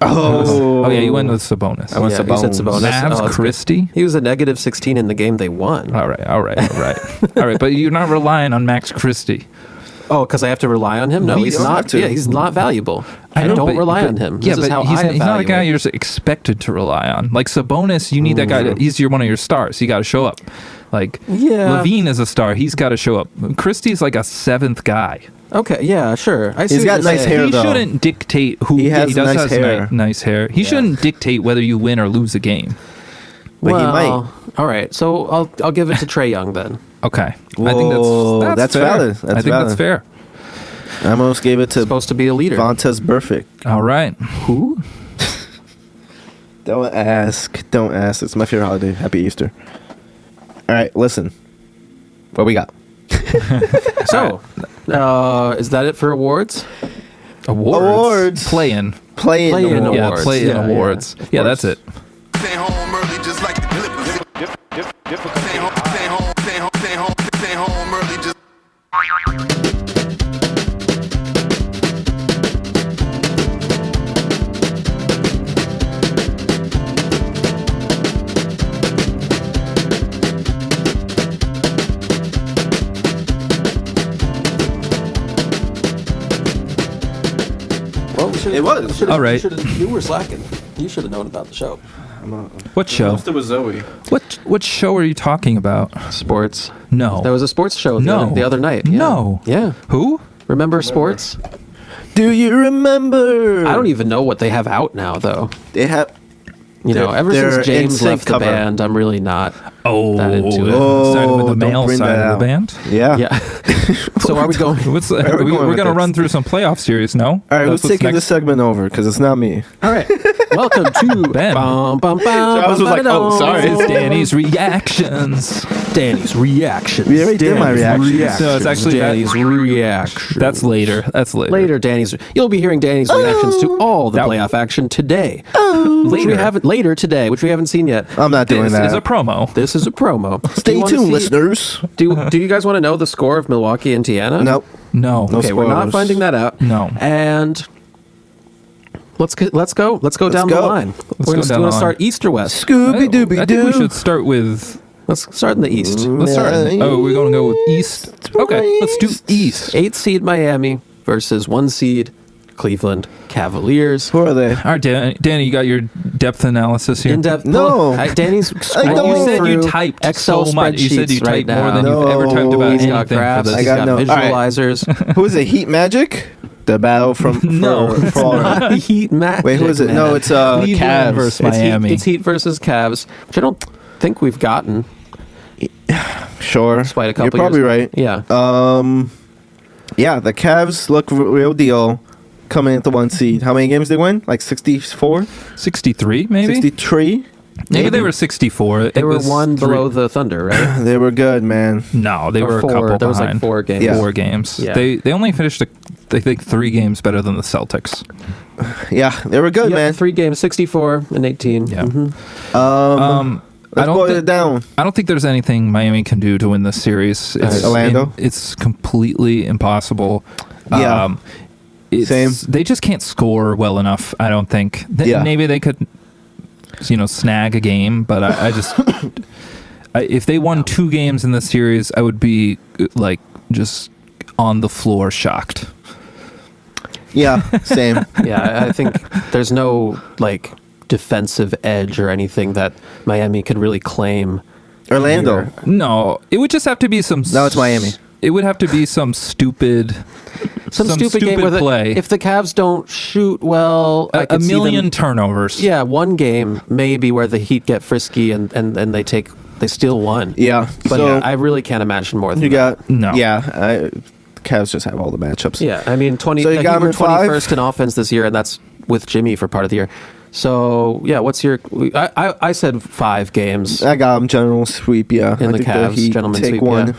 Speaker 3: Oh,
Speaker 2: Yeah, you went with Sabonis.
Speaker 3: I went
Speaker 4: Yeah, you said
Speaker 3: Sabonis.
Speaker 4: Sabonis.
Speaker 2: Mavs
Speaker 4: Oh, that's good.
Speaker 2: Christie.
Speaker 4: He was a negative 16 in the game they won.
Speaker 2: All right. All right. But you're not relying on Max Christie.
Speaker 4: Oh, because I have to rely on him? No,
Speaker 3: You
Speaker 4: he's
Speaker 3: don't
Speaker 4: not.
Speaker 3: have to.
Speaker 4: Yeah, he's not valuable. I
Speaker 2: know,
Speaker 4: don't
Speaker 2: but-
Speaker 4: rely
Speaker 2: but-
Speaker 4: on him.
Speaker 2: Yeah,
Speaker 4: This is
Speaker 2: but
Speaker 4: how
Speaker 2: he's
Speaker 4: I
Speaker 2: not a guy
Speaker 4: evaluate.
Speaker 2: you're just expected to rely on. Like Sabonis, you need that guy. He's one of your stars. He got to show up. Like
Speaker 4: Yeah.
Speaker 2: Levine is a star. He's got to show up. Christie's like a 7th guy.
Speaker 4: Okay, yeah, sure. I see
Speaker 3: He's
Speaker 4: what
Speaker 3: got
Speaker 4: you're
Speaker 3: nice
Speaker 4: saying.
Speaker 3: hair,
Speaker 2: He
Speaker 3: though.
Speaker 2: shouldn't dictate who
Speaker 3: He has
Speaker 2: does
Speaker 3: nice
Speaker 2: has
Speaker 3: hair.
Speaker 2: nice hair. He shouldn't dictate whether you win or lose a game.
Speaker 3: But he might.
Speaker 4: Well, all right, so I'll give it to Trae Young then.
Speaker 2: Okay,
Speaker 3: Whoa,
Speaker 2: I think
Speaker 3: that's
Speaker 2: fair.
Speaker 3: valid.
Speaker 2: I
Speaker 3: That's
Speaker 2: think that's
Speaker 3: valid.
Speaker 2: fair.
Speaker 3: I almost gave it to
Speaker 4: Supposed to be a leader.
Speaker 3: Vontaze Burfict.
Speaker 2: All right. Who?
Speaker 3: Don't ask. It's my favorite holiday. Happy Easter. All right, listen. What we got?
Speaker 4: So, is that it for awards?
Speaker 2: Awards. Play-in.
Speaker 3: Play-in
Speaker 4: Play-in
Speaker 3: awards.
Speaker 2: Yeah,
Speaker 4: Awards.
Speaker 2: play-in
Speaker 4: Yeah, yeah.
Speaker 2: awards. Yeah, that's it.
Speaker 6: Stay home early just like the Clippers. Stay home early just.
Speaker 3: It was.
Speaker 2: All right.
Speaker 4: You were slacking. You should have known about the show.
Speaker 2: What show?
Speaker 3: It was Zoe.
Speaker 2: What show are you talking about?
Speaker 4: Sports.
Speaker 2: No.
Speaker 4: There was a sports show the other night. Yeah.
Speaker 2: No.
Speaker 4: Yeah.
Speaker 2: Who?
Speaker 4: Remember sports?
Speaker 3: Do you remember?
Speaker 4: I don't even know what they have out now, though.
Speaker 3: They have.
Speaker 4: Ever
Speaker 3: they're
Speaker 4: since James
Speaker 3: NSYNC
Speaker 4: left the
Speaker 3: cover.
Speaker 4: band, I'm really not
Speaker 2: Oh,
Speaker 4: that into it.
Speaker 2: started with the
Speaker 3: don't
Speaker 2: male
Speaker 3: bring
Speaker 2: side
Speaker 3: that
Speaker 2: of the
Speaker 3: out.
Speaker 2: band.
Speaker 3: Yeah.
Speaker 4: Yeah. So are we going?
Speaker 2: What's
Speaker 3: are we going
Speaker 2: we're
Speaker 3: with
Speaker 2: gonna
Speaker 3: this?
Speaker 2: run through some playoff series? No.
Speaker 3: All right, who's taking this segment over? Because it's not me.
Speaker 4: All right. Welcome to
Speaker 2: Ben.
Speaker 4: Bum, bum, bum,
Speaker 3: I was like, oh, sorry.
Speaker 2: It's Danny's reactions.
Speaker 4: Danny's reactions.
Speaker 3: We already did my reaction.
Speaker 2: So it's actually
Speaker 4: Danny's reaction.
Speaker 2: That's later. That's later.
Speaker 4: Later, Danny's. You'll be hearing Danny's reactions to all the
Speaker 2: That-
Speaker 4: playoff action today.
Speaker 2: Later.
Speaker 4: Later today, which we haven't seen yet.
Speaker 3: I'm not doing
Speaker 2: This
Speaker 3: that.
Speaker 2: is a promo.
Speaker 4: This is a promo. Do
Speaker 3: Stay
Speaker 4: you wanna
Speaker 3: tuned,
Speaker 4: see-
Speaker 3: listeners.
Speaker 4: Do you guys want to know the score of Milwaukee, Indiana?
Speaker 3: Nope.
Speaker 2: No.
Speaker 3: No
Speaker 4: Okay, we're not
Speaker 3: spoilers.
Speaker 4: finding that out.
Speaker 2: No.
Speaker 4: And let's go down the
Speaker 3: go.
Speaker 4: line.
Speaker 2: Let's
Speaker 4: We're
Speaker 2: go
Speaker 4: going
Speaker 2: down
Speaker 4: to
Speaker 2: the
Speaker 4: start
Speaker 2: line.
Speaker 4: east or west.
Speaker 3: Scooby Dooby
Speaker 2: I think we should start with.
Speaker 4: Let's start in the east.
Speaker 2: Let's start. Oh, we're going to go with East. Okay, let's do East.
Speaker 4: 8 seed Miami versus 1 seed Cleveland Cavaliers.
Speaker 3: Who are they?
Speaker 2: All right, Danny, you got your depth analysis here.
Speaker 4: In depth.
Speaker 3: No.
Speaker 4: Danny's
Speaker 3: don't.
Speaker 4: scrolling
Speaker 2: You said you
Speaker 4: through
Speaker 2: typed
Speaker 4: Excel
Speaker 2: so much. You said you
Speaker 4: spreadsheets right
Speaker 2: typed more than
Speaker 4: now.
Speaker 2: you've ever typed about
Speaker 3: No.
Speaker 4: He's
Speaker 2: anything
Speaker 4: got
Speaker 2: for
Speaker 4: graphs.
Speaker 2: this.
Speaker 3: I
Speaker 4: He's
Speaker 3: got
Speaker 4: got
Speaker 3: no- all right.
Speaker 4: visualizers.
Speaker 3: Who is it? Heat Magic? The battle from
Speaker 2: No,
Speaker 3: for,
Speaker 2: it's
Speaker 3: for
Speaker 4: Heat Magic.
Speaker 3: Wait, who is it?
Speaker 4: man.
Speaker 3: No, it's
Speaker 2: Cleveland
Speaker 3: Cavs.
Speaker 2: versus
Speaker 4: It's
Speaker 2: Miami.
Speaker 4: Heat, it's Heat versus Cavs, which I don't think we've gotten.
Speaker 3: Sure.
Speaker 4: Despite a couple
Speaker 3: You're probably
Speaker 4: years.
Speaker 3: right.
Speaker 4: Yeah.
Speaker 3: Yeah, the Cavs look real deal coming into 1 seed. How many games they win? Like 64?
Speaker 2: 63, maybe?
Speaker 3: 63?
Speaker 2: Maybe they were 64.
Speaker 4: They
Speaker 2: It
Speaker 4: were
Speaker 2: was
Speaker 4: one
Speaker 2: three-
Speaker 4: below the Thunder, right?
Speaker 3: They were good, man.
Speaker 2: No, they
Speaker 4: Or
Speaker 2: were a
Speaker 4: four.
Speaker 2: couple
Speaker 4: There was like
Speaker 2: behind.
Speaker 4: 4 games.
Speaker 3: Yeah.
Speaker 2: 4 games.
Speaker 4: Yeah.
Speaker 2: They only finished, I think, 3 games better than the Celtics.
Speaker 3: Yeah, they were good,
Speaker 4: Yep,
Speaker 3: man.
Speaker 4: 3 games, 64 and 18.
Speaker 2: Yeah.
Speaker 4: Mhm.
Speaker 3: Let's boil it down.
Speaker 2: I don't think there's anything Miami can do to win this series. It's
Speaker 3: Orlando?
Speaker 2: It's completely impossible.
Speaker 3: Yeah. Same.
Speaker 2: They just can't score well enough. I don't think.
Speaker 3: Yeah.
Speaker 2: Maybe they could, snag a game, but I just, if they won 2 games in this series, I would be like just on the floor shocked.
Speaker 3: Yeah, same.
Speaker 4: Yeah, I think there's no like defensive edge or anything that Miami could really claim.
Speaker 3: Orlando.
Speaker 4: here.
Speaker 2: No, it would just have to be some.
Speaker 3: No, it's Miami.
Speaker 2: It would have to be some stupid.
Speaker 4: Some stupid game where
Speaker 2: play.
Speaker 4: if the Cavs don't shoot well, I
Speaker 2: a
Speaker 4: could see
Speaker 2: million
Speaker 4: them-
Speaker 2: turnovers.
Speaker 4: Yeah, 1 game maybe where the Heat get frisky and they steal 1.
Speaker 3: Yeah.
Speaker 4: But
Speaker 3: so
Speaker 4: I really can't imagine more than
Speaker 3: you
Speaker 4: that.
Speaker 3: got
Speaker 2: No.
Speaker 3: Yeah, the Cavs just have all the matchups.
Speaker 4: Yeah, I mean,
Speaker 3: So you
Speaker 4: the
Speaker 3: got
Speaker 4: Heat were
Speaker 3: him at 5?
Speaker 4: 21st in offense this year, and that's with Jimmy for part of the year. So yeah, what's your? I said 5 games.
Speaker 3: I got them general sweep. Yeah,
Speaker 4: In
Speaker 3: I
Speaker 4: the
Speaker 3: think
Speaker 4: Cavs,
Speaker 3: Heat
Speaker 4: gentlemen
Speaker 3: take
Speaker 4: sweep,
Speaker 3: 1.
Speaker 4: yeah.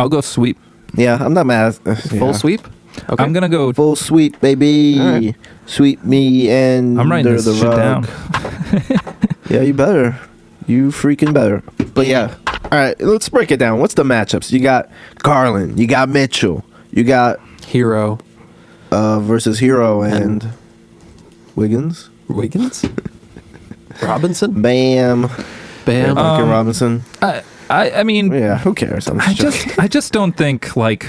Speaker 2: I'll go sweep.
Speaker 3: Yeah, I'm not mad.
Speaker 4: Full sweep. Okay.
Speaker 2: I'm gonna go.
Speaker 3: Full sweep, baby.
Speaker 4: All right.
Speaker 3: Sweep me and
Speaker 2: I'm writing
Speaker 3: under
Speaker 2: this
Speaker 3: the
Speaker 2: shit
Speaker 3: rug.
Speaker 2: down.
Speaker 3: Yeah, you better. You freaking better. But yeah. All right, let's break it down. What's the matchups? You got Garland. You got Mitchell. You got
Speaker 4: Hero
Speaker 3: versus Hero and Wiggins.
Speaker 4: Wiggins, Robinson,
Speaker 3: Bam.
Speaker 4: Bam.
Speaker 3: Duncan Robinson.
Speaker 2: I mean,
Speaker 3: Yeah, who cares? I'm just
Speaker 2: I just don't think like.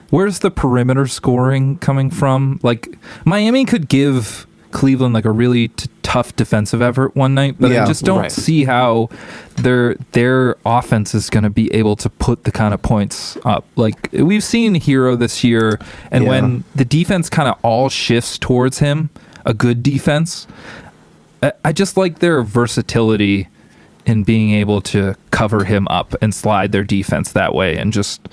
Speaker 2: Where's the perimeter scoring coming from? Like Miami could give Cleveland like a really tough defensive effort one night, but
Speaker 3: Yeah,
Speaker 2: I just don't
Speaker 4: right.
Speaker 2: see how their offense is going to be able to put the kind of points up. Like we've seen Hero this year, and
Speaker 3: Yeah.
Speaker 2: when the defense kind of all shifts towards him, a good defense, I just like their versatility in being able to cover him up and slide their defense that way and just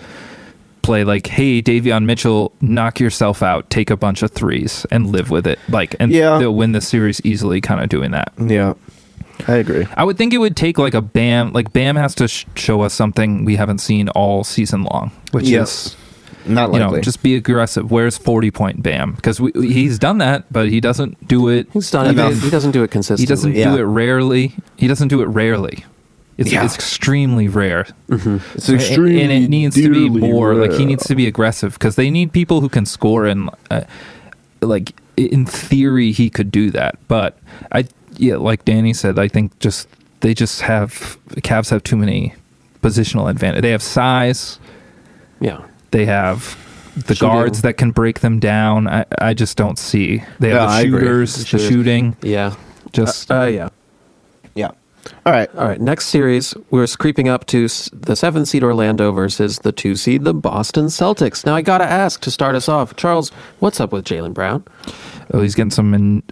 Speaker 2: play like, hey, Davion Mitchell, knock yourself out, take a bunch of threes and live with it. Like, and
Speaker 3: Yeah.
Speaker 2: they'll win the series easily kind of doing that.
Speaker 3: Yeah. I agree.
Speaker 2: I would think it would take like a Bam, like Bam has to show us something we haven't seen all season long, which
Speaker 3: Yes.
Speaker 2: is,
Speaker 3: Not likely.
Speaker 2: just be aggressive. Where's 40-point Bam? Because he's done that, but he doesn't do it.
Speaker 4: He's done it.
Speaker 3: enough.
Speaker 4: He doesn't do it consistently.
Speaker 2: He doesn't
Speaker 3: Yeah.
Speaker 2: do it rarely. He doesn't do it rarely. It's extremely rare.
Speaker 3: It's extremely
Speaker 2: and it needs to be
Speaker 3: dearly
Speaker 2: more like he
Speaker 3: rare.
Speaker 2: needs to be aggressive because they need people who can score and like in theory he could do that, but like Danny said, I think the Cavs have too many positional advantage. They have size,
Speaker 4: Yeah.
Speaker 2: they have the guards that can break them down. I just don't see. They have the shooters, the shooting.
Speaker 4: Yeah.
Speaker 2: Just
Speaker 4: yeah.
Speaker 3: Yeah. All right.
Speaker 4: Next series, we're creeping up to the 7th seed Orlando versus the 2 seed, the Boston Celtics. Now, I got to ask to start us off, Charles, what's up with Jaylen Brown?
Speaker 2: Oh, he's getting some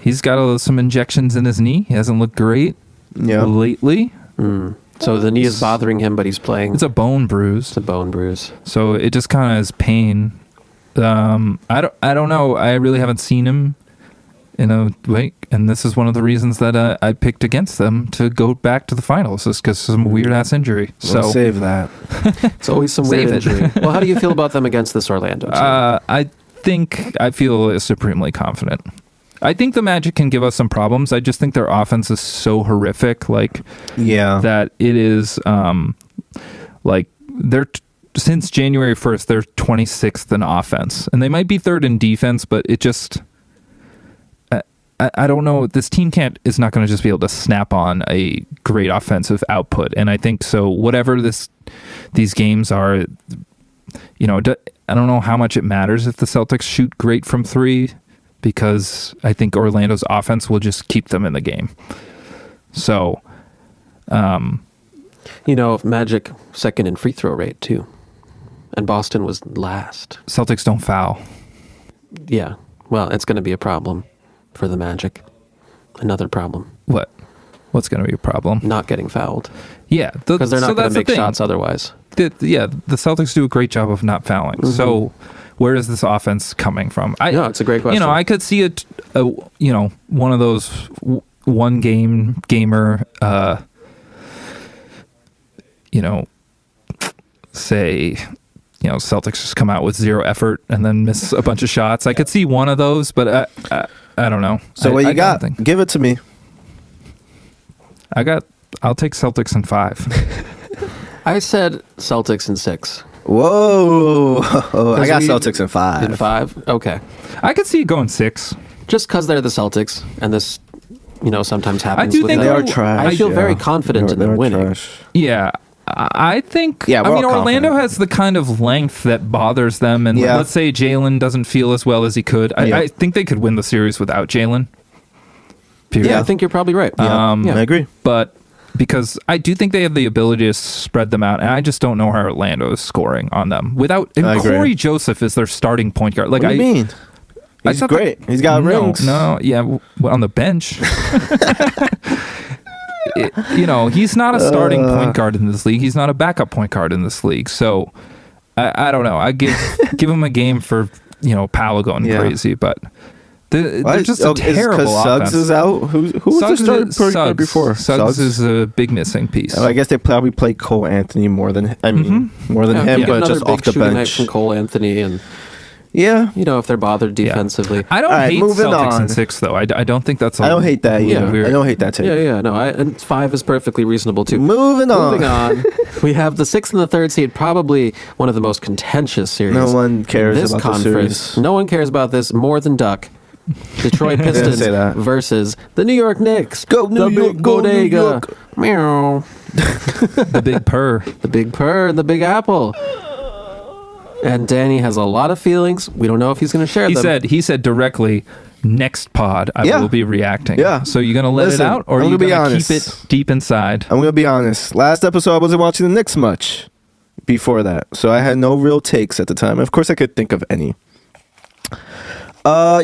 Speaker 2: he's got some injections in his knee. He hasn't looked great lately.
Speaker 4: So the knee is bothering him, but he's playing.
Speaker 2: It's a bone bruise.
Speaker 4: It's a bone bruise.
Speaker 2: So it just kind of is pain. I don't know. I really haven't seen him in a way, and this is one of the reasons that I picked against them to go back to the finals, is because some weird ass injury. So
Speaker 3: We'll save that.
Speaker 4: It's always some weird injury. Well, how do you feel about them against this Orlando team?
Speaker 2: I feel supremely confident. I think the Magic can give us some problems. I just think their offense is so horrific, that it is they're since January 1st, they're 26th in offense, and they might be 3rd in defense, but it just I don't know. This team is not going to just be able to snap on a great offensive output, and I think so. Whatever these games are, I don't know how much it matters if the Celtics shoot great from 3. Because I think Orlando's offense will just keep them in the game. So,
Speaker 4: Magic second in free throw rate too, and Boston was last.
Speaker 2: Celtics don't foul.
Speaker 4: Yeah, well, it's going to be a problem for the Magic. Another problem.
Speaker 2: What? What's going to be a problem?
Speaker 4: Not getting fouled.
Speaker 2: Yeah,
Speaker 4: because they're not going to make shots otherwise.
Speaker 2: The Celtics do a great job of not fouling. Mm-hmm. So, where is this offense coming from?
Speaker 4: It's a great question.
Speaker 2: I could see one of those one gamer, say, Celtics just come out with zero effort and then miss a bunch of shots. I could see one of those, but I don't know.
Speaker 3: So what you got? Give it to me.
Speaker 2: I'll take Celtics in 5.
Speaker 4: I said Celtics in 6.
Speaker 3: Whoa! I got Celtics in 5.
Speaker 4: In 5? Okay.
Speaker 2: I could see it going 6.
Speaker 4: Just because they're the Celtics, and this, sometimes happens.
Speaker 2: I do think
Speaker 3: they are trash.
Speaker 4: I feel very confident in them winning. Trash.
Speaker 2: Yeah. I think. Yeah, Orlando has the kind of length that bothers them, and let's say Jaylen doesn't feel as well as he could. I think they could win the series without Jaylen.
Speaker 4: Yeah, I think you're probably right.
Speaker 3: I agree.
Speaker 2: But because I do think they have the ability to spread them out, and I just don't know how Orlando is scoring on them without. And Corey Joseph is their starting point guard.
Speaker 3: What do you mean? He's great. He's got rings.
Speaker 2: No, on the bench. He's not a starting point guard in this league. He's not a backup point guard in this league. So I don't know. I give him a game for Paolo going crazy, but they're just a terrible offense.
Speaker 3: Suggs is out. Who was the starting point guard before?
Speaker 2: Suggs is a big missing piece.
Speaker 3: I guess they probably play Cole Anthony more than him, but just off the bench.
Speaker 4: From Cole Anthony and.
Speaker 3: Yeah.
Speaker 4: If they're bothered defensively.
Speaker 2: I don't hate Celtics in 6, though. I don't think that's
Speaker 3: I don't hate that either. Weird. I don't hate that take.
Speaker 4: Yeah. No, and 5 is perfectly reasonable, too.
Speaker 3: Moving on.
Speaker 4: We have the 6th and the 3rd seed, probably one of the most contentious series.
Speaker 3: No one cares about this series.
Speaker 4: No one cares about this more than Duck. Detroit Pistons versus the New York Knicks.
Speaker 3: Go New York, go New York.
Speaker 4: Meow.
Speaker 2: The big purr.
Speaker 4: The big purr and the big apple. And Danny has a lot of feelings. We don't know if he's going to share them.
Speaker 2: He said directly, next pod, I will be reacting.
Speaker 3: Yeah.
Speaker 2: So you going to let it out, or are you going to keep it deep inside?
Speaker 3: I'm going to be honest. Last episode, I wasn't watching the Knicks much before that. So I had no real takes at the time. Of course, I could think of any. I'm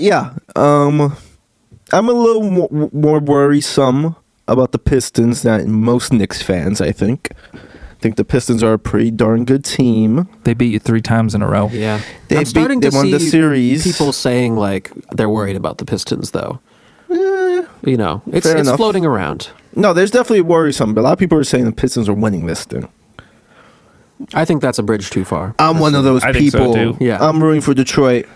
Speaker 3: a little more worrisome about the Pistons than most Knicks fans, I think. I think the Pistons are a pretty darn good team.
Speaker 2: They beat you 3 times in a row.
Speaker 4: Yeah.
Speaker 3: They won the series.
Speaker 4: People saying they're worried about the Pistons, though. It's floating around.
Speaker 3: No, there's definitely worrisome, but a lot of people are saying the Pistons are winning this thing.
Speaker 4: I think that's a bridge too far.
Speaker 3: I'm one of those people.
Speaker 2: Think so too.
Speaker 4: Yeah.
Speaker 3: I'm rooting for Detroit.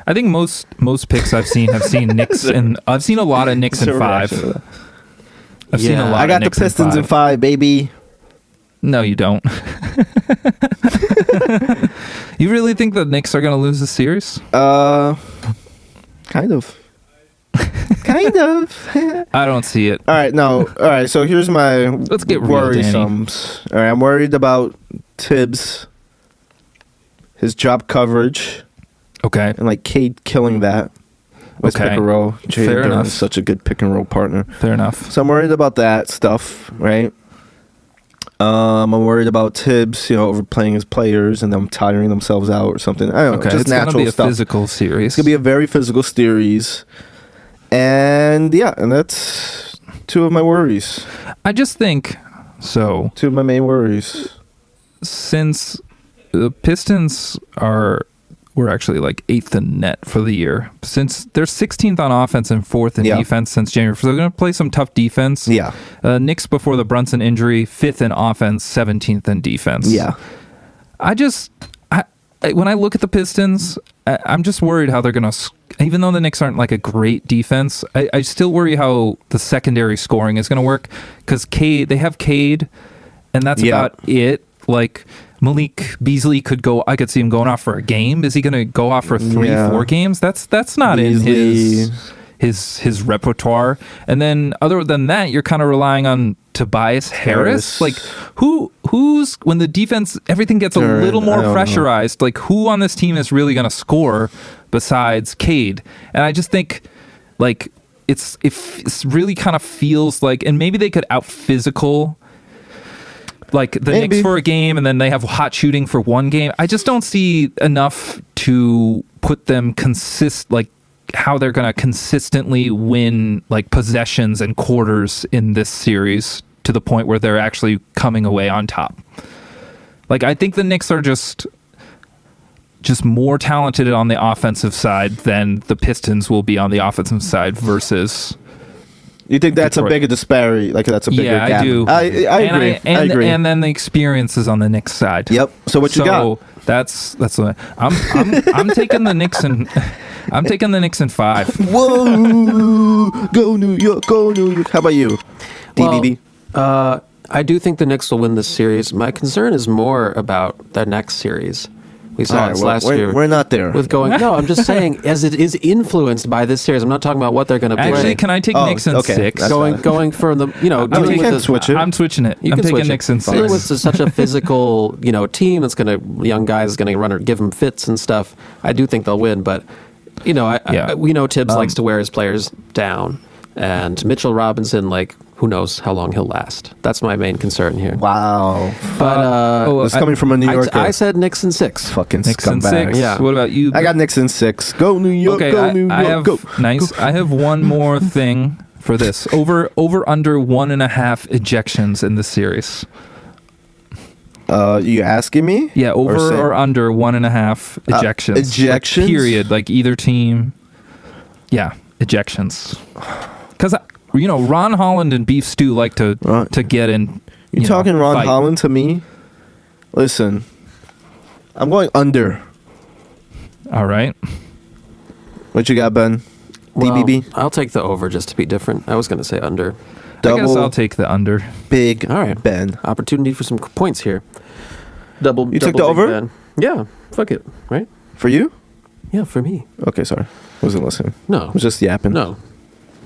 Speaker 2: I think most picks I've seen have seen Knicks, and I've seen a lot of Knicks in 5. I've seen a lot.
Speaker 3: I got the Pistons in 5, baby.
Speaker 2: No, you don't. You really think the Knicks are going to lose the series?
Speaker 3: Kind of. Kind of.
Speaker 2: I don't see it.
Speaker 3: All right, no. All right, so here's my
Speaker 2: Let's get worrisomes.
Speaker 3: All right, I'm worried about Tibbs his drop coverage
Speaker 2: Okay.
Speaker 3: and like Cade killing that with
Speaker 2: Okay.
Speaker 3: pick and roll. Jay
Speaker 2: Fair
Speaker 3: Durant
Speaker 2: enough.
Speaker 3: is such a good pick and roll partner.
Speaker 2: Fair enough.
Speaker 3: So I'm worried about that stuff, right? I'm worried about Tibbs, overplaying his players and them tiring themselves out or something. I don't know,
Speaker 2: Okay.
Speaker 3: just
Speaker 2: It's going to
Speaker 3: natural
Speaker 2: be a
Speaker 3: stuff.
Speaker 2: physical series.
Speaker 3: It's gonna be a very physical series, and that's two of my worries.
Speaker 2: I just think so.
Speaker 3: Two of my main worries.
Speaker 2: Since the Pistons were actually like 8th in net for the year, since they're 16th on offense and 4th in
Speaker 3: Yeah.
Speaker 2: defense since January, so they're going to play some tough defense.
Speaker 3: Yeah.
Speaker 2: Knicks before the Brunson injury, 5th in offense, 17th in defense.
Speaker 3: Yeah.
Speaker 2: When I look at the Pistons, I'm just worried how they're going to, even though the Knicks aren't like a great defense, I still worry how the secondary scoring is going to work, because they have Cade, and that's
Speaker 3: Yeah.
Speaker 2: about it. Like, Malik Beasley I could see him going off for a game. Is he going to go off for 3-4 games? That's not
Speaker 3: Beasley.
Speaker 2: in his repertoire. And then other than that, you're kind of relying on Tobias Harris. Like, who's when the defense, everything gets a little more
Speaker 3: I don't know.
Speaker 2: pressurized, like, who on this team is really going to score besides Cade? And I just think, like, it really kind of feels like, and maybe they could out physical like the
Speaker 3: Maybe.
Speaker 2: Knicks for a game, and then they have hot shooting for one game. I just don't see enough to put them how they're going to consistently win like possessions and quarters in this series to the point where they're actually coming away on top. Like, I think the Knicks are just more talented on the offensive side than the Pistons will be on the offensive side versus.
Speaker 3: You think that's
Speaker 2: Detroit.
Speaker 3: a bigger disparity? Like that's a bigger
Speaker 2: Yeah,
Speaker 3: gap?
Speaker 2: I do.
Speaker 3: I agree. I agree.
Speaker 2: And then the experience is on the Knicks side.
Speaker 3: Yep. So what you got?
Speaker 2: That's what I'm taking the Knicks in. I'm taking the Knicks in 5.
Speaker 3: Whoa! Go New York! Go New York! How about you, DBB?
Speaker 4: I do think the Knicks will win this series. My concern is more about the next series. We saw this last year.
Speaker 3: We're not there.
Speaker 4: No, I'm just saying, as it is influenced by this series. I'm not talking about what they're going to play.
Speaker 2: Actually, can I take Knicks in 6?
Speaker 3: That's
Speaker 4: Going for the
Speaker 3: you
Speaker 4: dealing
Speaker 3: can
Speaker 4: with
Speaker 3: switch it.
Speaker 2: I'm switching it.
Speaker 4: You
Speaker 2: I'm
Speaker 4: can
Speaker 2: taking
Speaker 4: switch
Speaker 2: Knicks
Speaker 4: it.
Speaker 2: in
Speaker 4: Dealing
Speaker 2: 6.
Speaker 4: with such a physical, team that's going to young guys going to run or give them fits and stuff. I do think they'll win, but we know Tibbs likes to wear his players down, and Mitchell Robinson, who knows how long he'll last. That's my main concern here.
Speaker 3: Wow.
Speaker 4: But
Speaker 3: It's coming from a New Yorker.
Speaker 4: I said Knicks in 6.
Speaker 3: Fucking
Speaker 2: Knicks in
Speaker 3: scumbag.
Speaker 2: 6.
Speaker 4: Yeah.
Speaker 2: What about you?
Speaker 3: I got Knicks in 6. Go New York!
Speaker 2: Okay,
Speaker 3: go New York!
Speaker 2: I have
Speaker 3: go!
Speaker 2: nice. I have one more thing for this. Over under 1.5 ejections in this series.
Speaker 3: You asking me?
Speaker 2: Yeah, over
Speaker 3: saying-
Speaker 2: or under 1.5 ejections.
Speaker 3: ejections?
Speaker 2: Period. Like either team. Yeah, ejections. Because Ron Holland and Beef Stew like to get in.
Speaker 3: You talking Ron
Speaker 2: fight.
Speaker 3: Holland to me? Listen, I'm going under.
Speaker 2: All right.
Speaker 3: What you got, Ben?
Speaker 4: Well,
Speaker 3: DBB?
Speaker 4: I'll take the over just to be different. I was going to say under.
Speaker 2: I guess
Speaker 3: Double
Speaker 2: I'll take the under.
Speaker 3: big
Speaker 4: All right.
Speaker 3: Ben.
Speaker 4: Opportunity for some points here. Double.
Speaker 3: You took
Speaker 4: double
Speaker 3: the
Speaker 4: Big
Speaker 3: over?
Speaker 4: Ben. Yeah. Fuck it. Right?
Speaker 3: For you?
Speaker 4: Yeah, for me.
Speaker 3: Okay, sorry. Wasn't listening.
Speaker 4: No.
Speaker 3: I was just yapping.
Speaker 4: No.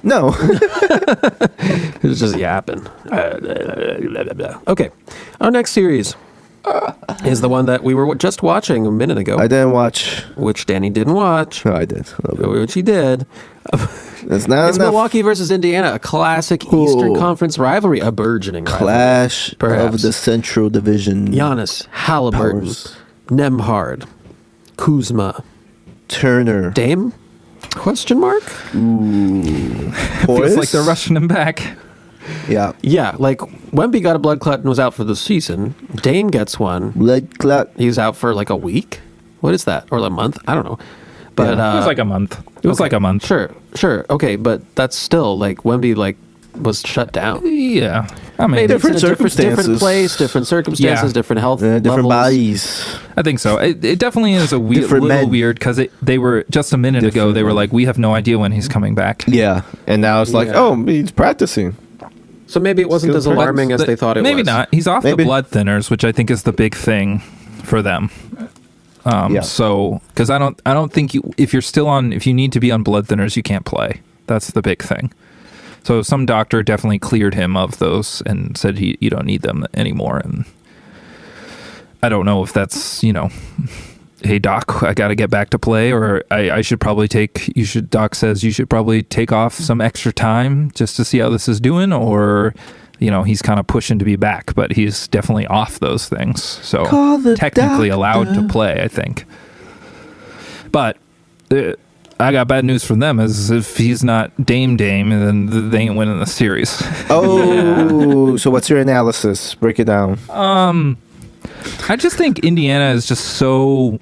Speaker 3: No.
Speaker 4: It was just yapping. Okay. Our next series is the one that we were just watching a minute ago,
Speaker 3: I didn't watch.
Speaker 4: which Danny didn't watch,
Speaker 3: No, I did. A little bit.
Speaker 4: which he did.
Speaker 3: It's not
Speaker 4: It's
Speaker 3: enough.
Speaker 4: Milwaukee versus Indiana, a classic
Speaker 3: Ooh.
Speaker 4: Eastern Conference rivalry, a burgeoning rivalry.
Speaker 3: Clash
Speaker 4: Perhaps.
Speaker 3: of the Central Division.
Speaker 4: Giannis, Halliburton,
Speaker 3: Powers.
Speaker 4: Nemhard, Kuzma,
Speaker 3: Turner.
Speaker 4: Dame? Question mark?
Speaker 2: Feels like they're rushing him back.
Speaker 3: Yeah.
Speaker 4: Yeah, Wemby got a blood clot and was out for the season. Dame gets one.
Speaker 3: Blood clot.
Speaker 4: He's out for a week. What is that? Or a month? I don't know. But
Speaker 2: It was like a month. It was like a month.
Speaker 4: Sure. Okay, but that's still Wemby was shut down.
Speaker 2: Yeah. I mean,
Speaker 4: Maybe
Speaker 3: Different
Speaker 4: it's in a different
Speaker 3: circumstances.
Speaker 4: place, different circumstances,
Speaker 2: Yeah.
Speaker 4: different health
Speaker 3: Different
Speaker 4: levels.
Speaker 3: bodies.
Speaker 2: I think so. It definitely is a
Speaker 3: Different
Speaker 2: little
Speaker 3: men.
Speaker 2: weird because they were just a minute ago.
Speaker 3: Different
Speaker 2: They were
Speaker 3: men.
Speaker 2: like, we have no idea when he's coming back.
Speaker 3: Yeah. And now it's like,
Speaker 4: Yeah.
Speaker 3: oh, he's practicing.
Speaker 4: So maybe it wasn't as
Speaker 3: Skilled
Speaker 4: alarming as they thought it
Speaker 2: Maybe
Speaker 4: was.
Speaker 2: not. He's off
Speaker 3: Maybe.
Speaker 2: the blood thinners, which I think is the big thing for them.
Speaker 3: Yeah.
Speaker 2: So, because I don't think if you need to be on blood thinners, you can't play. That's the big thing. So some doctor definitely cleared him of those and said you don't need them anymore. And I don't know if that's hey Doc, I got to get back to play, or I should probably Doc says you should probably take off some extra time just to see how this is doing, or he's kind of pushing to be back, but he's definitely off those things. So technically allowed to play, I think. But I got bad news from them, as if he's not Dame, then they ain't winning the series.
Speaker 3: So what's your analysis? Break it down.
Speaker 2: I just think Indiana is just so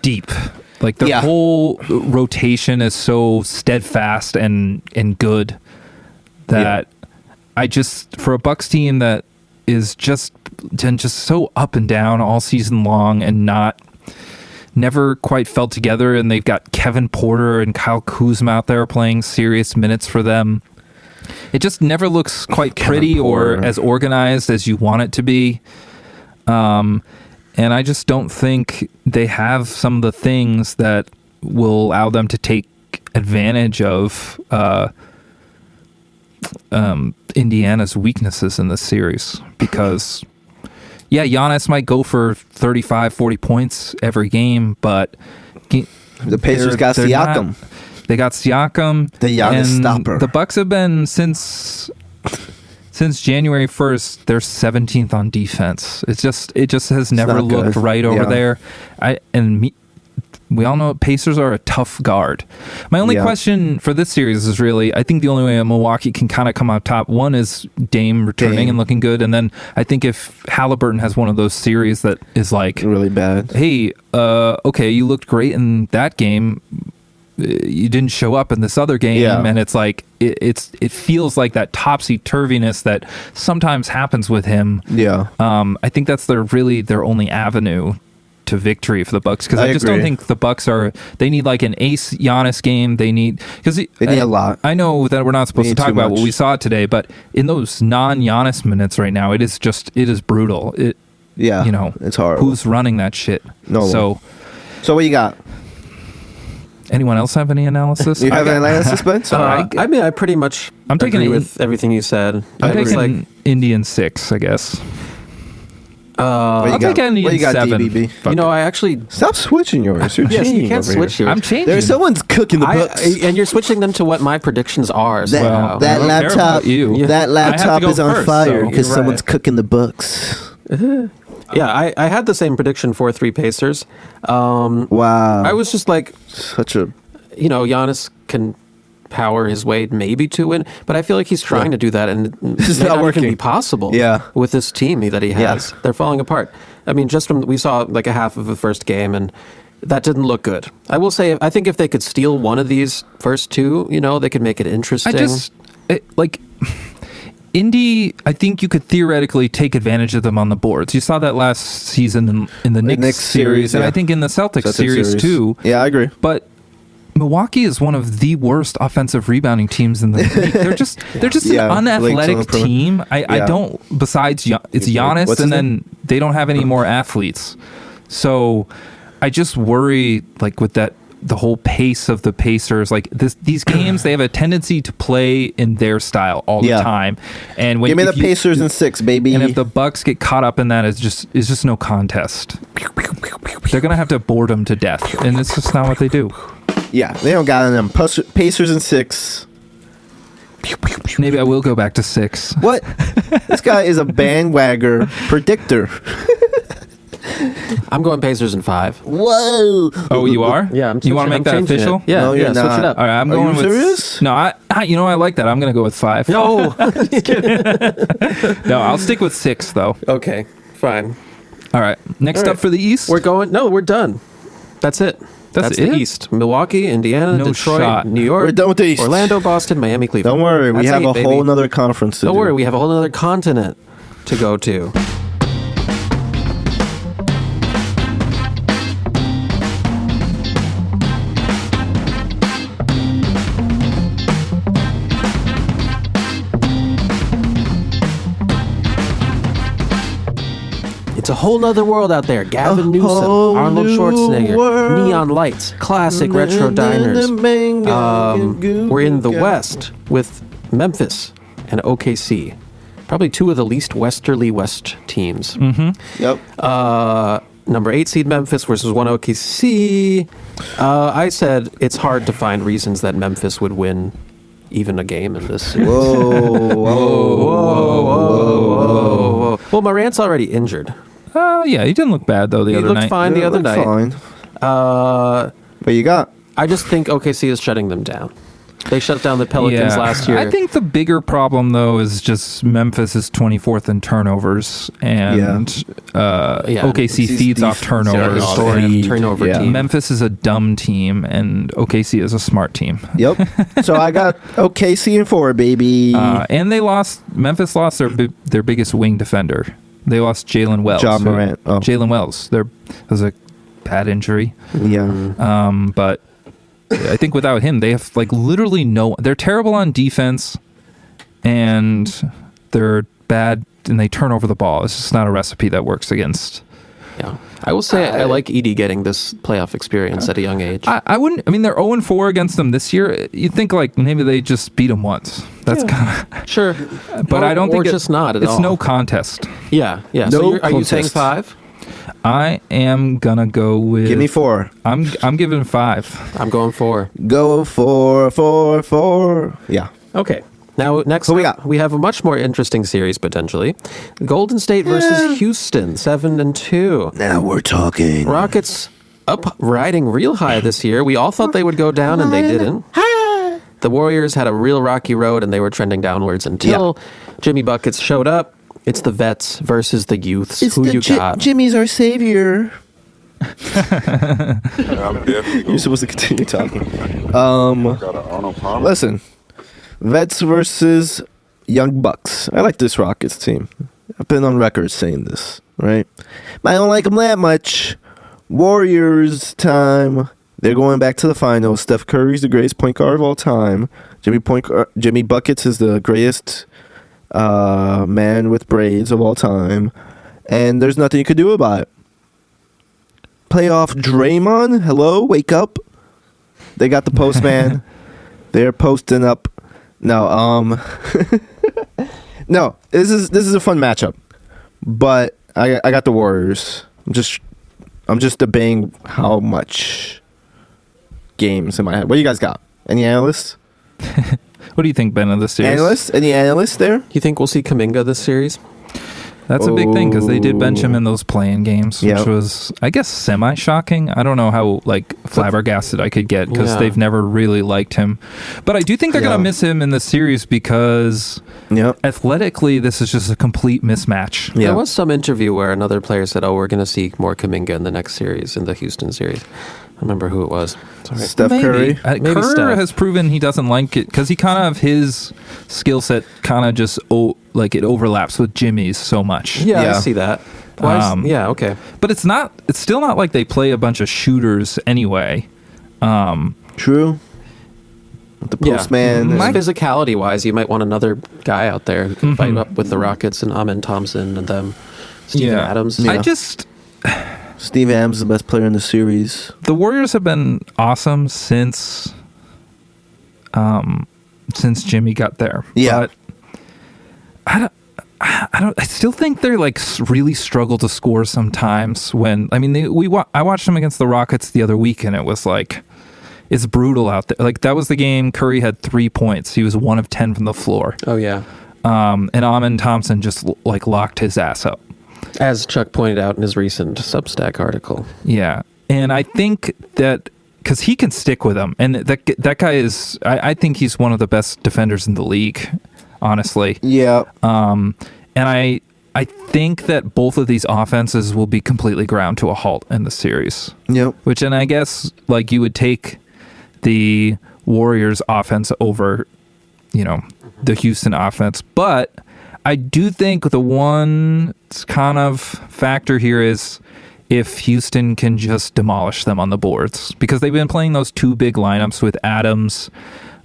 Speaker 2: deep. Like their whole rotation is so steadfast and good that I just, for a Bucks team that is just so up and down all season long and never quite felt together, and they've got Kevin Porter and Kyle Kuzma out there playing serious minutes for them. It just never looks quite pretty or as organized as you want it to be. And I just don't think they have some of the things that will allow them to take advantage of Indiana's weaknesses in this series. Because, Giannis might go for 35, 40 points every game, but
Speaker 3: the Pacers got Siakam.
Speaker 2: They got Siakam.
Speaker 3: The Giannis stopper.
Speaker 2: The Bucks have been, since January 1st, they're 17th on defense. It just has never looked good. Right over there. We all know Pacers are a tough guard. My only question for this series is really, I think the only way Milwaukee can kind of come out top, one is Dame returning and looking good, and then I think if Halliburton has one of those series that is
Speaker 3: really bad.
Speaker 2: Hey, okay, you looked great in that game. You didn't show up in this other game, and it's it feels like that topsy-turviness that sometimes happens with him. I think that's their only avenue to victory for the Bucks, because I just don't think the Bucks they need an ace Giannis game. They need a lot. I know that we're not supposed to talk about what we saw today, but in those non-Giannis minutes right now, it is brutal. It's horrible. Who's running that shit?
Speaker 3: No. So what you got?
Speaker 2: Anyone else have any analysis?
Speaker 3: You have an analysis, Ben?
Speaker 4: I pretty much agree with everything you said.
Speaker 2: I'm taking Indian 6, I guess.
Speaker 3: I'll take Indian 7.
Speaker 4: DBB? I actually...
Speaker 3: Stop switching yours. You're changing.
Speaker 4: You can't switch yours.
Speaker 2: I'm changing.
Speaker 3: Someone's cooking the books.
Speaker 4: And you're switching them to what my predictions are.
Speaker 3: That laptop is on fire because someone's cooking the books.
Speaker 4: Yeah, I had the same prediction for 3 Pacers.
Speaker 3: Wow.
Speaker 4: I was just Giannis can power his way maybe to win, but I feel like he's trying to do that, and it's not working. Even be possible with this team that he has. They're falling apart. I mean, we saw a half of the first game, and that didn't look good. I will say, I think if they could steal one of these first 2, they could make it interesting.
Speaker 2: Indy, I think you could theoretically take advantage of them on the boards. You saw that last season in the Knicks series, and I think in the Celtics series too.
Speaker 3: Yeah, I agree.
Speaker 2: But Milwaukee is one of the worst offensive rebounding teams in the league. They're just an unathletic team. I don't. Besides, it's Giannis, and then they don't have any more athletes. So I just worry, with that. The whole pace of the Pacers, these games, they have a tendency to play in their style all the time. And
Speaker 3: give me the Pacers in 6, baby.
Speaker 2: And if the Bucks get caught up in that, it's just no contest. They're gonna have to board them to death, and it's just not what they do.
Speaker 3: Yeah, they don't got them. Pacers in 6.
Speaker 2: Maybe I will go back to 6.
Speaker 3: What? This guy is a bandwagon predictor.
Speaker 4: I'm going Pacers in 5.
Speaker 3: Whoa!
Speaker 2: Oh, you are?
Speaker 4: Yeah.
Speaker 2: You want to make that official?
Speaker 4: Yeah.
Speaker 3: No, you're
Speaker 4: not. Switch it up.
Speaker 3: All
Speaker 2: right, I'm going with.
Speaker 3: Serious?
Speaker 2: No, I like that. I'm going to go with 5.
Speaker 4: No.
Speaker 2: No, I'll stick with 6 though.
Speaker 4: Okay, fine.
Speaker 2: All right. Next up for the East.
Speaker 4: We're done. That's it. That's the East. Milwaukee, Indiana, Detroit, New York.
Speaker 3: We're done with the East.
Speaker 4: Orlando, Boston, Miami, Cleveland.
Speaker 3: Don't worry, we have a whole nother conference to do.
Speaker 4: Don't worry, we have a whole other continent to go to. It's a whole nother world out there. Gavin Newsom, Arnold Schwarzenegger, neon lights, classic retro diners. We're in the West with Memphis and OKC. Probably 2 of the least westerly West teams.
Speaker 3: Mm-hmm. Yep.
Speaker 4: number 8 seed Memphis versus 1 OKC. I said it's hard to find reasons that Memphis would win even a game in this series.
Speaker 3: Whoa.
Speaker 4: Well, Morant's already injured.
Speaker 2: Yeah, he didn't look bad though the other night.
Speaker 4: He looked fine the other night.
Speaker 3: Fine. But you got?
Speaker 4: I just think OKC is shutting them down. They shut down the Pelicans last year.
Speaker 2: I think the bigger problem, though, is just Memphis is 24th in turnovers, and OKC feeds off turnovers.
Speaker 4: Turnover team.
Speaker 2: Memphis is a dumb team, and OKC is a smart team.
Speaker 3: Yep. So I got OKC in 4, baby.
Speaker 2: And Memphis lost their biggest wing defender. They lost Jalen Wells.
Speaker 3: John Morant.
Speaker 2: Jalen Wells. That was a bad injury.
Speaker 3: Yeah.
Speaker 2: But I think without him, they have literally they're terrible on defense, and they're bad, and they turn over the ball. It's just not a recipe that works against.
Speaker 4: Yeah, I will say I like Edey getting this playoff experience at a young age.
Speaker 2: I wouldn't. I mean, they're 0-4 against them this year. You'd think maybe they just beat them once. That's kind of
Speaker 4: sure,
Speaker 2: but I don't think
Speaker 4: just not at all.
Speaker 2: It's no contest.
Speaker 4: Yeah.
Speaker 3: No
Speaker 4: So are you
Speaker 3: contest.
Speaker 4: saying 5?
Speaker 2: I am gonna go with.
Speaker 3: Give me 4.
Speaker 2: I'm giving 5.
Speaker 4: I'm going 4.
Speaker 3: Go 4. Yeah.
Speaker 4: Okay. Now, next
Speaker 3: Who we
Speaker 4: up,
Speaker 3: got?
Speaker 4: we have a much more interesting series, potentially. Golden State versus Houston, 7-2.
Speaker 3: Now we're talking.
Speaker 4: Rockets up riding real high this year. We all thought they would go down, and they didn't. The Warriors had a real rocky road, and they were trending downwards until Jimmy Buckets showed up. It's the vets versus the youths. Who you got?
Speaker 3: Jimmy's our savior.
Speaker 6: I'm definitely
Speaker 3: You're supposed to continue talking.
Speaker 6: got an Arnold Palmer.
Speaker 3: Listen, vets versus young bucks. I like this Rockets team. I've been on record saying this, right? But I don't like them that much. Warriors time. They're going back to the finals. Steph Curry's the greatest point guard of all time. Jimmy Buckets is the greatest man with braids of all time. And there's nothing you could do about it. Playoff Draymond, hello, wake up. They got the postman. They're posting up. No, no. This is a fun matchup, but I got the Warriors. I'm just debating how much games in my head. What do you guys got? Any analysts?
Speaker 2: What do you think, Ben, of this series?
Speaker 3: Analysts? Any analysts there?
Speaker 4: You think we'll see Kuminga this series?
Speaker 2: That's a big thing because they did bench him in those play-in games, which was, I guess, semi-shocking. I don't know how flabbergasted I could get because they've never really liked him. But I do think they're going to miss him in the series because athletically, this is just a complete mismatch.
Speaker 3: Yeah.
Speaker 4: There was some interview where another player said, we're going to see more Kuminga in the next series, in the Houston series. I remember who it was. Sorry.
Speaker 3: Steph Curry.
Speaker 4: Maybe
Speaker 2: Kerr
Speaker 4: Steph.
Speaker 2: has proven he doesn't like it because he kind of his skill set kind of just it overlaps with Jimmy's so much.
Speaker 4: Yeah, I see that. Yeah, okay.
Speaker 2: But it's still not like they play a bunch of shooters anyway.
Speaker 3: True. The postman.
Speaker 4: Physicality-wise, you might want another guy out there who can fight up with the Rockets and Amen Thompson and them. Steven Adams.
Speaker 3: Yeah. Steve Adams is the best player in the series.
Speaker 2: The Warriors have been awesome since Jimmy got there.
Speaker 3: Yeah.
Speaker 2: But I still think they're really struggle to score sometimes. When I watched them against the Rockets the other week, and it was it's brutal out there. That was the game. Curry had 3 points. He was 1 of 10 from the floor.
Speaker 4: Oh yeah.
Speaker 2: And Amen Thompson just locked his ass up.
Speaker 4: As Chuck pointed out in his recent Substack article.
Speaker 2: Yeah. And I think that because he can stick with them, and that guy is, I think he's one of the best defenders in the league, honestly.
Speaker 3: Yeah.
Speaker 2: And I think that both of these offenses will be completely ground to a halt in the series.
Speaker 3: Yep.
Speaker 2: And I guess you would take the Warriors offense over, the Houston offense, but I do think the one kind of factor here is if Houston can just demolish them on the boards, because they've been playing those two big lineups with Adams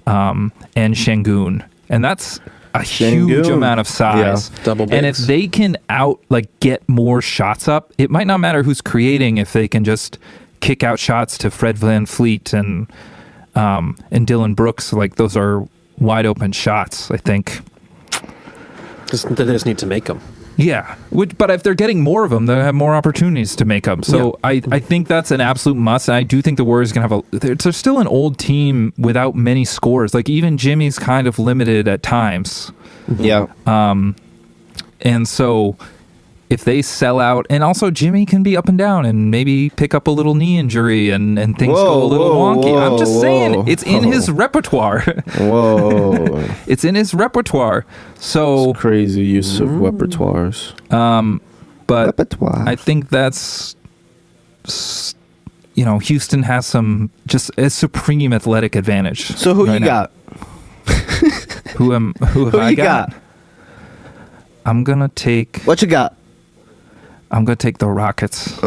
Speaker 2: and Şengün, and that's a huge amount of size.
Speaker 4: Yeah, double bigs.
Speaker 2: And if they can get more shots up, it might not matter who's creating if they can just kick out shots to Fred VanVleet and Dylan Brooks. Those are wide open shots, I think.
Speaker 4: They just need to make them.
Speaker 2: Yeah, but if they're getting more of them, they'll have more opportunities to make up. So I think that's an absolute must. And I do think the Warriors are going to have they're still an old team without many scores. Like even Jimmy's kind of limited at times.
Speaker 3: Yeah.
Speaker 2: And so if they sell out, and also Jimmy can be up and down and maybe pick up a little knee injury and things go a little wonky. I'm just saying, it's in his repertoire.
Speaker 3: Whoa.
Speaker 2: It's in his repertoire. So
Speaker 3: It's crazy use of repertoires.
Speaker 2: But
Speaker 3: Repertoire.
Speaker 2: I think that's, Houston has some just a supreme athletic advantage.
Speaker 3: So who
Speaker 2: right
Speaker 3: you
Speaker 2: now.
Speaker 3: got?
Speaker 2: Who have I
Speaker 3: you
Speaker 2: got?
Speaker 3: got?
Speaker 2: I'm gonna take.
Speaker 3: What you got?
Speaker 2: I'm gonna take the Rockets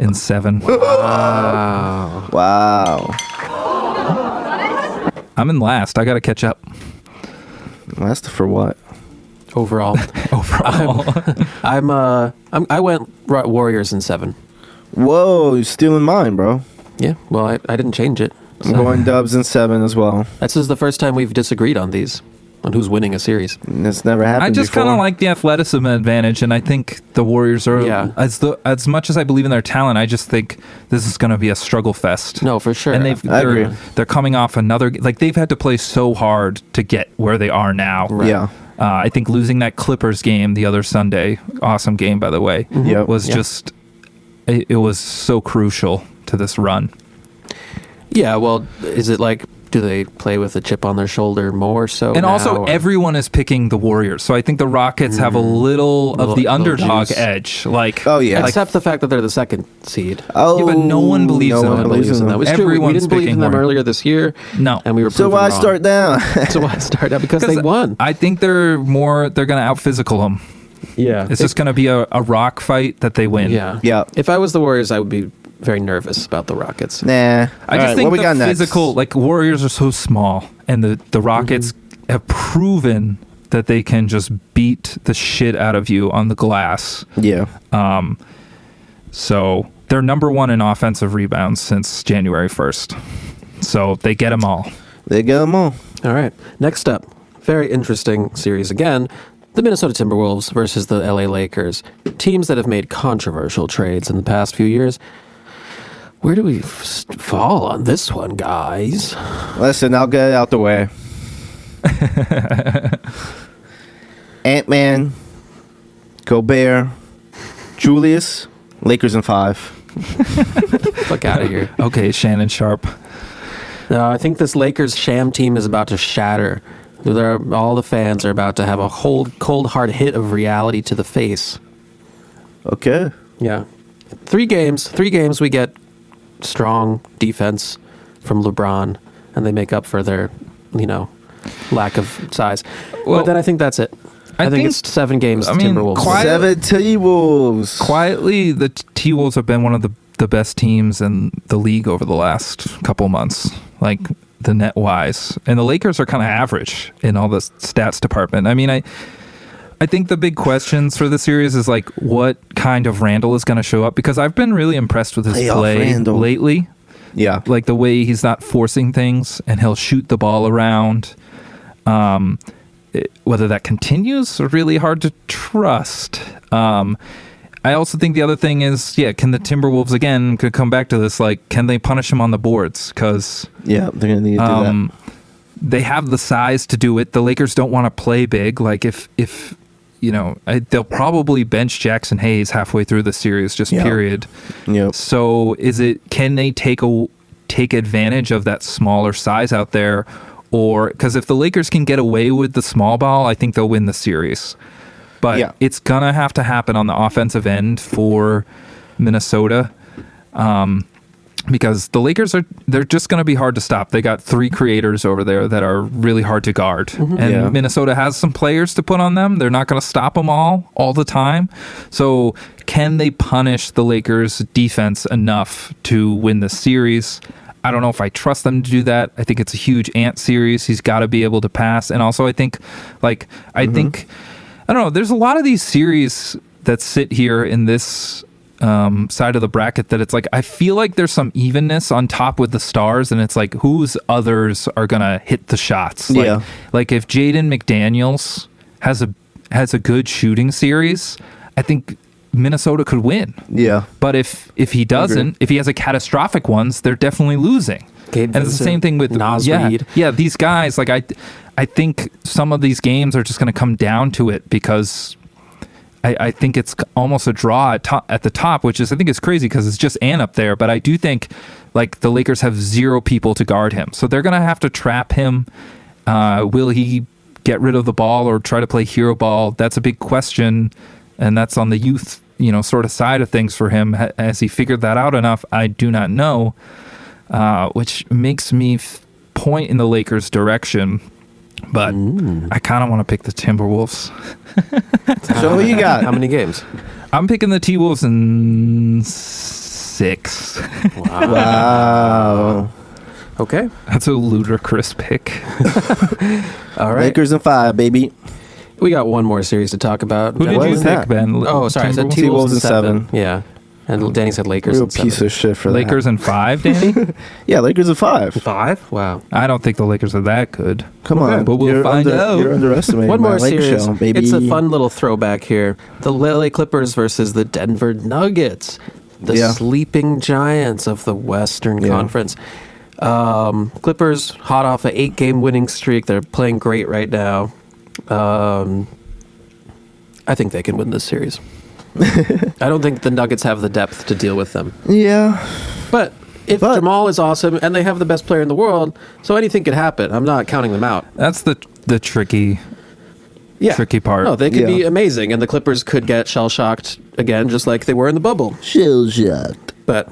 Speaker 2: in 7.
Speaker 3: Wow.
Speaker 2: I'm in last. I gotta catch up.
Speaker 3: Last for what?
Speaker 4: Overall. I went Warriors in 7.
Speaker 3: Whoa, you're stealing mine, bro.
Speaker 4: Yeah, well, I didn't change it.
Speaker 3: I'm going Dubs in 7 as well.
Speaker 4: This is the first time we've disagreed on these, on who's winning a series.
Speaker 3: It's never happened
Speaker 2: I just
Speaker 3: before.
Speaker 2: kind of like the athleticism advantage, and I think the Warriors are as much as I believe in their talent. I just think this is going to be a struggle fest.
Speaker 4: No, for sure.
Speaker 2: And
Speaker 3: I agree.
Speaker 2: they're coming off another, like they've had to play so hard to get where they are now.
Speaker 4: Right.
Speaker 3: Yeah.
Speaker 2: I think losing that Clippers game the other Sunday, awesome game by the way,
Speaker 3: Yep.
Speaker 2: was just it was so crucial to this run.
Speaker 4: Yeah, well, is it like, do they play with a chip on their shoulder more so?
Speaker 2: And
Speaker 4: now,
Speaker 2: also,
Speaker 4: or-
Speaker 2: everyone is picking the Warriors, so I think the Rockets have a little of the
Speaker 4: Little
Speaker 2: underdog
Speaker 4: juice.
Speaker 2: edge. Like,
Speaker 3: Oh, yeah.
Speaker 4: Except the fact that they're the second seed.
Speaker 3: Oh,
Speaker 2: Yeah, but no one believes in
Speaker 3: one
Speaker 2: them.
Speaker 3: believes in them.
Speaker 4: It's true. We
Speaker 2: Everyone's
Speaker 4: didn't believe in
Speaker 2: picking
Speaker 4: them
Speaker 2: Warriors.
Speaker 4: earlier this year.
Speaker 2: No.
Speaker 4: And we were
Speaker 3: So
Speaker 4: proven
Speaker 3: why
Speaker 4: wrong.
Speaker 3: start down?
Speaker 4: So why start out? Because they won.
Speaker 2: I think they're going to out physical them.
Speaker 4: Yeah.
Speaker 2: It's just going to be a rock fight that they win.
Speaker 4: Yeah.
Speaker 3: Yeah.
Speaker 4: If I was the Warriors, I would be very nervous about the Rockets.
Speaker 3: Nah.
Speaker 2: I just
Speaker 3: Alright,
Speaker 2: think
Speaker 3: what we
Speaker 2: the
Speaker 3: got next?
Speaker 2: physical, like Warriors are so small, and the Rockets have proven that they can just beat the shit out of you on the glass.
Speaker 3: Yeah.
Speaker 2: So they're number 1 in offensive rebounds since January 1st. So they get them all.
Speaker 3: They get them all.
Speaker 4: All right. Next up, very interesting series again. The Minnesota Timberwolves versus the LA Lakers. Teams that have made controversial trades in the past few years. Where do we fall on this one, guys?
Speaker 3: Listen, I'll get it out the way. Ant-Man, Gobert, Julius, Lakers in 5.
Speaker 4: Fuck out of here.
Speaker 2: Okay, Shannon Sharp.
Speaker 4: No, I think this Lakers sham team is about to shatter. All the fans are about to have a cold hard hit of reality to the face.
Speaker 3: Okay.
Speaker 4: Yeah. 3 games we get strong defense from LeBron, and they make up for their, lack of size.
Speaker 2: Well,
Speaker 4: but then I think that's it. I think it's 7 games Timberwolves.
Speaker 3: 7 T-Wolves.
Speaker 2: Quietly, the T-Wolves have been one of the best teams in the league over the last couple months, like the net wise. And the Lakers are kind of average in all the stats department. I mean, I think the big questions for the series is like what kind of Randall is going to show up, because I've been really impressed with his
Speaker 3: Playoff
Speaker 2: play
Speaker 3: Randall.
Speaker 2: lately.
Speaker 3: Yeah.
Speaker 2: Like the way he's not forcing things and he'll shoot the ball around. Whether that continues is really hard to trust. I also think the other thing is, can the Timberwolves, again, could come back to this, like, can they punish him on the boards? Because
Speaker 3: Yeah, they're going to need to do that.
Speaker 2: they have the size to do it. The Lakers don't want to play big. Like, if they'll probably bench Jackson Hayes halfway through the series, just period.
Speaker 3: Yep.
Speaker 2: So can they take advantage of that smaller size out there? Or, because if the Lakers can get away with the small ball, I think they'll win the series. But it's going to have to happen on the offensive end for Minnesota, because the Lakers they're just going to be hard to stop. They got 3 creators over there that are really hard to guard. And Minnesota has some players to put on them. They're not going to stop them all the time. So can they punish the Lakers defense enough to win the series? I don't know if I trust them to do that. I think it's a huge Ant series. He's got to be able to pass. And also I think, I don't know, there's a lot of these series that sit here in this side of the bracket that it's like, I feel like there's some evenness on top with the stars, and it's like, whose others are going to hit the shots? Like if Jaden McDaniels has has a good shooting series, I think Minnesota could win.
Speaker 3: Yeah.
Speaker 2: But if he doesn't, if he has a catastrophic ones, they're definitely losing.
Speaker 4: Gabe
Speaker 2: And it's the same thing with
Speaker 4: Nas
Speaker 2: yeah,
Speaker 4: Reed.
Speaker 2: yeah. These guys, like I think some of these games are just going to come down to it because I think it's almost a draw at the top, which is I think is crazy because it's just Ant up there. But I do think like the Lakers have 0 people to guard him, so they're going to have to trap him. Will he get rid of the ball or try to play hero ball? That's a big question, and that's on the youth, sort of side of things for him. Has he figured that out enough? I do not know, which makes me point in the Lakers' direction. But I kind of want to pick the Timberwolves.
Speaker 3: So who you got?
Speaker 4: How many games?
Speaker 2: I'm picking the T-Wolves in 6.
Speaker 3: Wow.
Speaker 4: Okay.
Speaker 2: That's a ludicrous pick.
Speaker 4: All right.
Speaker 3: Lakers in 5, baby.
Speaker 4: We got one more series to talk about.
Speaker 2: Who did
Speaker 3: What
Speaker 2: you
Speaker 3: is
Speaker 2: pick,
Speaker 3: that?
Speaker 2: Ben?
Speaker 4: Oh, sorry. I said
Speaker 2: Timberwolves?
Speaker 4: T-Wolves in
Speaker 3: in
Speaker 4: 7.
Speaker 3: 7.
Speaker 4: Yeah. And Danny said Lakers
Speaker 3: Real
Speaker 4: in 7.
Speaker 3: piece of shit for that.
Speaker 2: Lakers in 5, Danny?
Speaker 3: Yeah, Lakers in 5.
Speaker 4: 5? Wow.
Speaker 2: I don't think the Lakers are that good.
Speaker 3: Come on.
Speaker 2: But we'll find out.
Speaker 3: You're underestimating
Speaker 4: One
Speaker 3: my
Speaker 4: more
Speaker 3: Lake
Speaker 4: series.
Speaker 3: show, baby.
Speaker 4: It's a fun little throwback here. The LA Clippers versus the Denver Nuggets, the
Speaker 3: Yeah.
Speaker 4: sleeping giants of the Western
Speaker 3: Yeah.
Speaker 4: Conference. Clippers hot off an 8-game winning streak. They're playing great right now. I think they can win this series. I don't think the Nuggets have the depth to deal with them.
Speaker 3: Yeah.
Speaker 4: But if Jamal is awesome and they have the best player in the world, so anything could happen. I'm not counting them out.
Speaker 2: That's the tricky part.
Speaker 4: No, they could be
Speaker 3: Yeah.
Speaker 4: amazing, and the Clippers could get shell-shocked again, just like they were in the bubble.
Speaker 3: Shell shot.
Speaker 4: But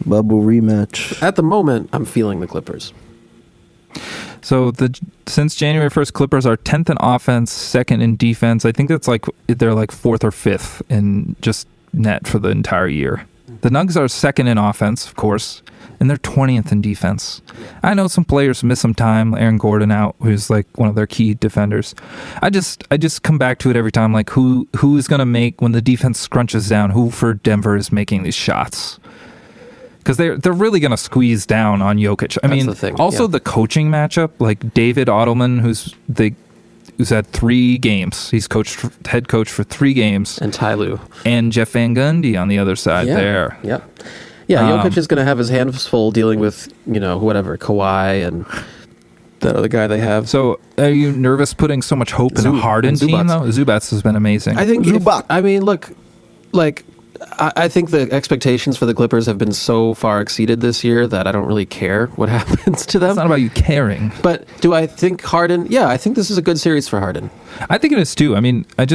Speaker 3: Bubble rematch.
Speaker 4: at the moment, I'm feeling the Clippers.
Speaker 2: So since January 1st, Clippers are 10th in offense, 2nd in defense. I think that's like they're like 4th or 5th in just net for the entire year. The Nuggets are 2nd in offense, of course, and they're 20th in defense. I know some players miss some time. Aaron Gordon out, who's like one of their key defenders. I just come back to it every time. Like who is going to make when the defense scrunches down? Who for Denver is making these shots? Because they're really going to squeeze down on Jokic. I mean,
Speaker 4: the thing,
Speaker 2: also
Speaker 4: yeah.
Speaker 2: the coaching matchup, like David Ottoman, who's had 3 games. He's head coach for 3 games.
Speaker 4: And Ty Lue.
Speaker 2: And Jeff Van Gundy on the other side there.
Speaker 4: Yep. Yeah, Jokic is going to have his hands full dealing with, whatever, Kawhi and that other guy they have.
Speaker 2: So are you nervous putting so much hope in a Harden team, though? Zubats has been amazing.
Speaker 4: I think, I think the expectations for the Clippers have been so far exceeded this year that I don't really care what happens to them.
Speaker 2: It's not about you caring.
Speaker 4: But do I think Harden? Yeah, I think this is a good series for Harden.
Speaker 2: I think it is too. I mean, like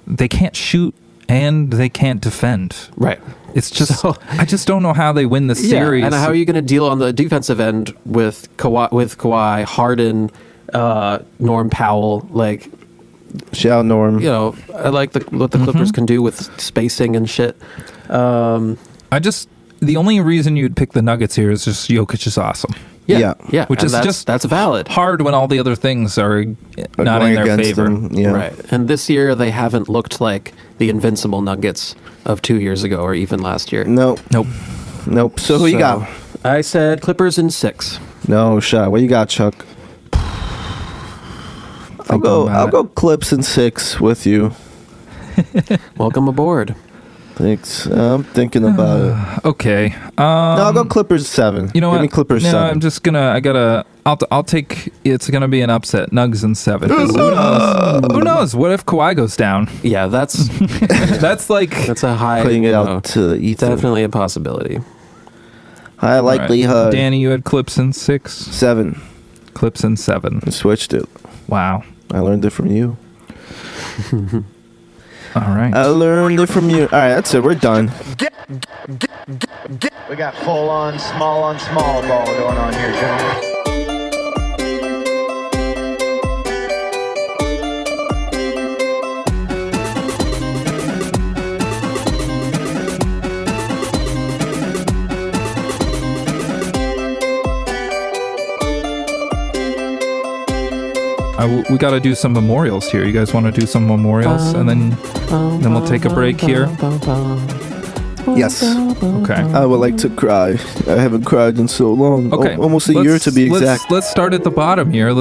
Speaker 2: they can't shoot and they can't defend.
Speaker 4: Right.
Speaker 2: It's just I just don't know how they win the series.
Speaker 4: Yeah, and how are you going to deal on the defensive end with Kawhi, Harden, Norm Powell, like.
Speaker 3: Shout Norm.
Speaker 4: I like what the Clippers can do with spacing and shit.
Speaker 2: The only reason you'd pick the Nuggets here is just Jokic is awesome.
Speaker 3: Yeah.
Speaker 2: Which is
Speaker 4: that's valid.
Speaker 2: Hard when all the other things are not in their favor.
Speaker 3: Them, yeah.
Speaker 4: Right. And this year they haven't looked like the invincible Nuggets of 2 years ago or even last year.
Speaker 3: Nope. So who you got?
Speaker 4: I said Clippers in 6.
Speaker 3: No shot. What you got, Chuck? I'll go Clips in 6 with you.
Speaker 4: Welcome aboard.
Speaker 3: Thanks. I'm thinking about it.
Speaker 2: Okay.
Speaker 3: No, I'll go Clippers 7.
Speaker 2: You know
Speaker 3: Give
Speaker 2: what?
Speaker 3: me Clippers 7.
Speaker 2: I'm just gonna. I'll take. It's gonna be an upset. Nugs in 7. 'Cause who knows? What if Kawhi goes down?
Speaker 4: Yeah, that's
Speaker 2: That's like
Speaker 4: that's a high.
Speaker 3: Putting it out to the ether.
Speaker 4: Definitely a possibility.
Speaker 3: High likelihood.
Speaker 2: Danny, you had Clips in 6.
Speaker 3: 7.
Speaker 2: Clips in 7.
Speaker 3: I switched it.
Speaker 2: Wow.
Speaker 3: I learned it from you.
Speaker 2: All right.
Speaker 3: I learned it from you. All right, that's it. We're done.
Speaker 1: We got full on small ball going on here, gentlemen.
Speaker 2: We got to do some memorials here. You guys want to do some memorials, and then we'll take a break here.
Speaker 3: Yes.
Speaker 2: Okay.
Speaker 3: I would like to cry. I haven't cried in so long.
Speaker 2: Okay.
Speaker 3: Almost a year to be exact.
Speaker 2: Let's start at the bottom here.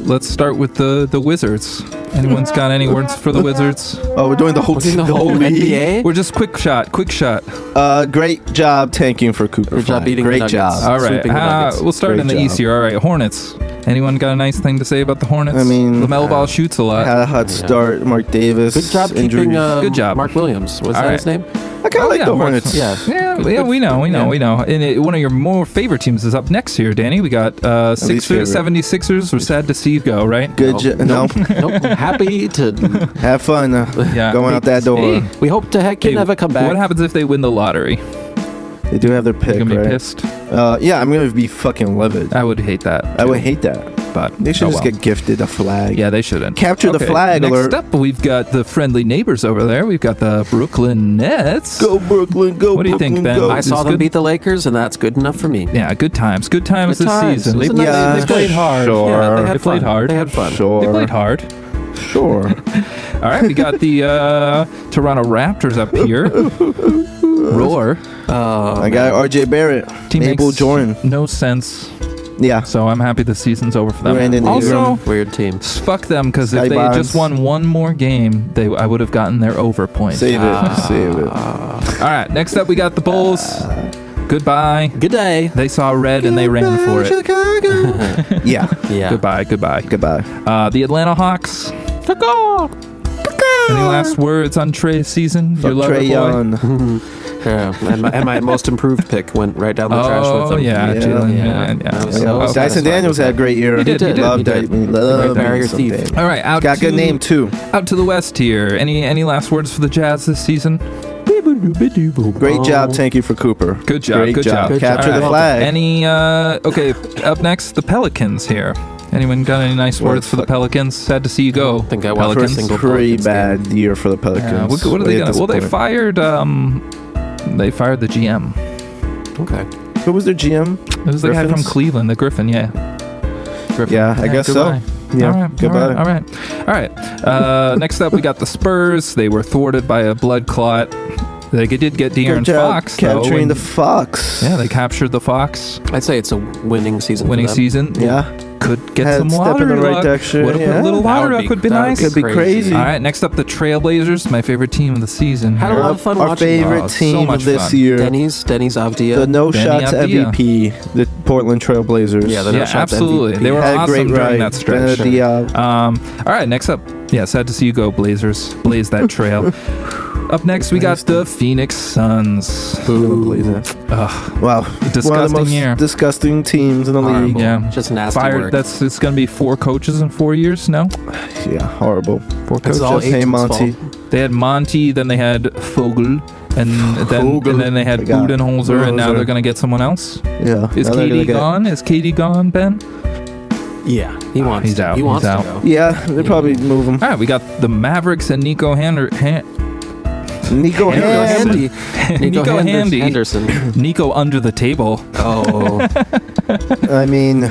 Speaker 2: let's start with the Wizards. Anyone's got any words for the Wizards?
Speaker 3: Oh, we're doing the whole league.
Speaker 4: NBA.
Speaker 2: We're just quick shot.
Speaker 3: Great job tanking for Cooper.
Speaker 4: Great job beating the
Speaker 3: Great
Speaker 4: Nuggets.
Speaker 3: job.
Speaker 2: All right,
Speaker 4: Sweeping the Nuggets.
Speaker 2: we'll start
Speaker 3: Great
Speaker 2: in the
Speaker 3: job.
Speaker 2: East here. All right, Hornets. Anyone got a nice thing to say about the Hornets?
Speaker 3: I mean,
Speaker 2: LaMelo Ball shoots a lot.
Speaker 3: Had a hot start. Mark Davis.
Speaker 4: Good job
Speaker 3: injury.
Speaker 4: keeping
Speaker 2: Good job.
Speaker 4: Mark Williams. Was
Speaker 2: All
Speaker 4: that
Speaker 2: right.
Speaker 4: his name?
Speaker 3: I kind of like the Hornets.
Speaker 4: Yeah.
Speaker 2: Yeah, we know. And one of your more favorite teams is up next here, Danny. We got Sixers,
Speaker 3: favorite.
Speaker 2: 76ers. We're sad to see you go, right?
Speaker 3: Good job. No.
Speaker 4: Nope. Happy to.
Speaker 3: Have fun
Speaker 2: Yeah.
Speaker 3: going out that door.
Speaker 2: Hey,
Speaker 4: We hope to
Speaker 2: hey,
Speaker 4: have it come back.
Speaker 2: What happens if they win the lottery?
Speaker 3: They do have their pick,
Speaker 2: You're going to be
Speaker 3: right?
Speaker 2: pissed?
Speaker 3: Yeah, I'm going to be fucking livid.
Speaker 2: I would hate that.
Speaker 3: I would hate that.
Speaker 2: But
Speaker 3: They should
Speaker 2: oh
Speaker 3: just
Speaker 2: well.
Speaker 3: get gifted a flag.
Speaker 2: Yeah, they shouldn't.
Speaker 3: Capture the flag
Speaker 2: Next
Speaker 3: alert.
Speaker 2: up, we've got the friendly neighbors over there. We've got the Brooklyn Nets.
Speaker 3: Go Brooklyn, go
Speaker 2: What do you think,
Speaker 3: Brooklyn,
Speaker 2: Ben?
Speaker 3: go.
Speaker 4: I saw
Speaker 2: It's
Speaker 4: them
Speaker 2: good.
Speaker 4: beat the Lakers, and that's good enough for me.
Speaker 2: Yeah, good times. Good times
Speaker 4: Good
Speaker 2: this
Speaker 4: times.
Speaker 2: season.
Speaker 4: It was
Speaker 2: They,
Speaker 4: a nice-
Speaker 3: Yeah,
Speaker 4: they played hard.
Speaker 3: Sure.
Speaker 4: Yeah, they
Speaker 2: They
Speaker 4: had
Speaker 2: played
Speaker 4: fun.
Speaker 2: hard.
Speaker 4: They had fun.
Speaker 3: Sure.
Speaker 2: they played hard.
Speaker 3: Sure.
Speaker 2: All right, we got the Toronto Raptors up here. Roar.
Speaker 3: I got RJ Barrett.
Speaker 2: Team
Speaker 3: Abel
Speaker 2: makes
Speaker 3: Jordan.
Speaker 2: no sense.
Speaker 3: Yeah.
Speaker 2: So I'm happy the season's over for them.
Speaker 3: Brandon
Speaker 2: Also,
Speaker 3: Ingram.
Speaker 4: Weird team.
Speaker 2: fuck them, because if
Speaker 3: Sky
Speaker 2: they had
Speaker 3: Barnes.
Speaker 2: just won one more game, I would have gotten their over point.
Speaker 3: Save it. Save it.
Speaker 2: All right, next up we got the Bulls. Goodbye.
Speaker 4: Good day.
Speaker 2: They saw red and they ran for it.
Speaker 3: Yeah.
Speaker 4: Yeah.
Speaker 2: Goodbye.
Speaker 3: Goodbye.
Speaker 2: The Atlanta Hawks. Any last words on Trey's season? Your
Speaker 3: Fuck
Speaker 2: lover
Speaker 3: Trey
Speaker 2: boy?
Speaker 3: Young.
Speaker 4: Yeah. And my most improved pick went right down the trash with
Speaker 2: Oh
Speaker 4: them.
Speaker 2: yeah,
Speaker 3: Yeah.
Speaker 2: Jalen.
Speaker 4: Yeah.
Speaker 2: Yeah.
Speaker 4: That was
Speaker 3: Yeah.
Speaker 4: so
Speaker 3: Dyson
Speaker 4: satisfying
Speaker 3: Daniels
Speaker 4: with
Speaker 3: had a
Speaker 4: that.
Speaker 3: great year.
Speaker 2: He did.
Speaker 3: Loved
Speaker 4: he
Speaker 3: that.
Speaker 4: did.
Speaker 3: We love
Speaker 4: Right barrier
Speaker 3: him
Speaker 4: thief.
Speaker 3: someday.
Speaker 2: All right, out
Speaker 3: Got
Speaker 2: to
Speaker 3: good name too.
Speaker 2: out to the West here. Any last words for the Jazz this season?
Speaker 3: Great job, thank you for Cooper.
Speaker 2: Good job.
Speaker 3: Great
Speaker 2: good job.
Speaker 4: Good
Speaker 3: Capture
Speaker 2: job.
Speaker 3: the flag.
Speaker 2: Any okay? Up next, the Pelicans here. Anyone got any nice
Speaker 3: What
Speaker 2: words for the Pelicans? Sad to see you go.
Speaker 4: I think I watched a
Speaker 2: Pelicans.
Speaker 4: single
Speaker 3: Pretty
Speaker 4: Pelicans
Speaker 3: bad year for the Pelicans.
Speaker 2: Yeah, what are they
Speaker 3: Way
Speaker 2: gonna? Well, they
Speaker 3: disappointed.
Speaker 2: fired the GM.
Speaker 4: Okay.
Speaker 3: Who was their GM?
Speaker 2: It was the guy from
Speaker 3: Griffins?
Speaker 2: Cleveland, the Griffin. Yeah. Griffin.
Speaker 3: Yeah, I guess
Speaker 2: goodbye.
Speaker 3: so. Yeah,
Speaker 2: All right,
Speaker 3: goodbye.
Speaker 2: All right. Next up, we got the Spurs. They were thwarted by a blood clot. They did get De'Aaron
Speaker 3: Good job
Speaker 2: Fox, though,
Speaker 3: capturing
Speaker 2: and-
Speaker 3: the Fox.
Speaker 2: Yeah, they captured the Fox.
Speaker 4: I'd say it's a winning season.
Speaker 2: Winning
Speaker 4: for them.
Speaker 2: season.
Speaker 3: Yeah.
Speaker 2: Could get
Speaker 3: Had
Speaker 2: some
Speaker 3: step in
Speaker 2: lottery
Speaker 3: the right
Speaker 2: luck.
Speaker 3: direction,
Speaker 2: Would have put
Speaker 3: yeah.
Speaker 2: a little
Speaker 4: That
Speaker 2: lottery
Speaker 4: would
Speaker 2: luck.
Speaker 4: be-
Speaker 2: Would be
Speaker 4: that would
Speaker 2: nice.
Speaker 3: Could be crazy.
Speaker 2: All right, next up, the Trailblazers, my favorite team of the season.
Speaker 4: Had a
Speaker 2: here.
Speaker 4: lot of fun
Speaker 3: Our
Speaker 4: watching
Speaker 3: favorite
Speaker 2: Oh, so
Speaker 3: team
Speaker 2: much
Speaker 3: of this
Speaker 2: fun.
Speaker 3: year.
Speaker 4: Denny's Avdia.
Speaker 3: The No
Speaker 2: Benny
Speaker 3: Shots
Speaker 2: Avdia.
Speaker 3: MVP, the Portland Trailblazers.
Speaker 4: Yeah, the
Speaker 2: Yeah,
Speaker 4: No Shots
Speaker 2: absolutely.
Speaker 4: MVP.
Speaker 2: They were
Speaker 3: had a
Speaker 2: awesome
Speaker 3: great
Speaker 2: during
Speaker 3: ride.
Speaker 2: that stretch.
Speaker 3: Ben Diab.
Speaker 2: All right, next up. Yeah, sad to see you go, Blazers. Blaze that trail. Up next, we got the Phoenix Suns.
Speaker 3: Wow. One of the
Speaker 2: Disgusting
Speaker 3: most
Speaker 2: year.
Speaker 3: disgusting teams in the league.
Speaker 4: Horrible.
Speaker 2: Yeah.
Speaker 4: Just nasty
Speaker 2: Fired.
Speaker 4: work.
Speaker 2: It's going to be 4 coaches in 4 years. No,
Speaker 3: Yeah, horrible.
Speaker 2: 4
Speaker 4: It's
Speaker 2: coaches.
Speaker 4: all
Speaker 3: Hey,
Speaker 4: agents'
Speaker 3: Monty.
Speaker 4: fault.
Speaker 2: They had Monty, then they had Fogel, and then they had
Speaker 3: They got
Speaker 2: Budenholzer, and now
Speaker 3: Budenholzer.
Speaker 2: they're going to get someone else.
Speaker 3: Yeah.
Speaker 2: Is
Speaker 3: now they're
Speaker 2: Katie
Speaker 3: gonna get-
Speaker 2: gone? Is Katie gone, Ben?
Speaker 4: Yeah, he wants.
Speaker 2: He's
Speaker 4: to.
Speaker 2: out.
Speaker 4: He wants
Speaker 2: He's
Speaker 4: to
Speaker 2: out.
Speaker 4: go.
Speaker 3: Yeah, they probably move him.
Speaker 2: All right, we got the Mavericks and Nico
Speaker 3: Nico
Speaker 2: Henderson.
Speaker 3: Hand.
Speaker 2: Nico Handy.
Speaker 4: Henderson.
Speaker 2: Nico under the table.
Speaker 4: Oh,
Speaker 3: I mean,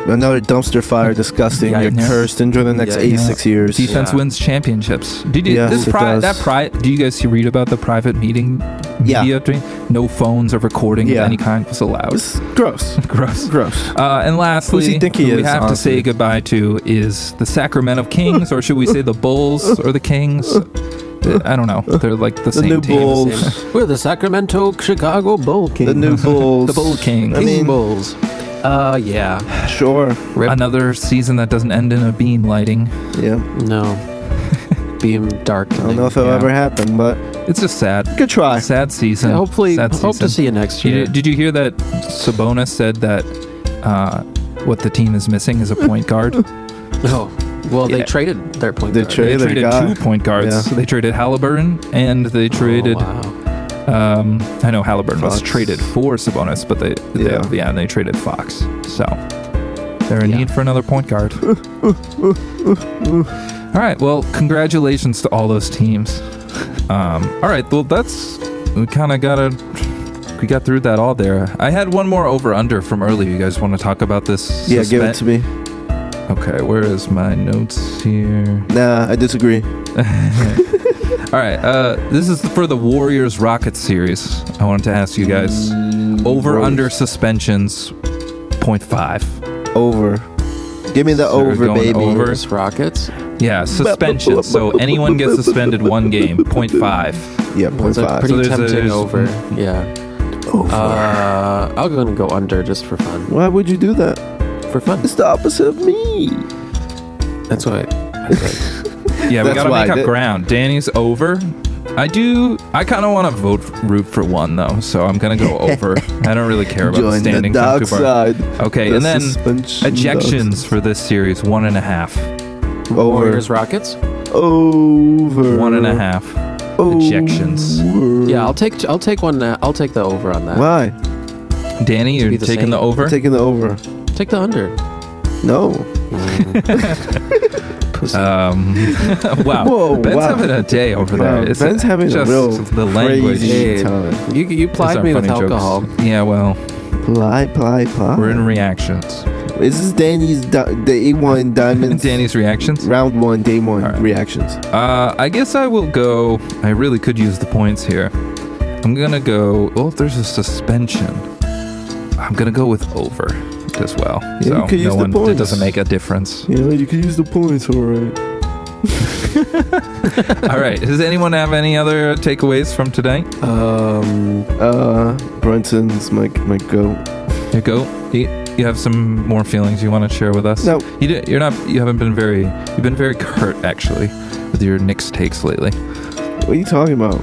Speaker 3: another dumpster fire. Disgusting.
Speaker 4: Yeah,
Speaker 3: You're
Speaker 2: yeah.
Speaker 3: cursed. Enjoy the next
Speaker 4: Yeah,
Speaker 3: 86 years.
Speaker 2: Defense
Speaker 4: Yeah.
Speaker 2: wins championships. Did you
Speaker 3: Yes, it does.
Speaker 2: do you guys read about the private meeting?
Speaker 3: Yeah.
Speaker 2: Media dream? No phones or recording
Speaker 3: Yeah.
Speaker 2: of any kind was allowed.
Speaker 3: It's gross.
Speaker 2: Gross.
Speaker 3: Gross.
Speaker 2: And lastly,
Speaker 3: Who's he think he
Speaker 2: who we
Speaker 3: is,
Speaker 2: have
Speaker 3: honestly?
Speaker 2: to say goodbye to is the Sacramento Kings, or should we say the Bulls or the Kings? I don't know. They're like the
Speaker 3: The
Speaker 2: same
Speaker 3: new
Speaker 2: team.
Speaker 3: Bulls.
Speaker 4: we're the Sacramento Chicago Bull Kings.
Speaker 3: The new Bulls.
Speaker 2: The Bull Kings.
Speaker 3: I mean,
Speaker 4: Bulls. Yeah.
Speaker 3: sure.
Speaker 4: Rip.
Speaker 2: Another season that doesn't end in a beam lighting.
Speaker 3: Yeah.
Speaker 4: No. Beam dark.
Speaker 3: I don't know if it'll
Speaker 2: Yeah.
Speaker 3: ever happen, but
Speaker 2: It's just sad.
Speaker 3: good try.
Speaker 2: Sad season.
Speaker 4: Hopefully,
Speaker 2: Sad
Speaker 4: hope
Speaker 2: season.
Speaker 4: to see you next year.
Speaker 2: Did you hear that Sabonis said that what the team is missing is a point guard?
Speaker 4: Oh, well, they
Speaker 2: Yeah.
Speaker 4: traded their point
Speaker 3: They
Speaker 4: guard.
Speaker 2: They
Speaker 3: Traded
Speaker 2: traded
Speaker 3: guy.
Speaker 2: 2 point guards.
Speaker 3: Yeah.
Speaker 2: So they traded Halliburton and they traded.
Speaker 4: Oh, wow.
Speaker 2: I know Halliburton was
Speaker 3: Fox.
Speaker 2: traded for Sabonis, but
Speaker 3: Yeah.
Speaker 2: and they traded Fox. So they're in
Speaker 4: Yeah.
Speaker 2: need for another point guard. All right. Well, congratulations to all those teams. All right. Well, we got through that all there. I had one more over under from earlier. You guys want to talk about this?
Speaker 3: Yeah, give it to me.
Speaker 2: Okay. Where is my notes here?
Speaker 3: Nah, I disagree.
Speaker 2: All right, this is for the Warriors Rockets series. I wanted to ask you guys over
Speaker 3: Warriors.
Speaker 2: under suspensions 0.5.
Speaker 3: Over. Give me the
Speaker 2: So we're
Speaker 3: over,
Speaker 2: going
Speaker 3: baby.
Speaker 2: over.
Speaker 4: Versus Rockets.
Speaker 2: Yeah, suspension. So anyone gets suspended 1 game, 0.5.
Speaker 3: Yeah,
Speaker 4: That's a
Speaker 3: 0.5.
Speaker 4: pretty
Speaker 2: So there's
Speaker 4: tempting
Speaker 2: a-
Speaker 4: over. Yeah. I'll go under just for fun.
Speaker 3: Why would you do that?
Speaker 4: For fun.
Speaker 3: It's the opposite of me.
Speaker 4: That's why.
Speaker 2: Yeah, we
Speaker 3: That's
Speaker 2: gotta
Speaker 3: why
Speaker 2: make
Speaker 3: I
Speaker 2: up
Speaker 3: did-
Speaker 2: ground. Danny's over. I kind of want to root for 1 though, so I'm gonna go over. I don't really care about the
Speaker 3: Join the
Speaker 2: standings. I'm
Speaker 3: dark
Speaker 2: too far.
Speaker 3: side.
Speaker 2: Okay,
Speaker 3: The
Speaker 2: and then
Speaker 3: suspension
Speaker 2: ejections for this series 1.5.
Speaker 3: Over.
Speaker 4: Warriors Rockets.
Speaker 3: Over.
Speaker 2: 1.5 ejections.
Speaker 4: Yeah, I'll take one. I'll take the over on that.
Speaker 3: Why?
Speaker 2: Danny, you're
Speaker 4: be the
Speaker 2: taking
Speaker 4: same.
Speaker 2: the over.
Speaker 3: Taking the over.
Speaker 4: Take the under.
Speaker 3: No.
Speaker 4: Pussy.
Speaker 2: Wow,
Speaker 3: Whoa,
Speaker 2: Ben's
Speaker 3: wow.
Speaker 2: having a day over
Speaker 3: Wow,
Speaker 2: there. It's
Speaker 3: Ben's having a
Speaker 2: just
Speaker 3: real
Speaker 2: the language.
Speaker 3: crazy time.
Speaker 4: you
Speaker 2: These
Speaker 4: plied
Speaker 2: aren't
Speaker 4: me with
Speaker 2: funny jokes.
Speaker 4: alcohol.
Speaker 2: Yeah, well,
Speaker 3: Ply.
Speaker 2: we're in reactions.
Speaker 3: This is Danny's day 1 diamonds.
Speaker 2: Danny's reactions.
Speaker 3: Round 1, day 1
Speaker 2: All right.
Speaker 3: reactions.
Speaker 2: I guess I will go. I really could use the points here. I'm gonna go. Well, if there's a suspension, I'm gonna go with over as well.
Speaker 3: Yeah, you
Speaker 2: So
Speaker 3: could use the
Speaker 2: it
Speaker 3: points.
Speaker 2: doesn't make a difference.
Speaker 3: Yeah, you can use the points, alright.
Speaker 2: All right. Does anyone have any other takeaways from today?
Speaker 3: Brunson's my goat.
Speaker 2: You go. You have some more feelings you want to share with us?
Speaker 3: No.
Speaker 2: You're not. You haven't been very. You've been very curt actually with your Knicks takes lately.
Speaker 3: What are you talking about?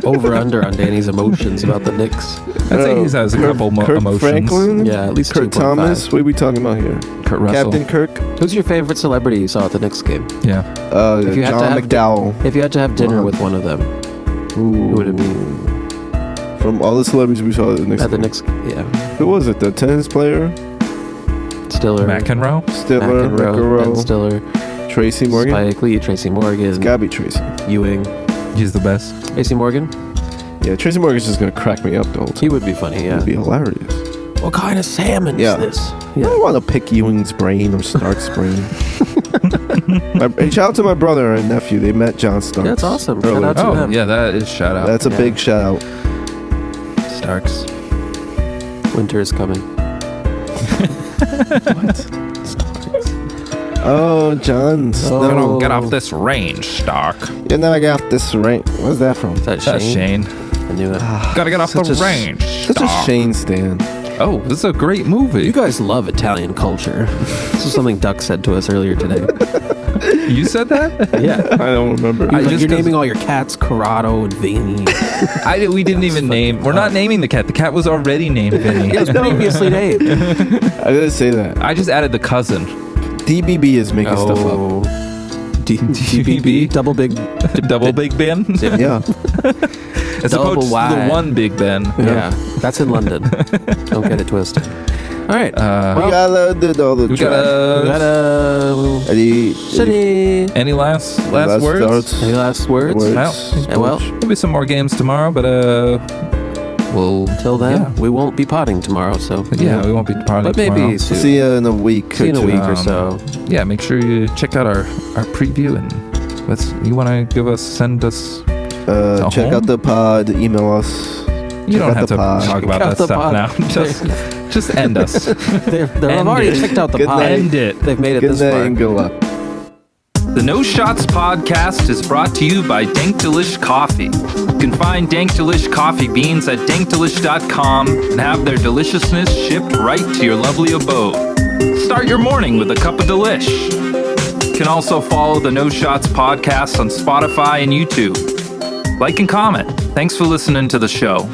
Speaker 4: Over under on Danny's emotions about the Knicks.
Speaker 2: I'd say he has a couple
Speaker 3: Kirk
Speaker 2: emotions.
Speaker 3: Franklin?
Speaker 4: Yeah, at least
Speaker 3: Kurt
Speaker 4: 2.5.
Speaker 3: Thomas? What are we talking about here?
Speaker 2: Kurt Russell.
Speaker 3: Captain Kirk?
Speaker 4: Who's your favorite celebrity you saw at the Knicks game?
Speaker 2: Yeah.
Speaker 4: If you had to
Speaker 3: John
Speaker 4: have
Speaker 3: McDowell.
Speaker 4: If you had to have dinner with one of them, who would it be?
Speaker 3: From all the celebrities we saw at the Knicks.
Speaker 4: At the Knicks, yeah.
Speaker 3: Who was it? The tennis player?
Speaker 4: Stiller.
Speaker 2: McEnroe.
Speaker 3: Stiller?
Speaker 4: McEnroe. Ben
Speaker 3: McEnroe?
Speaker 4: Stiller.
Speaker 3: Tracy Morgan?
Speaker 4: Spike Lee. Tracy Morgan.
Speaker 3: Gotta be Tracy.
Speaker 4: Ewing.
Speaker 2: He's the best.
Speaker 4: Tracy Morgan?
Speaker 3: Yeah, Tracy Morgan's just gonna crack me up the whole time.
Speaker 4: He would be funny, yeah.
Speaker 3: It'd be hilarious.
Speaker 4: What kind of salmon
Speaker 3: Yeah.
Speaker 4: is this?
Speaker 3: I don't want to pick Ewing's brain or Stark's brain. Hey, shout out to my brother and nephew. They met John Starks.
Speaker 4: That's awesome.
Speaker 3: earlier.
Speaker 4: Shout out to
Speaker 2: Oh,
Speaker 4: them.
Speaker 2: yeah, that is shout out.
Speaker 3: That's a
Speaker 4: Yeah.
Speaker 3: big shout out.
Speaker 2: Starks.
Speaker 4: Winter is coming.
Speaker 3: Oh, John Snow.
Speaker 4: Oh.
Speaker 2: Get off this range, Stark.
Speaker 3: You never got this rank. Where's that from?
Speaker 4: Is that
Speaker 2: That's
Speaker 4: Shane?
Speaker 2: Shane.
Speaker 4: I knew it.
Speaker 2: Gotta get off the
Speaker 3: Such a-
Speaker 2: range.
Speaker 3: Such a
Speaker 2: Stark.
Speaker 3: Shane stan.
Speaker 2: Oh, this is a great movie.
Speaker 4: You guys love Italian culture. This is something Duck said to us earlier today.
Speaker 2: You said that?
Speaker 4: Yeah.
Speaker 3: I don't remember.
Speaker 2: I
Speaker 4: Like,
Speaker 2: just
Speaker 4: you're
Speaker 2: 'cause-
Speaker 4: naming all your cats Corrado and Vinny.
Speaker 2: We didn't even name. We're not naming the cat. The cat was already named Vinny.
Speaker 4: It was previously named.
Speaker 3: I didn't say that.
Speaker 2: I just added the cousin.
Speaker 3: DBB is making stuff up.
Speaker 4: Oh. DBB? Double big.
Speaker 2: Double Big Ben.
Speaker 3: Yeah.
Speaker 2: As
Speaker 4: Double
Speaker 2: opposed to the
Speaker 4: wide.
Speaker 2: one Big Ben.
Speaker 4: Yeah. That's in London. Don't get it twisted. All right.
Speaker 3: We gotta do all the
Speaker 2: We
Speaker 3: track.
Speaker 2: gotta.
Speaker 3: Any
Speaker 4: Shitty.
Speaker 2: Any last words?
Speaker 3: thoughts?
Speaker 4: Any last words? Well,
Speaker 2: There'll be some more games tomorrow, but we'll.
Speaker 4: till then,
Speaker 2: Yeah.
Speaker 4: we won't be potting tomorrow, so.
Speaker 2: Yeah, we won't be partying
Speaker 4: But maybe
Speaker 2: tomorrow.
Speaker 4: soon.
Speaker 3: See you in a week.
Speaker 4: See you in a
Speaker 3: or two.
Speaker 4: week or so.
Speaker 2: Yeah, make sure you check out our preview and you want to send us.
Speaker 3: Check
Speaker 2: home?
Speaker 3: out the pod. Email us.
Speaker 2: You
Speaker 3: Check
Speaker 2: don't
Speaker 3: out
Speaker 2: have
Speaker 3: the
Speaker 2: to
Speaker 3: pod.
Speaker 2: talk about
Speaker 4: Check out
Speaker 2: that
Speaker 4: the
Speaker 2: stuff
Speaker 4: pod.
Speaker 2: now. Just end us.
Speaker 4: They've
Speaker 2: End
Speaker 4: already
Speaker 2: it.
Speaker 4: checked out the
Speaker 3: Good
Speaker 4: pod.
Speaker 3: night.
Speaker 2: End it.
Speaker 4: They've made it
Speaker 3: Good
Speaker 4: this
Speaker 3: night
Speaker 4: far.
Speaker 3: and good luck.
Speaker 2: The No Shots podcast is brought to you by Dank Delish Coffee. You can find Dank Delish Coffee beans at dankdelish.com and have their deliciousness shipped right to your lovely abode. Start your morning with a cup of delish. You can also follow the No Shots podcast on Spotify and YouTube. Like and comment. Thanks for listening to the show.